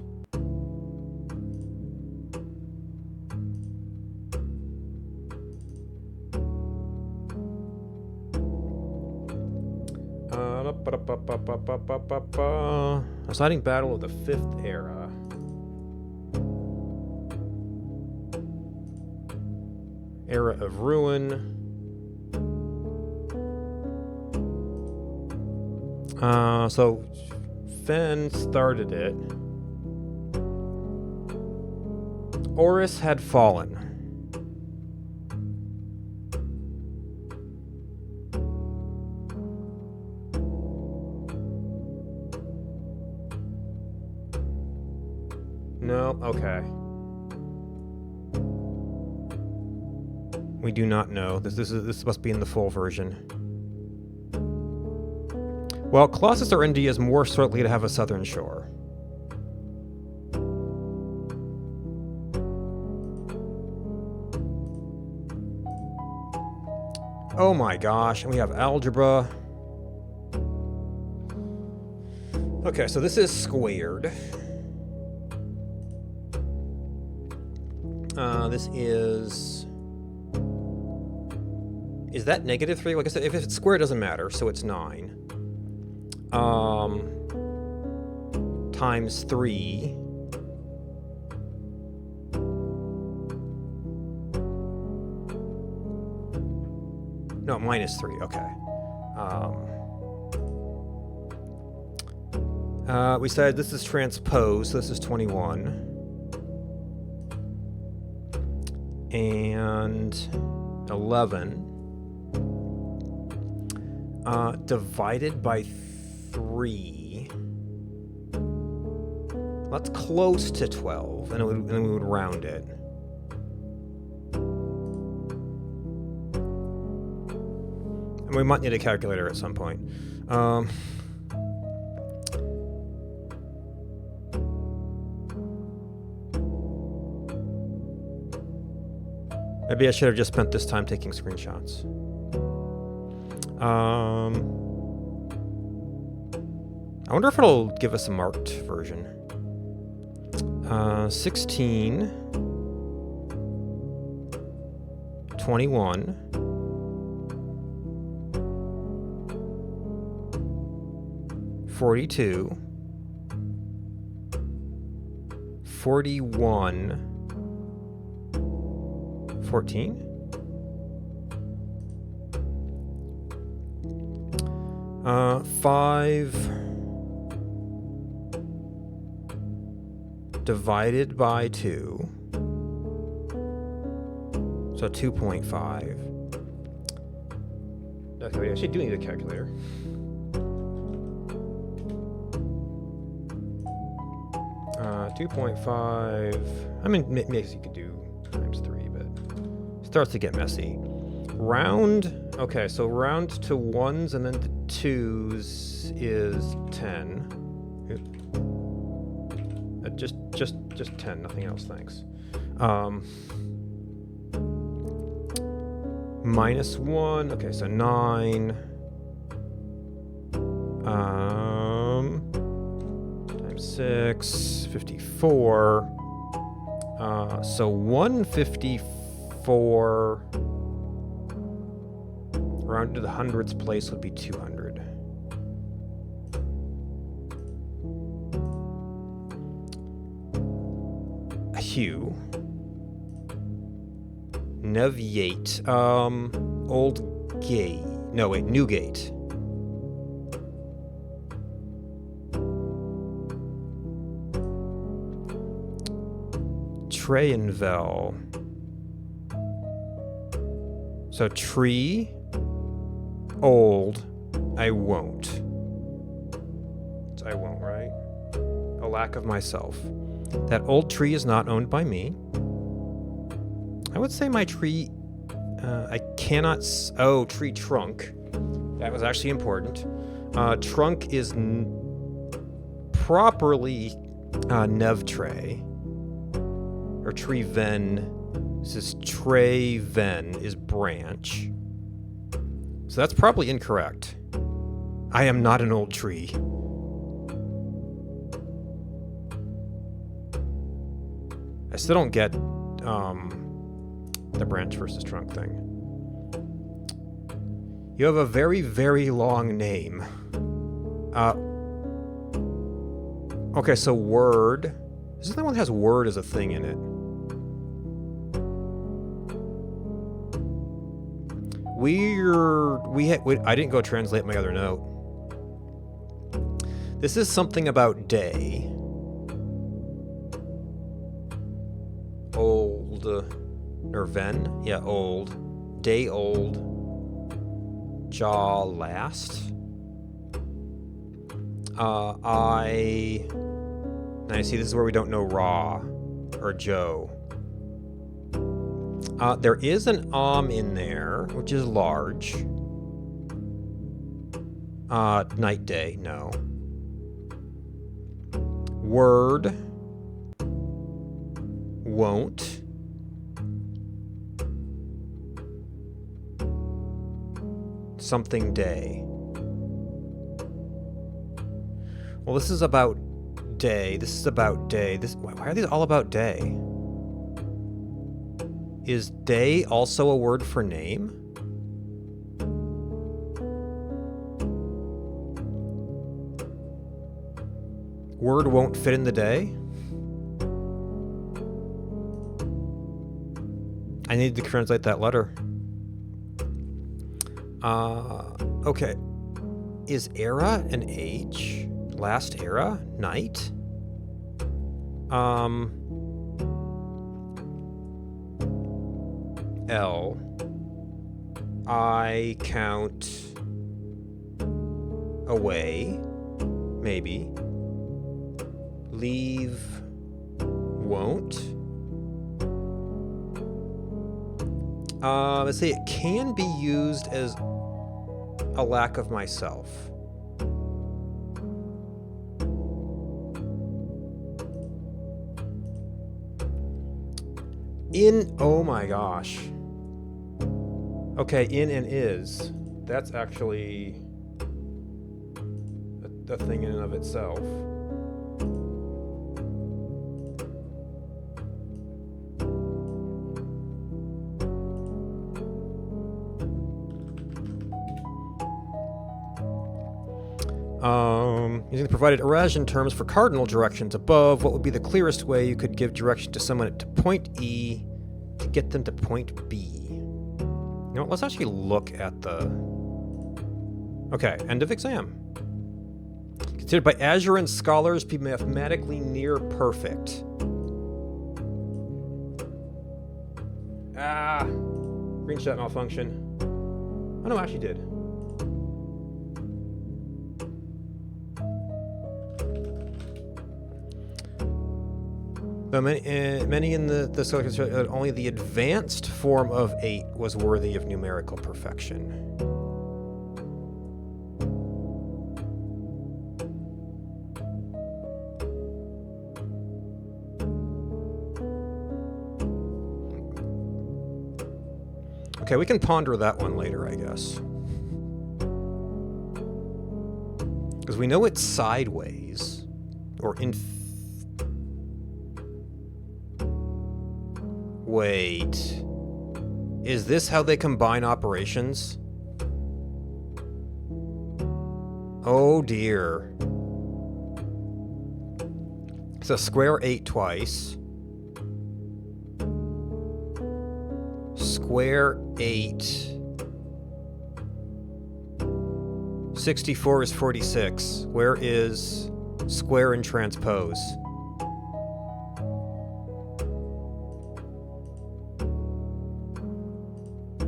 Deciding battle of the 5th era. Era of Ruin. So Fen started it. Oris had fallen. No, okay. We do not know. This must be in the full version. Well, Colossus or India is more likely to have a southern shore. Oh my gosh, and we have algebra. Okay, so this is squared. This is that -3? Like I said, if it's square, it doesn't matter, so it's 9. Times 3. No, -3, okay. We said this is transpose, so this is 21. And 11. Divided by 3. That's close to 12, and then we would round it. And we might need a calculator at some point. Maybe I should have just spent this time taking screenshots. I wonder if it'll give us a marked version. 16, 21, 4, 42, 41, 14. 5 divided by 2, so 2.5. Okay, we actually do need a calculator. Uh, 2.5. I mean, maybe you could do times 3, but it starts to get messy. Round. Okay, so round to 1s and then to 2s is 10. Just 10, nothing else, thanks. Minus 1, okay, so 9. Times 6, 54. So 154 rounded to the hundredths place would be 200. Hugh. Neviate. Old Gate. No, wait, Newgate. Treinvel. So tree. Old. I won't. I won't, right? A lack of myself. That old tree is not owned by me. I would say my tree, I cannot, oh, tree trunk. That was actually important. Trunk is properly Nevtre, or tree ven. This is tre ven is branch. So that's probably incorrect. I am not an old tree. I still don't get the branch versus trunk thing. You have a very, very long name. Okay, so word. This is the one that has word as a thing in it. I didn't go translate my other note. This is something about day. Old, or ven, yeah, old, day old, jaw last. Now you see, this is where we don't know raw or Joe. There is an in there, which is large. Night day, no. Word. Won't. Something day. Well, this is about day. This is about day. Why are these all about day? Is day also a word for name? Word won't fit in the day? I need to translate that letter. Okay. Is era an age? Last era? Night? L. I count away. Maybe. Leave. Won't. Let's say it can be used as a lack of myself. In, oh my gosh. Okay, in and is. That's actually a thing in and of itself. Using the provided Eurasian terms for cardinal directions above, what would be the clearest way you could give direction to someone to point E to get them to point B? You know what, let's actually look at the... Okay, end of exam. Considered by Azuran scholars to be mathematically near perfect. Ah! Screenshot malfunction. Oh no, I actually did. Though many in the scholars consider that only the advanced form of 8 was worthy of numerical perfection. Okay, we can ponder that one later, I guess. Because we know it's sideways, or in... Wait. Is this how they combine operations? Oh dear. So square 8 twice. Square 8. 64 is 46. Where is square and transpose?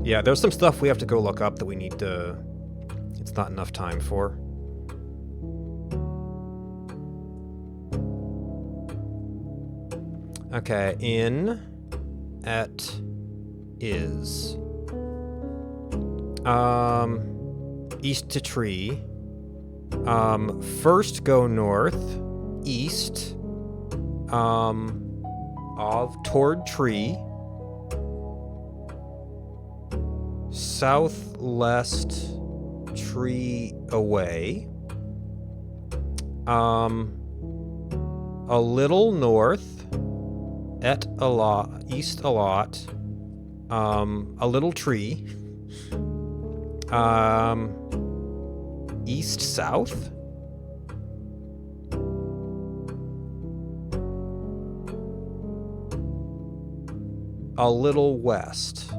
Yeah, there's some stuff we have to go look up that we need to... It's not enough time for. Okay, in, at, is. East to tree. First go north, east, of toward tree. Southwest tree away. A little north, at a lot, east a lot. A little tree. East south. A little west.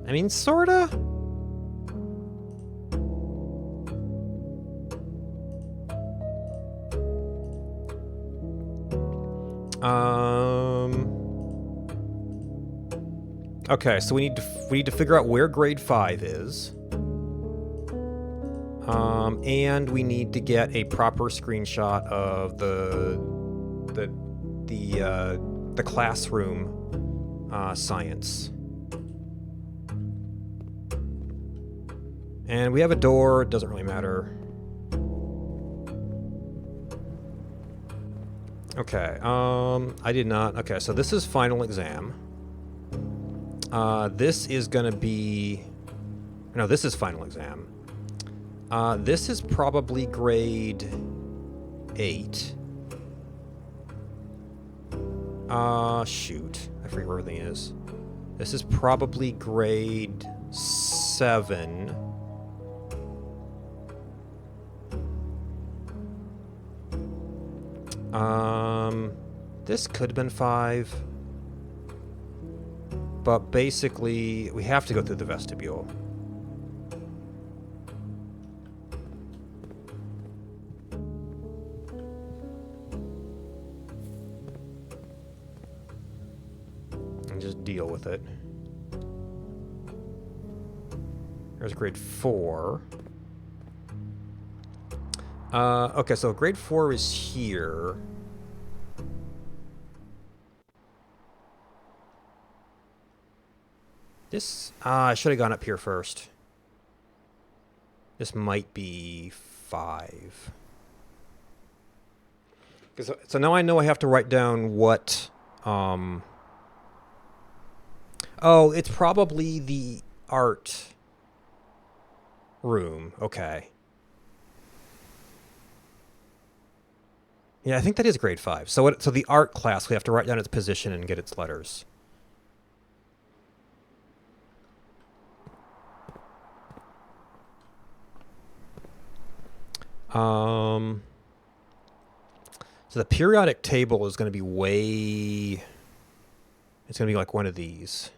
I mean, sorta. Okay, so we need to figure out where grade 5 is. And we need to get a proper screenshot of the classroom science. And we have a door, it doesn't really matter. Okay, I did not. Okay, so this is final exam. This is gonna be... No, this is final exam. This is probably grade 8. Shoot. I forget where everything is. This is probably grade 7. This could have been 5. But basically, we have to go through the vestibule. And just deal with it. There's grade 4. Okay, so grade 4 is here. This, I should have gone up here first. This might be 5. So now I know I have to write down what, oh, it's probably the art room. Okay. Yeah, I think that is grade 5. So the art class, we have to write down its position and get its letters. Um, so the periodic table is going to be way... It's going to be like one of these.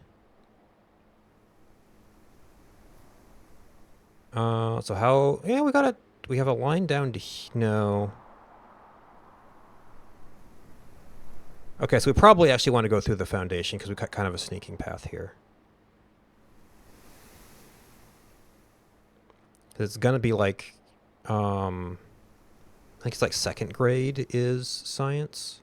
So how... Yeah, we have a line down to... No. Okay, so we probably actually want to go through the foundation because we've got kind of a sneaking path here. It's going to be like... I think it's like second grade is science.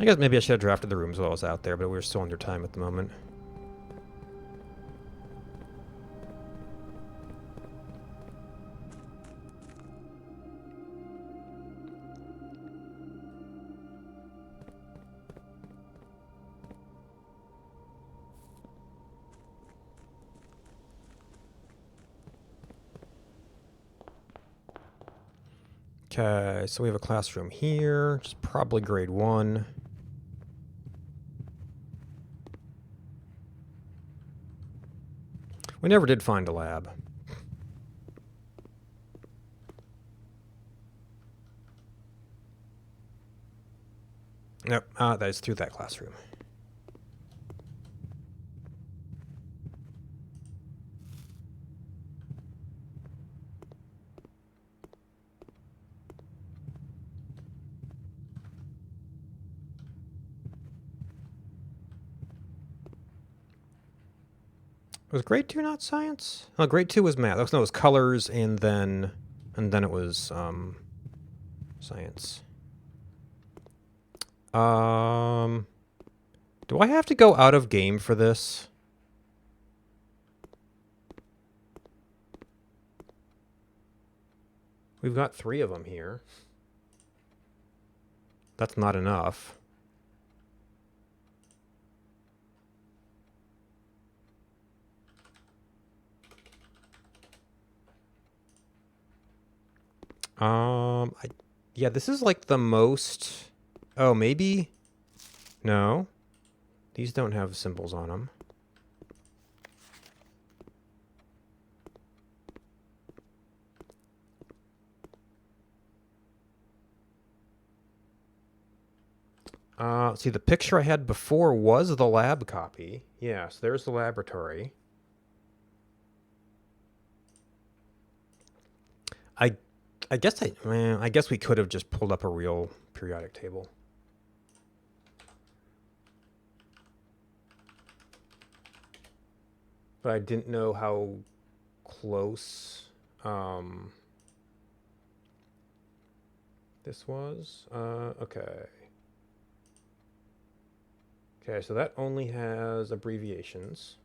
I guess maybe I should have drafted the rooms while I was out there, but we're still under time at the moment. Okay, so we have a classroom here, which is probably grade 1. We never did find a lab. Nope, that is through that classroom. Was grade 2 not science? Oh, grade 2 was math. No, it was colors, and then it was science. Do I have to go out of game for this? We've got 3 of them here. That's not enough. Yeah, this is like the most... Oh, maybe? No. These don't have symbols on them. See, the picture I had before was the lab copy. Yeah, so there's the laboratory. I guess we could have just pulled up a real periodic table. But I didn't know how close this was. Okay. Okay, so that only has abbreviations.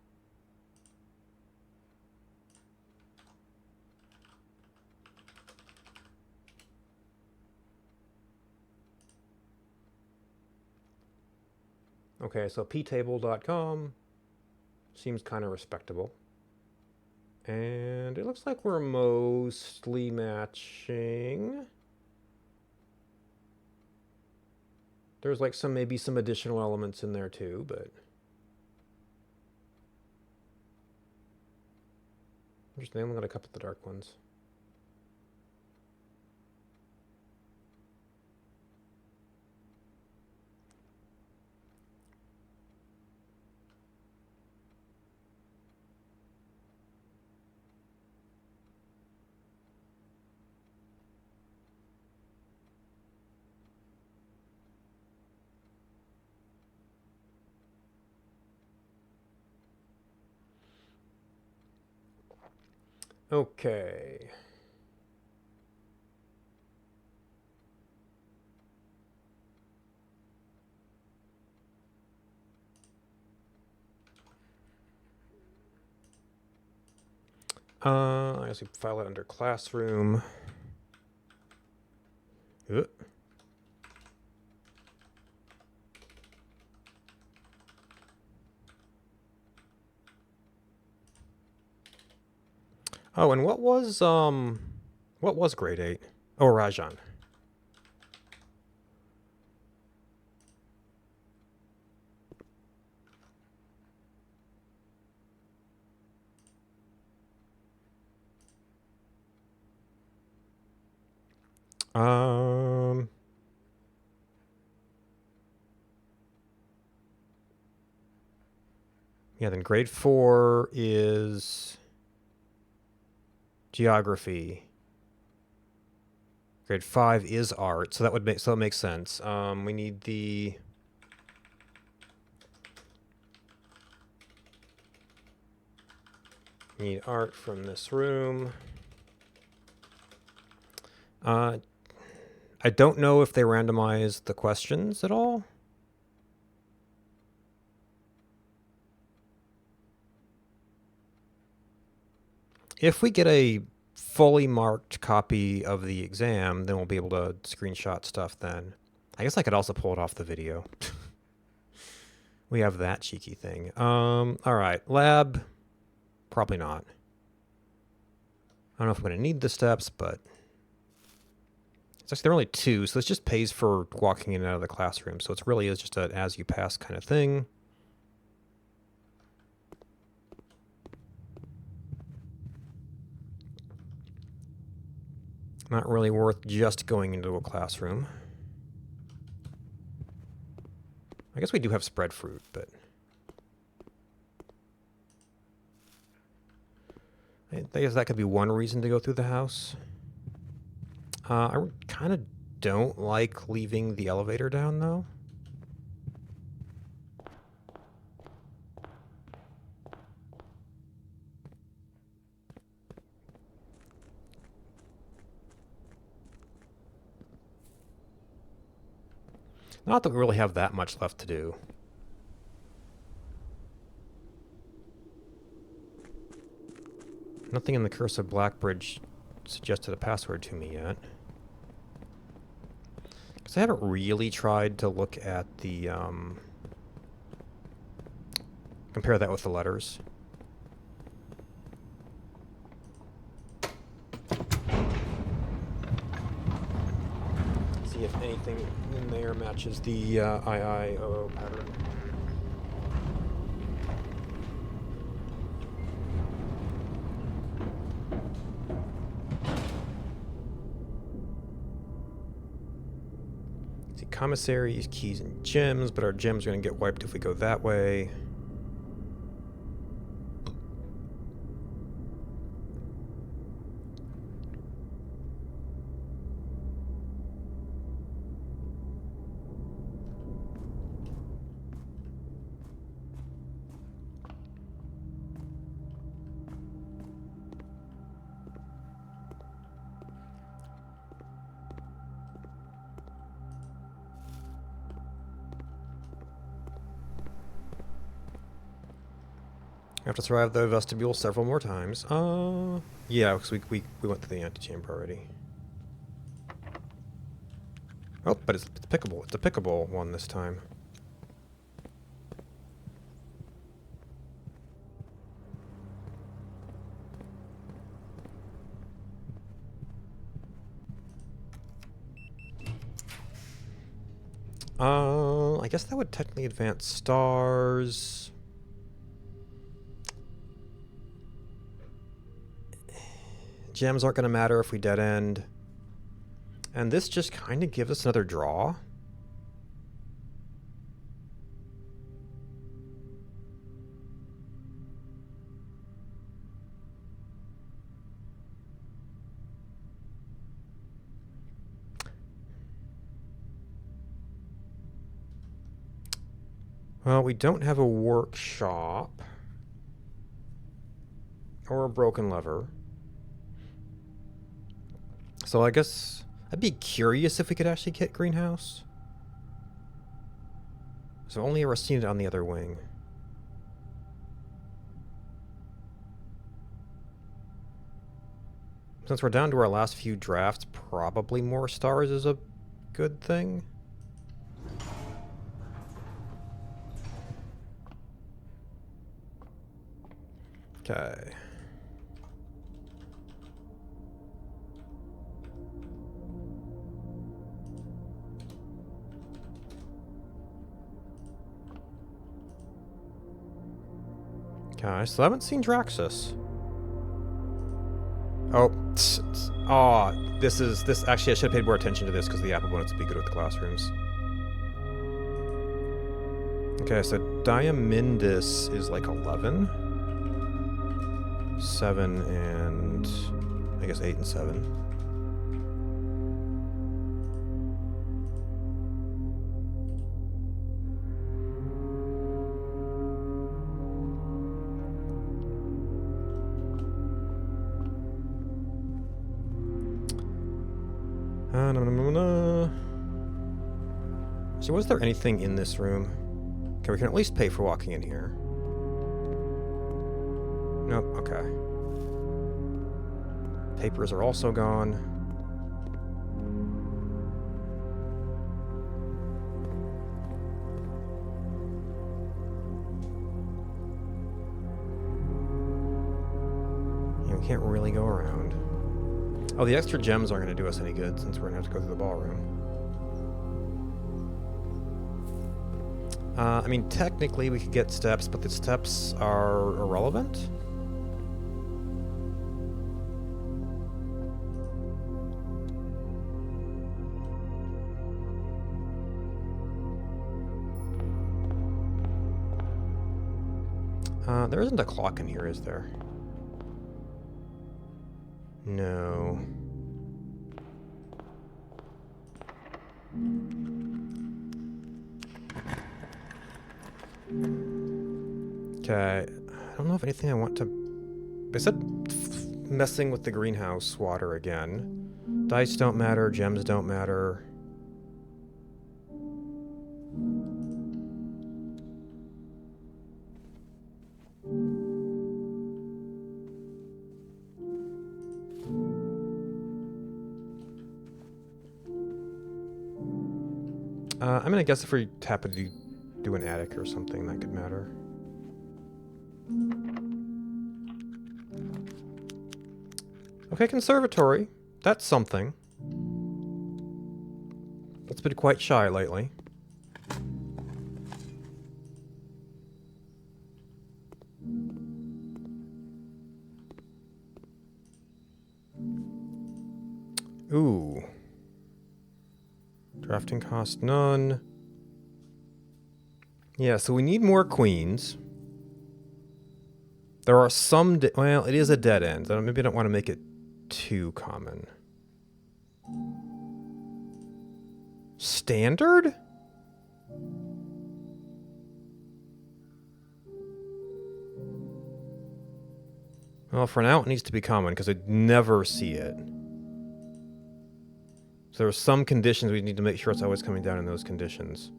Okay, so ptable.com seems kind of respectable. And it looks like we're mostly matching. There's like maybe some additional elements in there too, but interesting. I only got a couple of the dark ones. Okay. I guess we file it under classroom. Oh, and what was grade 8? Oh, Rajan. Yeah, then grade 4 is geography. Grade 5 is art, so that makes sense. We need art from this room. I don't know if they randomize the questions at all. If we get a fully marked copy of the exam, then we'll be able to screenshot stuff then. I guess I could also pull it off the video. We have that cheeky thing. All right, lab. Probably not. I don't know if I'm going to need the steps, but it's actually, there are only 2, so this just pays for walking in and out of the classroom. So it really is just an as you pass kind of thing. Not really worth just going into a classroom. I guess we do have spread fruit, but I guess that could be one reason to go through the house. I kind of don't like leaving the elevator down, though. Not that we really have that much left to do. Nothing in the Curse of Blackbridge suggested a password to me yet. Because I haven't really tried to look at the, compare that with the letters. See if anything in there matches the IIOO pattern. See, commissaries, keys, and gems, but our gems are going to get wiped if we go that way. I have to survive the vestibule several more times. Yeah, because we went through the antechamber already. Oh, but it's pickable. It's a pickable one this time. I guess that would technically advance stars. Gems aren't going to matter if we dead end. And this just kind of gives us another draw. Well, we don't have a workshop. Or a broken lever. So I guess I'd be curious if we could actually get greenhouse. So only ever seen it on the other wing. Since we're down to our last few drafts, probably more stars is a good thing. Okay. Okay, so I haven't seen Draxus. Oh, this actually I should have paid more attention to this because the Apple bonus would be good with the classrooms. Okay, so Diamindis is like 11. 7 and I guess 8 and 7. So was there anything in this room? Okay, we can at least pay for walking in here. Nope, okay. Papers are also gone. Yeah, we can't really go around. Oh, the extra gems aren't going to do us any good since we're going to have to go through the ballroom. I mean, technically we could get steps, but the steps are irrelevant. There isn't a clock in here, is there? No. Okay, I don't know if anything I want to... I said messing with the greenhouse water again. Dice don't matter, gems don't matter. I'm gonna guess if we happen to do an attic or something, that could matter. Okay, conservatory. That's something. It's been quite shy lately. Ooh. Drafting cost none. Yeah, so we need more queens. There are some... well, it is a dead end. So maybe I don't want to make it too common. Standard? Well, for now it needs to be common because I'd never see it. So there are some conditions we need to make sure it's always coming down in those conditions.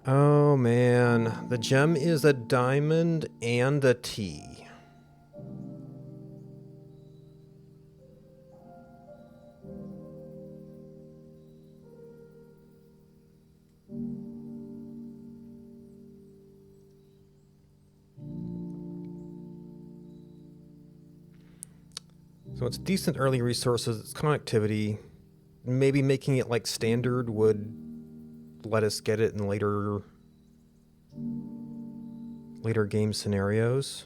Oh man, the gem is a diamond and a T. So it's decent early resources, it's connectivity. Maybe making it like standard would let us get it in later game scenarios.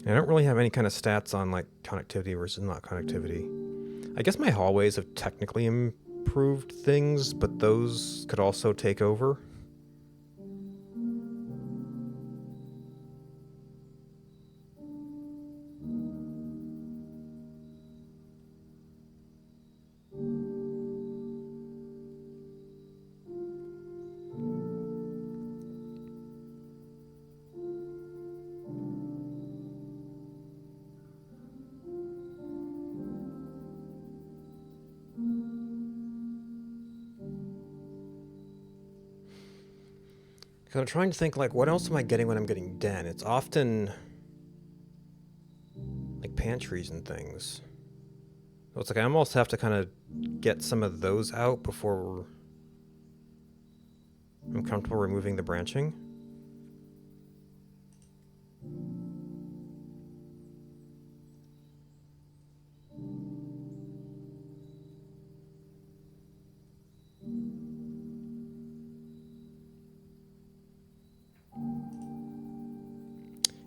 I don't really have any kind of stats on like connectivity versus not connectivity. I guess my hallways have technically improved things, but those could also take over. So I'm trying to think, like, what else am I getting when I'm getting den? It's often like pantries and things. So it's like I almost have to kind of get some of those out before I'm comfortable removing the branching.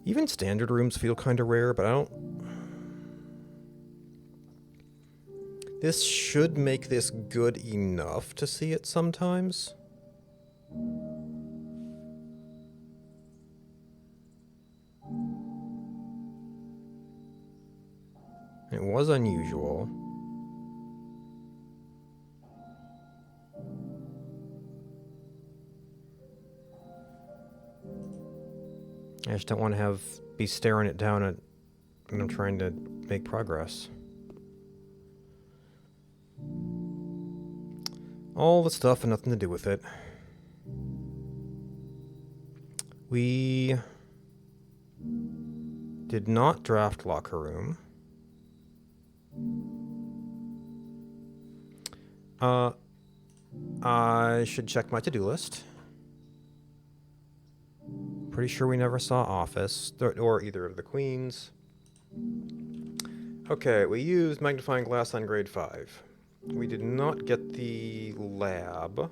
Even standard rooms feel kind of rare, but I don't... This should make this good enough to see it sometimes. It was unusual. I just don't want to be staring it down when I'm trying to make progress. All the stuff and nothing to do with it. We did not draft locker room. I should check my to-do list. Pretty sure we never saw office or either of the queens. Okay, we used magnifying glass on grade 5. We did not get the lab.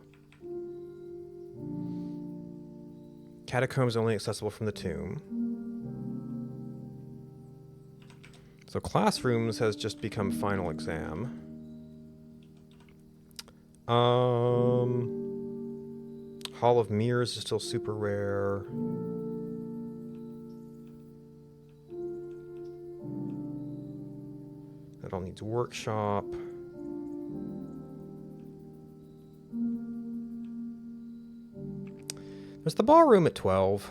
Catacombs only accessible from the tomb. So classrooms has just become final exam. Hall of Mirrors is still super rare. That all needs workshop. There's the ballroom at 12.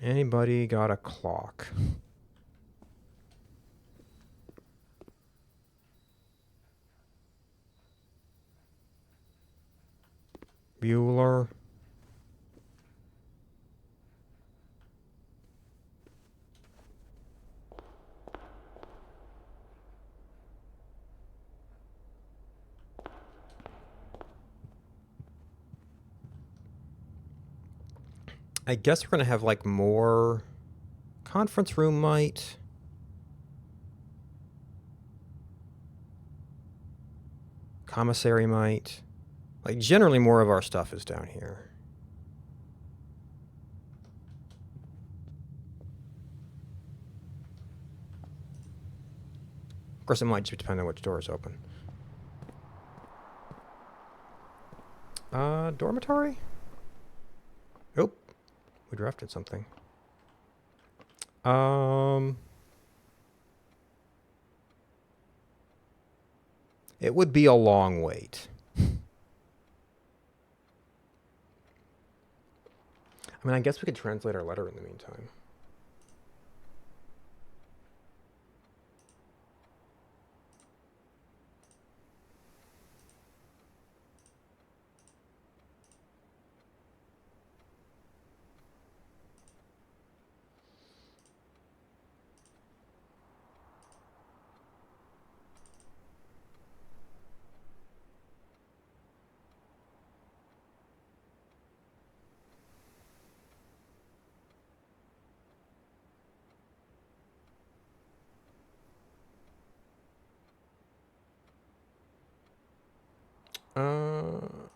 Anybody got a clock? Bueller. I guess we're going to have like more conference room might. Commissary might. Like generally more of our stuff is down here. Of course, it might just depend on which door is open. Dormitory? Oh, we drafted something. It would be a long wait. I mean, I guess we could translate our letter in the meantime.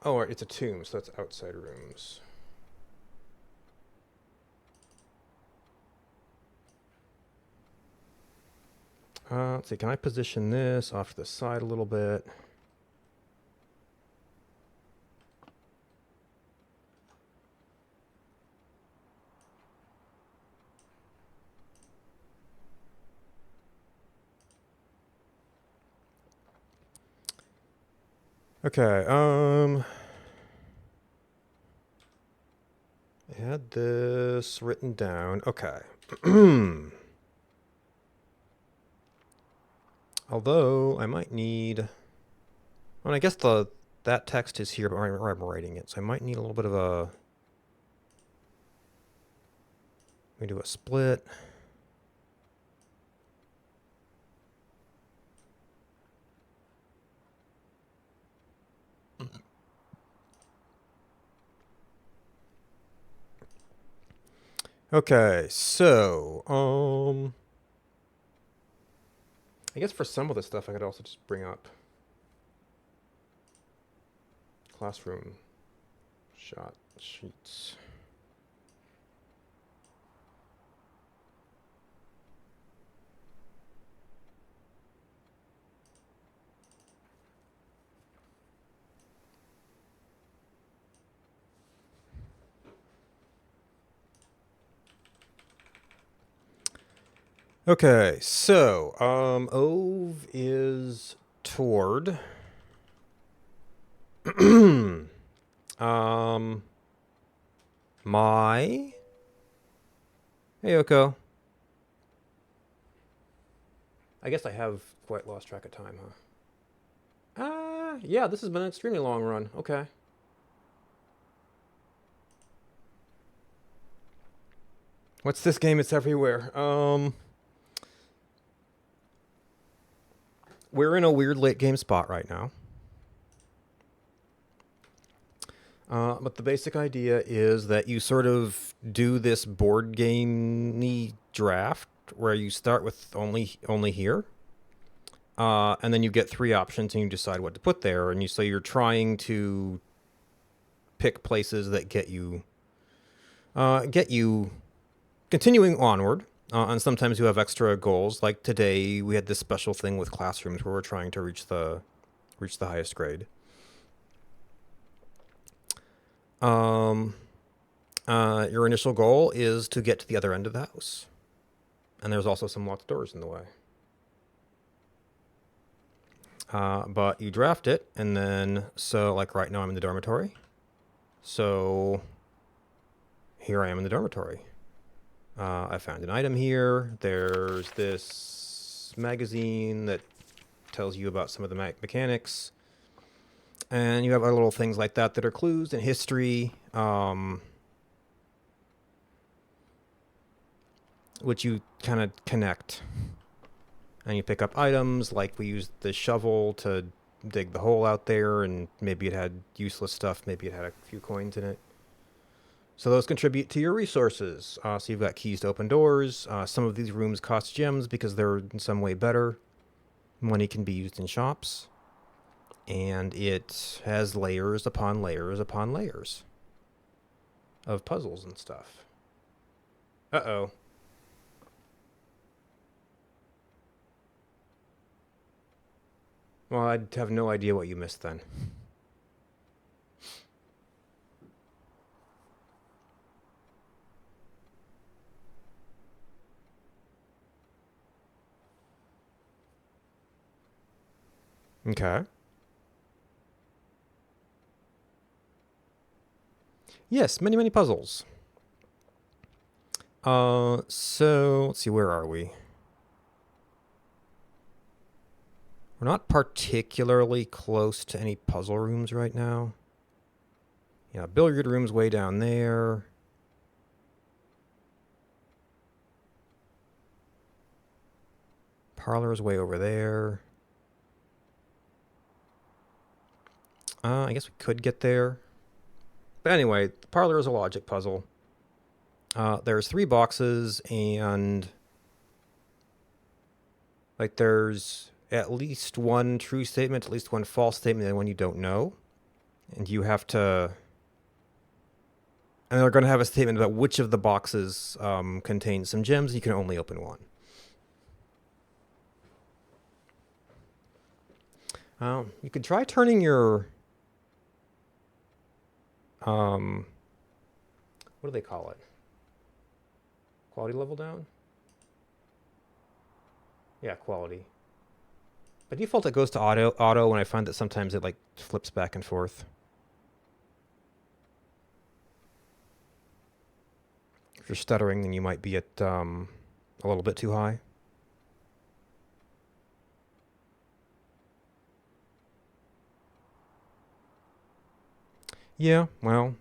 Oh, it's a tomb, so that's outside rooms. Let's see, can I position this off to the side a little bit? Okay, I had this written down. Okay. Although I might need. Well, I guess that text is here, but I'm writing it, so I might need a little bit of a. We do a split. Okay, so I guess for some of the stuff I could also just bring up classroom shot sheets. Okay, so Ove is toward my Hey Yoko. I guess I have quite lost track of time, huh? Yeah, this has been an extremely long run. Okay. What's this game? It's everywhere. We're in a weird late game spot right now. But the basic idea is that you sort of do this board game-y draft where you start with only here. And then you get three options and you decide what to put there. And so you're trying to pick places that get you continuing onward. And sometimes you have extra goals. Like today, we had this special thing with classrooms where we're trying to reach the highest grade. Your initial goal is to get to the other end of the house. And there's also some locked doors in the way. But you draft it, and then, so like right now I'm in the dormitory. So here I am in the dormitory. I found an item here. There's this magazine that tells you about some of the mechanics. And you have other little things like that that are clues and history, which you kind of connect. And you pick up items, like we used the shovel to dig the hole out there, and maybe it had useless stuff, maybe it had a few coins in it. So those contribute to your resources. So you've got keys to open doors. Some of these rooms cost gems because they're in some way better. Money can be used in shops. And it has layers upon layers upon layers of puzzles and stuff. Uh-oh. Well, I'd have no idea what you missed then. Okay. Yes, many, many puzzles. So let's see, where are we? We're not particularly close to any puzzle rooms right now. Yeah, billiard room's way down there. Parlor's way over there. I guess we could get there. But anyway, the parlor is a logic puzzle. There's 3 boxes, and like there's at least one true statement, at least one false statement, and one you don't know. And you have to... And they're going to have a statement about which of the boxes contains some gems. You can only open one. You could try turning your... what do they call it? Quality level down? Yeah, quality. By default, it goes to auto, and I find that sometimes it like flips back and forth. If you're stuttering, then you might be at a little bit too high. Yeah, well,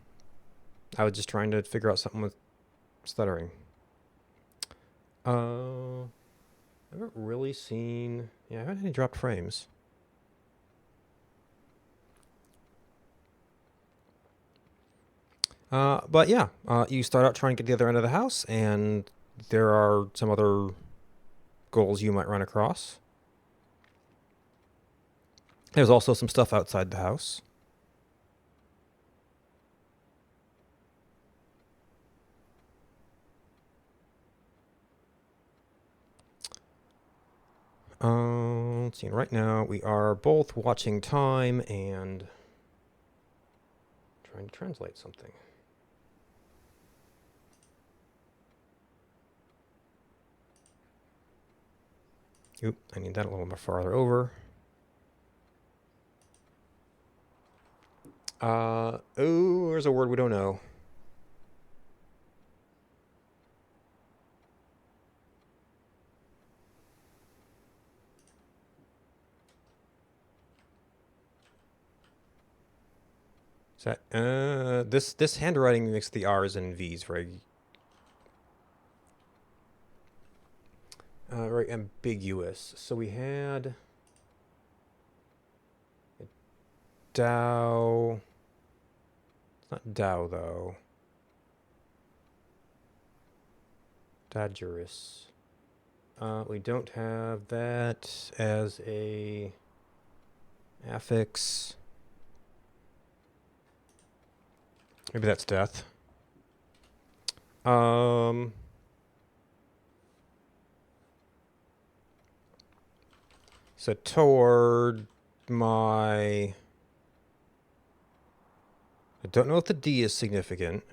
I was just trying to figure out something with stuttering. I haven't really seen. Yeah, I haven't had any dropped frames. But yeah, you start out trying to get to the other end of the house, and there are some other goals you might run across. There's also some stuff outside the house. Let's see. Right now, we are both watching time and trying to translate something. Oop, I need that a little more farther over. Oh, there's a word we don't know. Is that, this handwriting makes the R's and V's very, very ambiguous. So we had Dow. It's not Dow though. Dodgerus. We don't have that as a affix. Maybe that's death. So toward my. I don't know if the D is significant.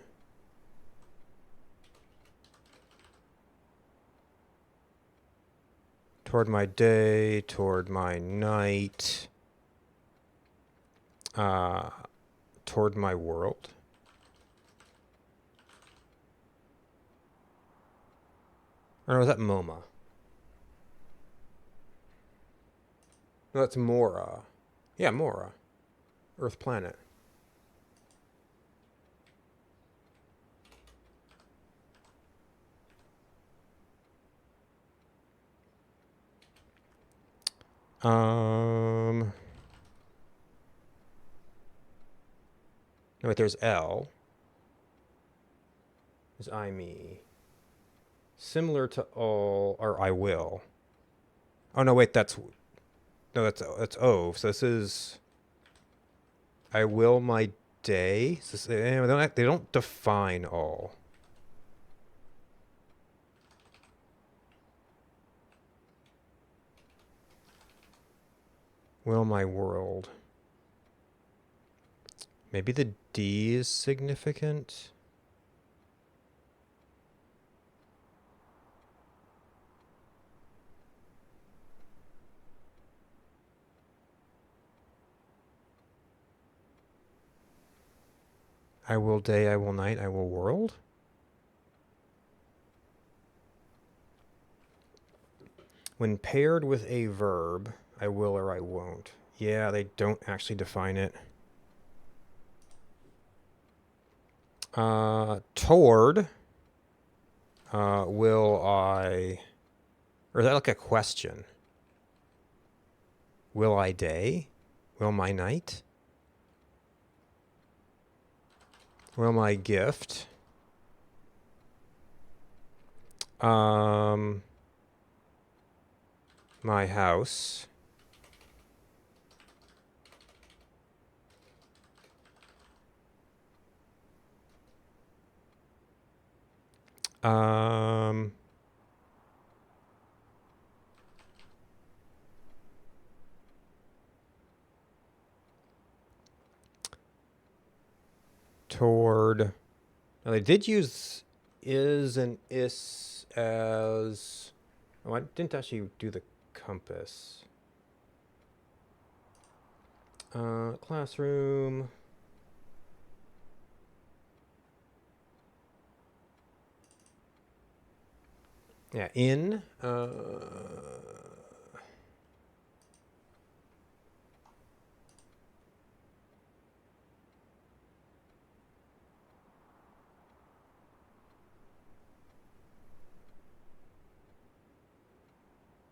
Toward my day, toward my night, toward my world. Or was that MoMA? No, that's Mora. Yeah, Mora. Earth planet. No, wait, there's L. There's I, me. Similar to all, or I will. Oh, no, wait, that's O. So this is I will my day. So they don't define all. Will my world. Maybe the D is significant. I will day, I will night, I will world. When paired with a verb, I will or I won't. Yeah, they don't actually define it. Toward. Will I. Or is that like a question? Will I day? Will my night? Will my gift? My house. Um, Toward. Now they did use is and is as. Oh, I didn't actually do the compass. Classroom. Yeah, in.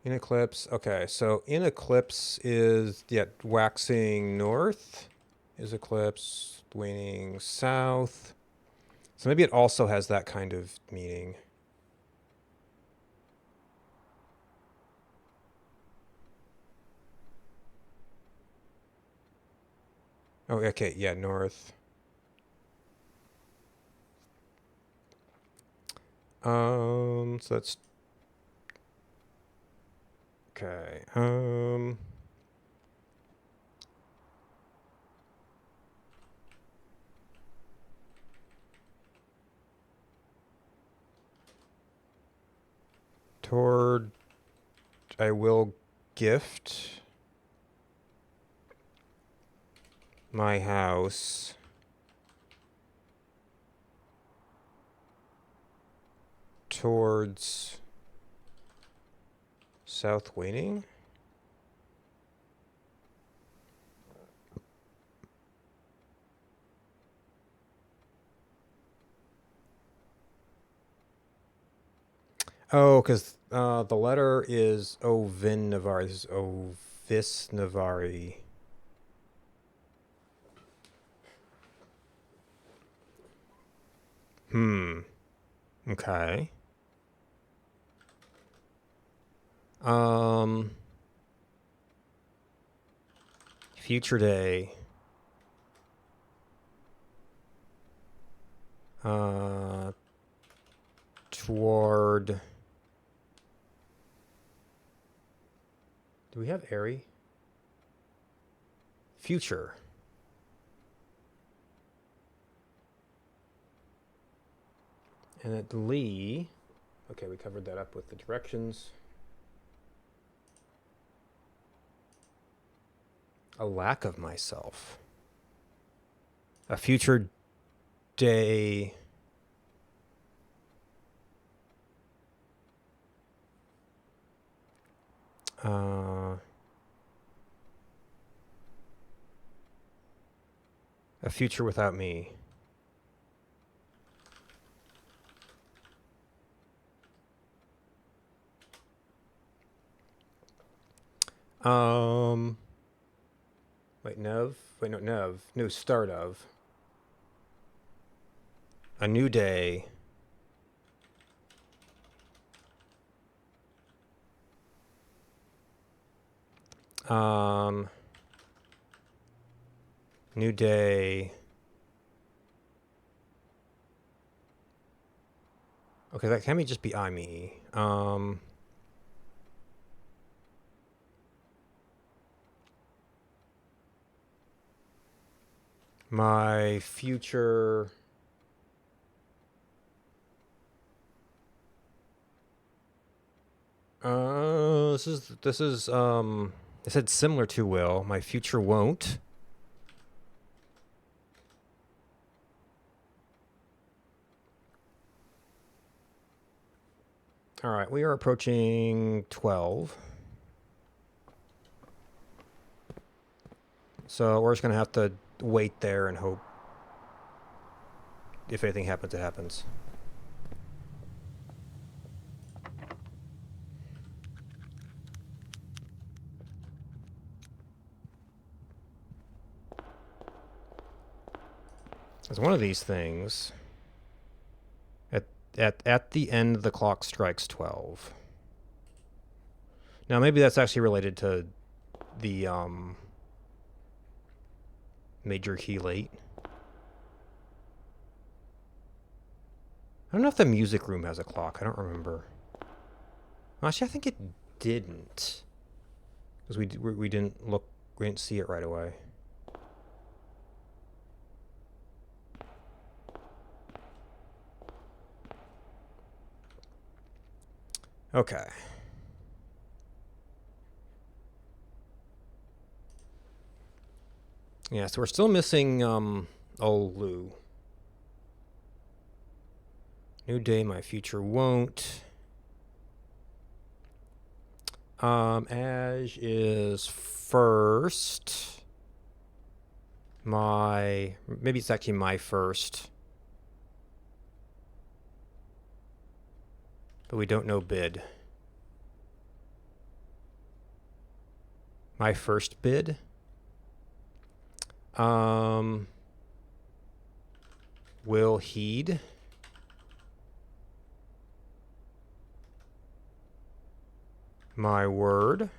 In eclipse. Okay, so in eclipse is waxing north is eclipse, waning south. So maybe it also has that kind of meaning. Oh, okay, yeah, north. So that's okay. Toward I will gift my house towards south waning. Oh, because the letter is Ovin Navari. This is Ovis Navari. Okay. Future day. Toward. Do we have Airy? Future. And at Lee. Okay, we covered that up with the directions. A lack of myself. A future day. A future without me. Wait, Nev? Wait, no, Nev. No, start of. A new day. New day. Okay, that can just be I me. My future. This is I said similar to will. My future won't. All right, we are approaching 12. So we're just going to have to wait there and hope if anything happens, it happens. It's one of these things. At the end, the clock strikes 12. Now, maybe that's actually related to the major key late. I don't know if the music room has a clock. I don't remember. Actually, I think it didn't, because we didn't see it right away. Okay. Yeah, so we're still missing Olu. New day, my future won't. Ash is first. Maybe it's actually my first. But we don't know bid. My first bid. Will heed. My word.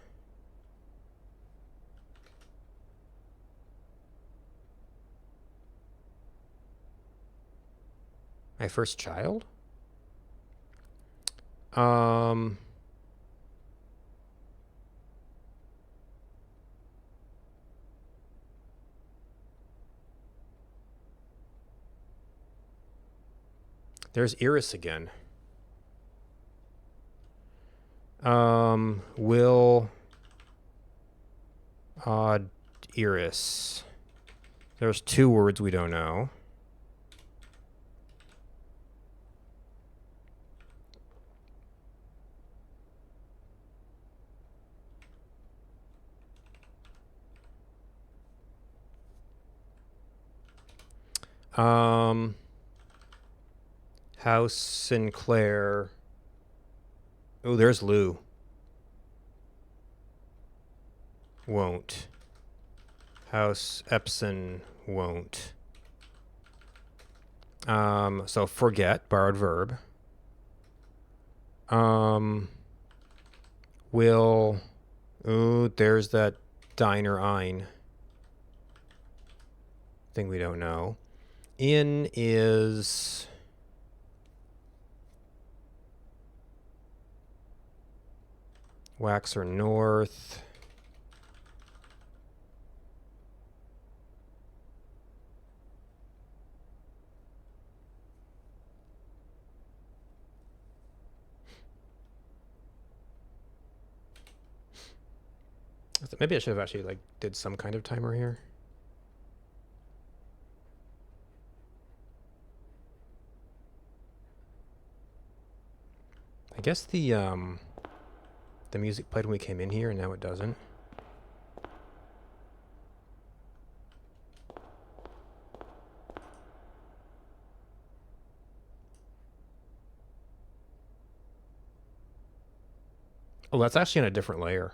My first child. There's Iris again. Will Iris. There's two words we don't know. House Sinclair. Oh, there's Lou. Won't. House Epson won't. So forget, borrowed verb. Will. Ooh, there's that diner ein thing we don't know. In is Waxer North. Maybe I should have actually did some kind of timer here. I guess the music played when we came in here, and now it doesn't. Oh, that's actually on a different layer.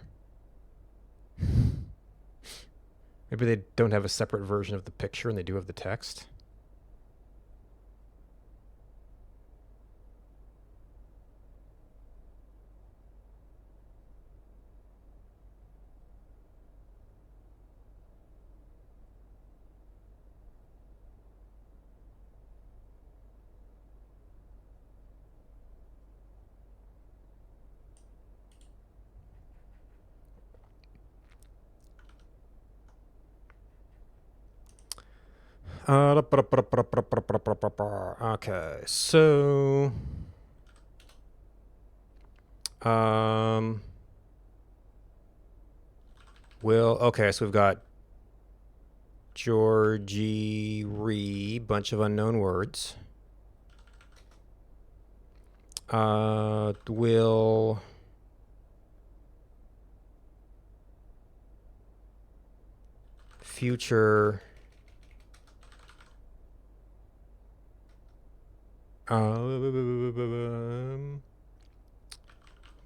Maybe they don't have a separate version of the picture and they do have the text. Okay, so okay, so we've got Georgie Ree, bunch of unknown words. Will future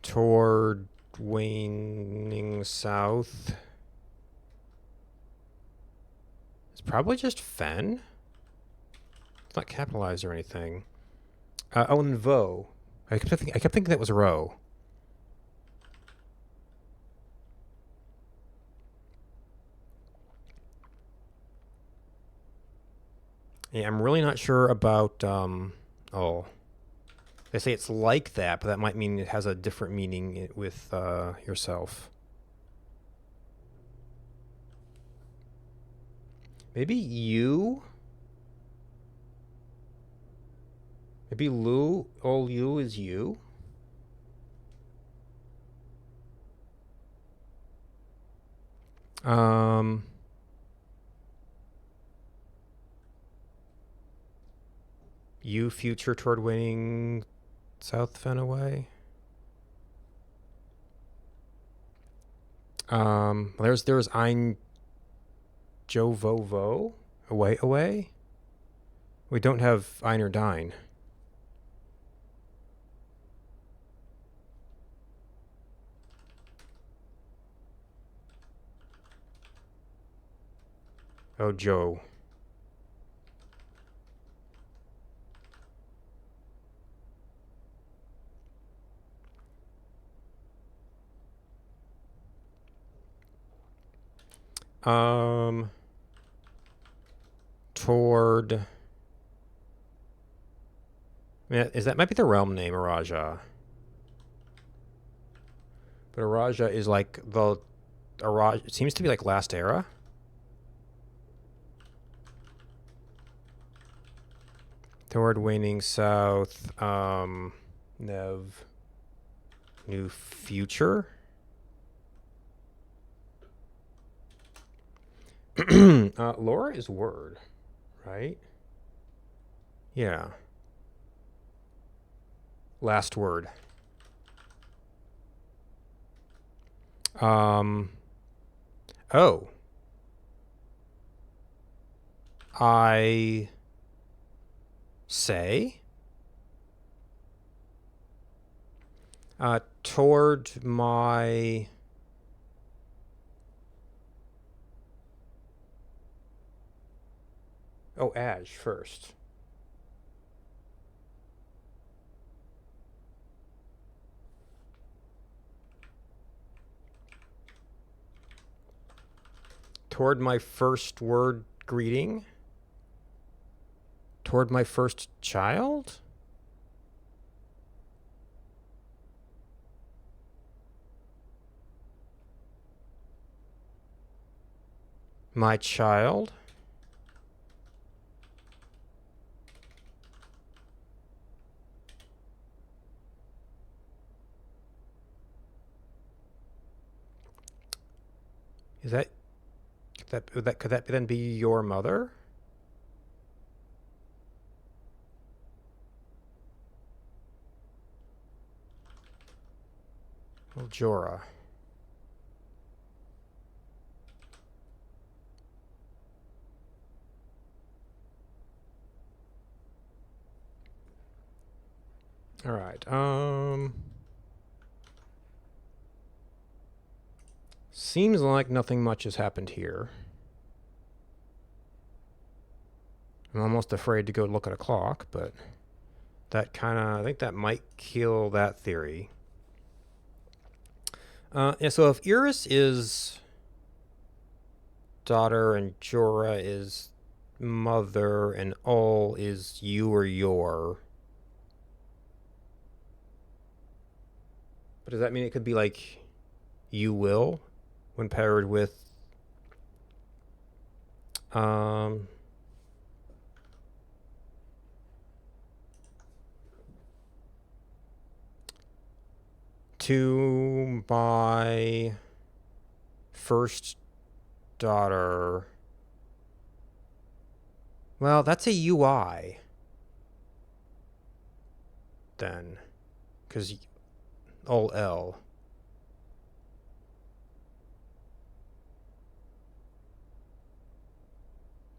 toward waning south. It's probably just Fen. It's not capitalized or anything. Oh, and Vo. I kept thinking that was Row. Yeah, I'm really not sure about oh. They say it's like that, but that might mean it has a different meaning with yourself. Maybe you? Maybe Lou, all you is you? You future toward winning South Fenaway. There's Ein Joe Vovo. Away. We don't have Ein or Dine. Oh, Joe. Toward... Yeah, might be the realm name, Araja. But Araja is like the... Araja, it seems to be like last era. Toward waning south, Nev, new future. Laura is word, right? Yeah. Last word. Oh. I say toward my Ash first. Toward my first word greeting. Toward my first child. My child. Is that could that then be your mother? Well, Jorah. All right. Seems like nothing much has happened here. I'm almost afraid to go look at a clock, but that I think that might kill that theory. Yeah, so if Iris is daughter and Jorah is mother and Ol is you or your, but does that mean it could be like you will when paired with to my first daughter? Well, that's a UI then, because Ol L.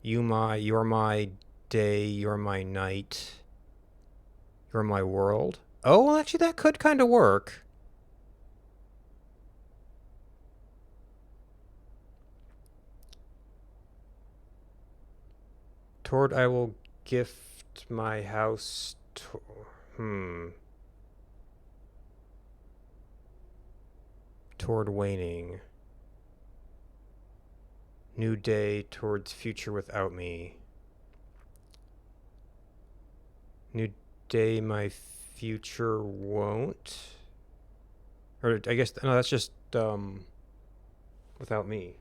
You're my day, you're my night, you're my world. Oh, well, actually, that could kind of work. Toward I will gift my house to... Toward waning. New day towards future without me. New day my future won't. Or I guess no, that's just without me.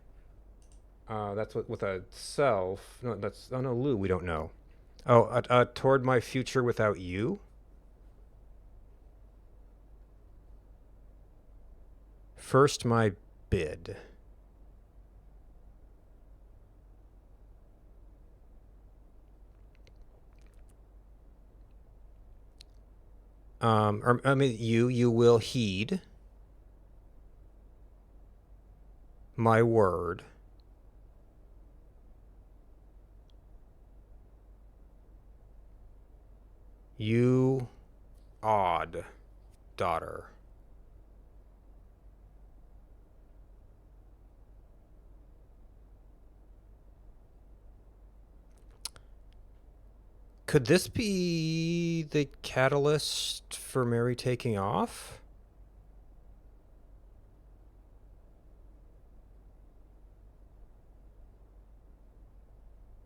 That's with a self. No, that's no Lou. We don't know. Oh, toward my future without you. First, my bid. Or I mean, you will heed my word. You odd daughter. Could this be the catalyst for Mary taking off?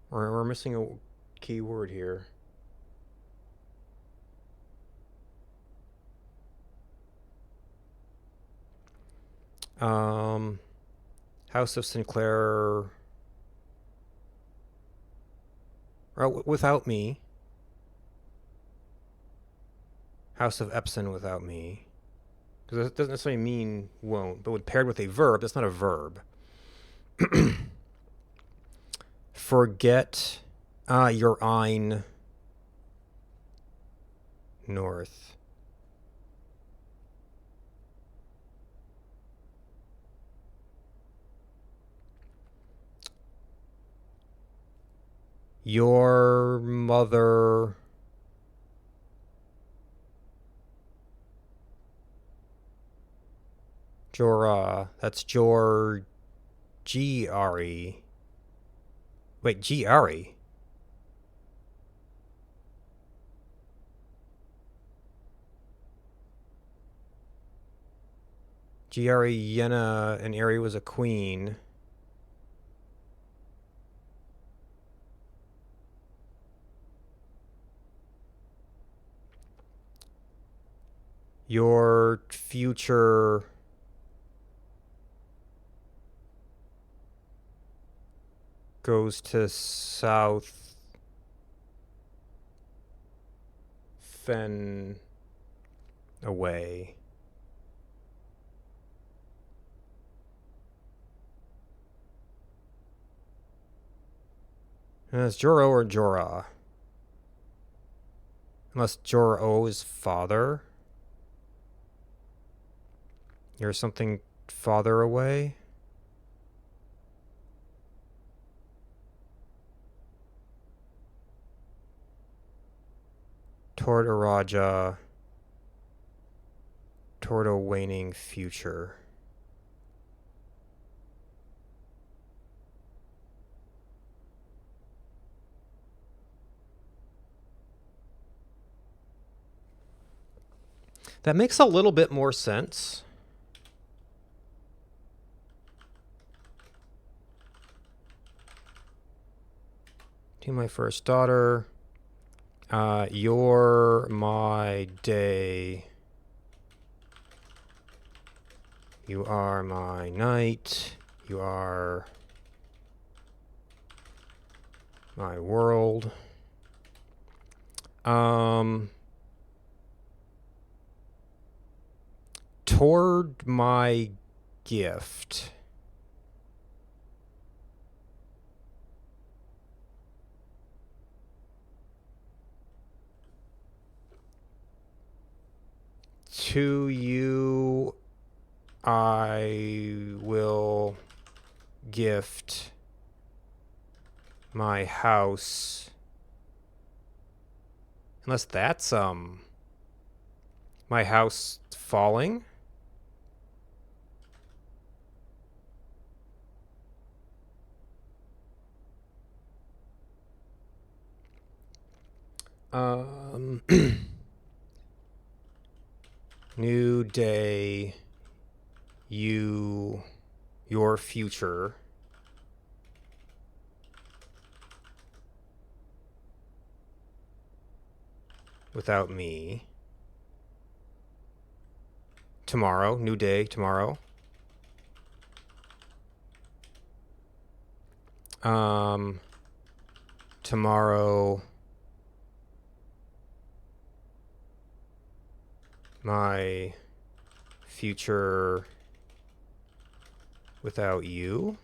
Or we're missing a key word here. House of Sinclair. Without me. House of Epson without me. Because it doesn't necessarily mean won't, but when paired with a verb, that's not a verb. Forget your ein north. Your mother Jora. That's Jor G-R-E. Wait, G-R-E? G-R-E Yenna, and Ari was a queen. Your future goes to South Fen away. And it's Joro or Jorah. Unless Jor-O is father. You're something farther away. Toward a Raja. Toward a waning future. That makes a little bit more sense. To my first daughter. You're my day. You are my night. You are my world. Toward my gift. To you, I will gift my house. Unless that's, my house falling? New day, your future. Without me. Tomorrow, new day, tomorrow. Tomorrow, my future without you.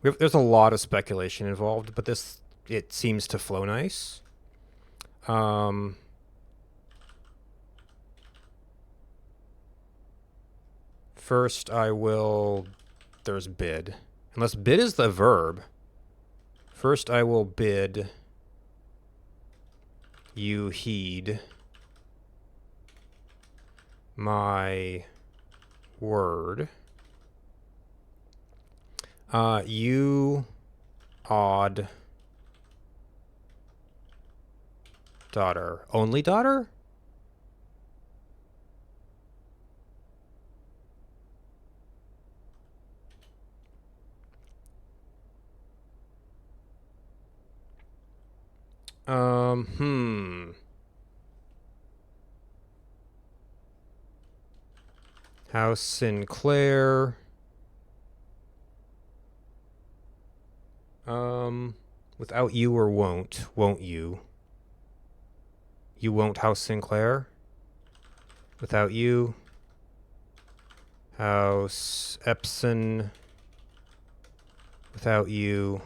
There's a lot of speculation involved, but it seems to flow nice. First I will, there's bid. Unless bid is the verb. First I will bid you heed my word. You odd daughter. Only daughter? Hmm. House Sinclair. Without you or won't you? You won't House Sinclair? Without you? House Epson. Without you.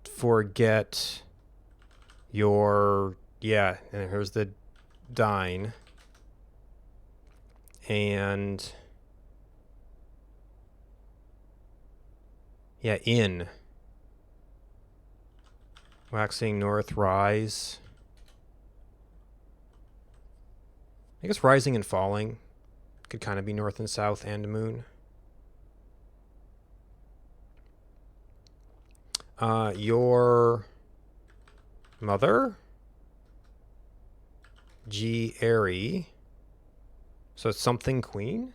Forget your... Yeah, and here's the dine. And... Yeah, in. Waxing North, Rise. I guess Rising and Falling could kind of be North and South and Moon. Your mother? G. Airy. So it's something Queen?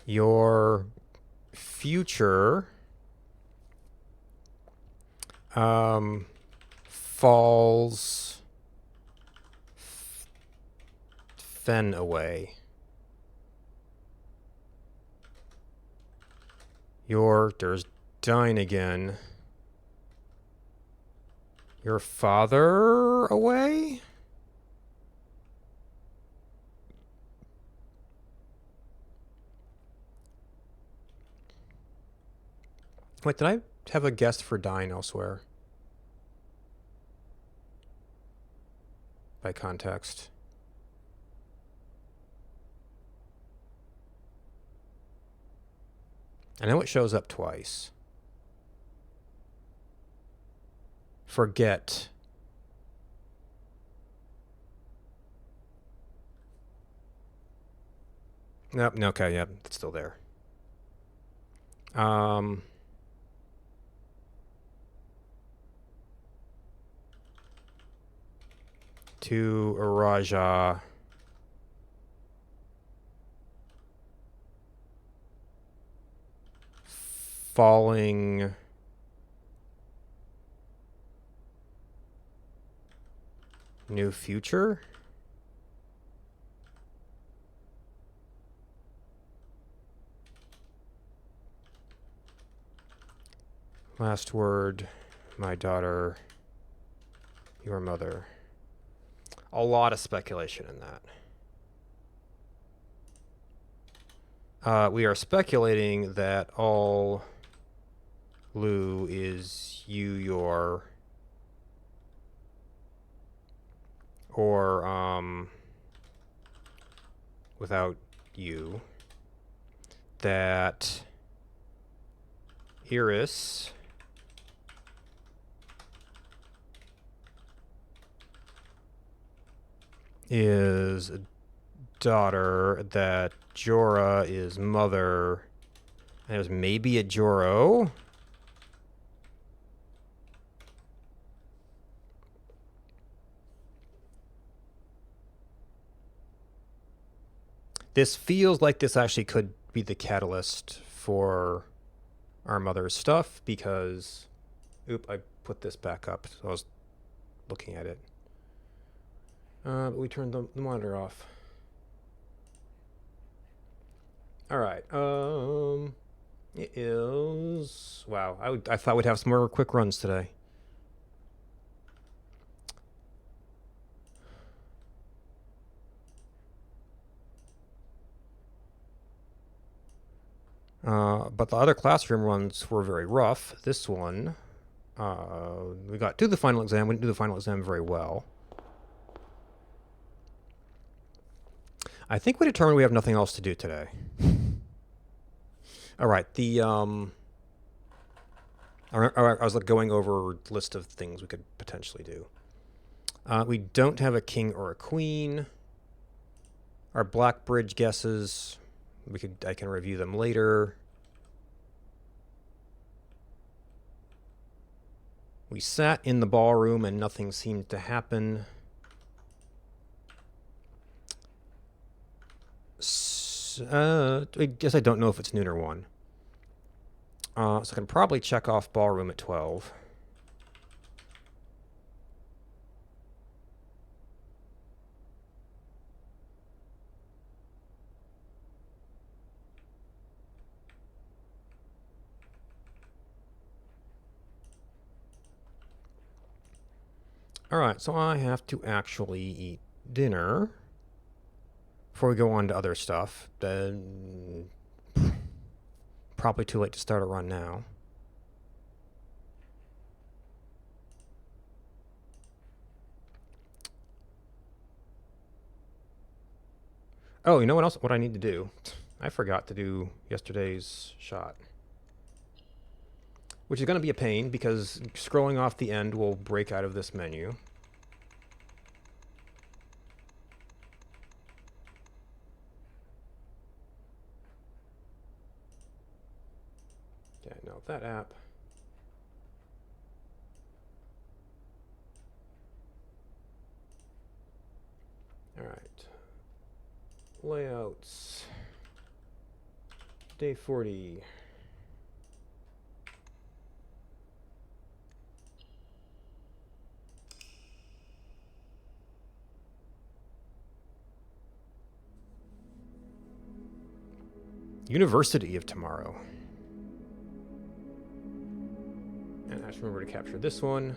Your future falls Fen away. There's Dine again. Your father away? Wait, did I have a guess for Dine elsewhere? By context. I know it shows up twice. Forget. Nope, okay, yep, it's still there. To Raja. Falling. New future? Last word, my daughter, your mother. A lot of speculation in that. We are speculating that all Lou is you, your, or without you. That Iris is daughter, that Jorah is mother, and there's maybe a Joro. This feels like this actually could be the catalyst for our mother's stuff, because... Oop, I put this back up, so I was looking at it. But we turned the monitor off. Alright, it is... Wow, I thought we'd have some more quick runs today. But the other classroom runs were very rough. This one, we got to the final exam. We didn't do the final exam very well. I think we determined we have nothing else to do today. All right, I was going over a list of things we could potentially do. We don't have a king or a queen. Our Black Bridge guesses, I can review them later. We sat in the ballroom and nothing seemed to happen. I guess I don't know if it's noon or 1. So I can probably check off ballroom at 12. Alright, so I have to actually eat dinner before we go on to other stuff. Then probably too late to start a run now. Oh, you know what I need to do? I forgot to do yesterday's shot. Which is going to be a pain because scrolling off the end will break out of this menu. Yeah, no, that app. All right. Layouts. Day 40. University of Tomorrow. And I just remember to capture this one.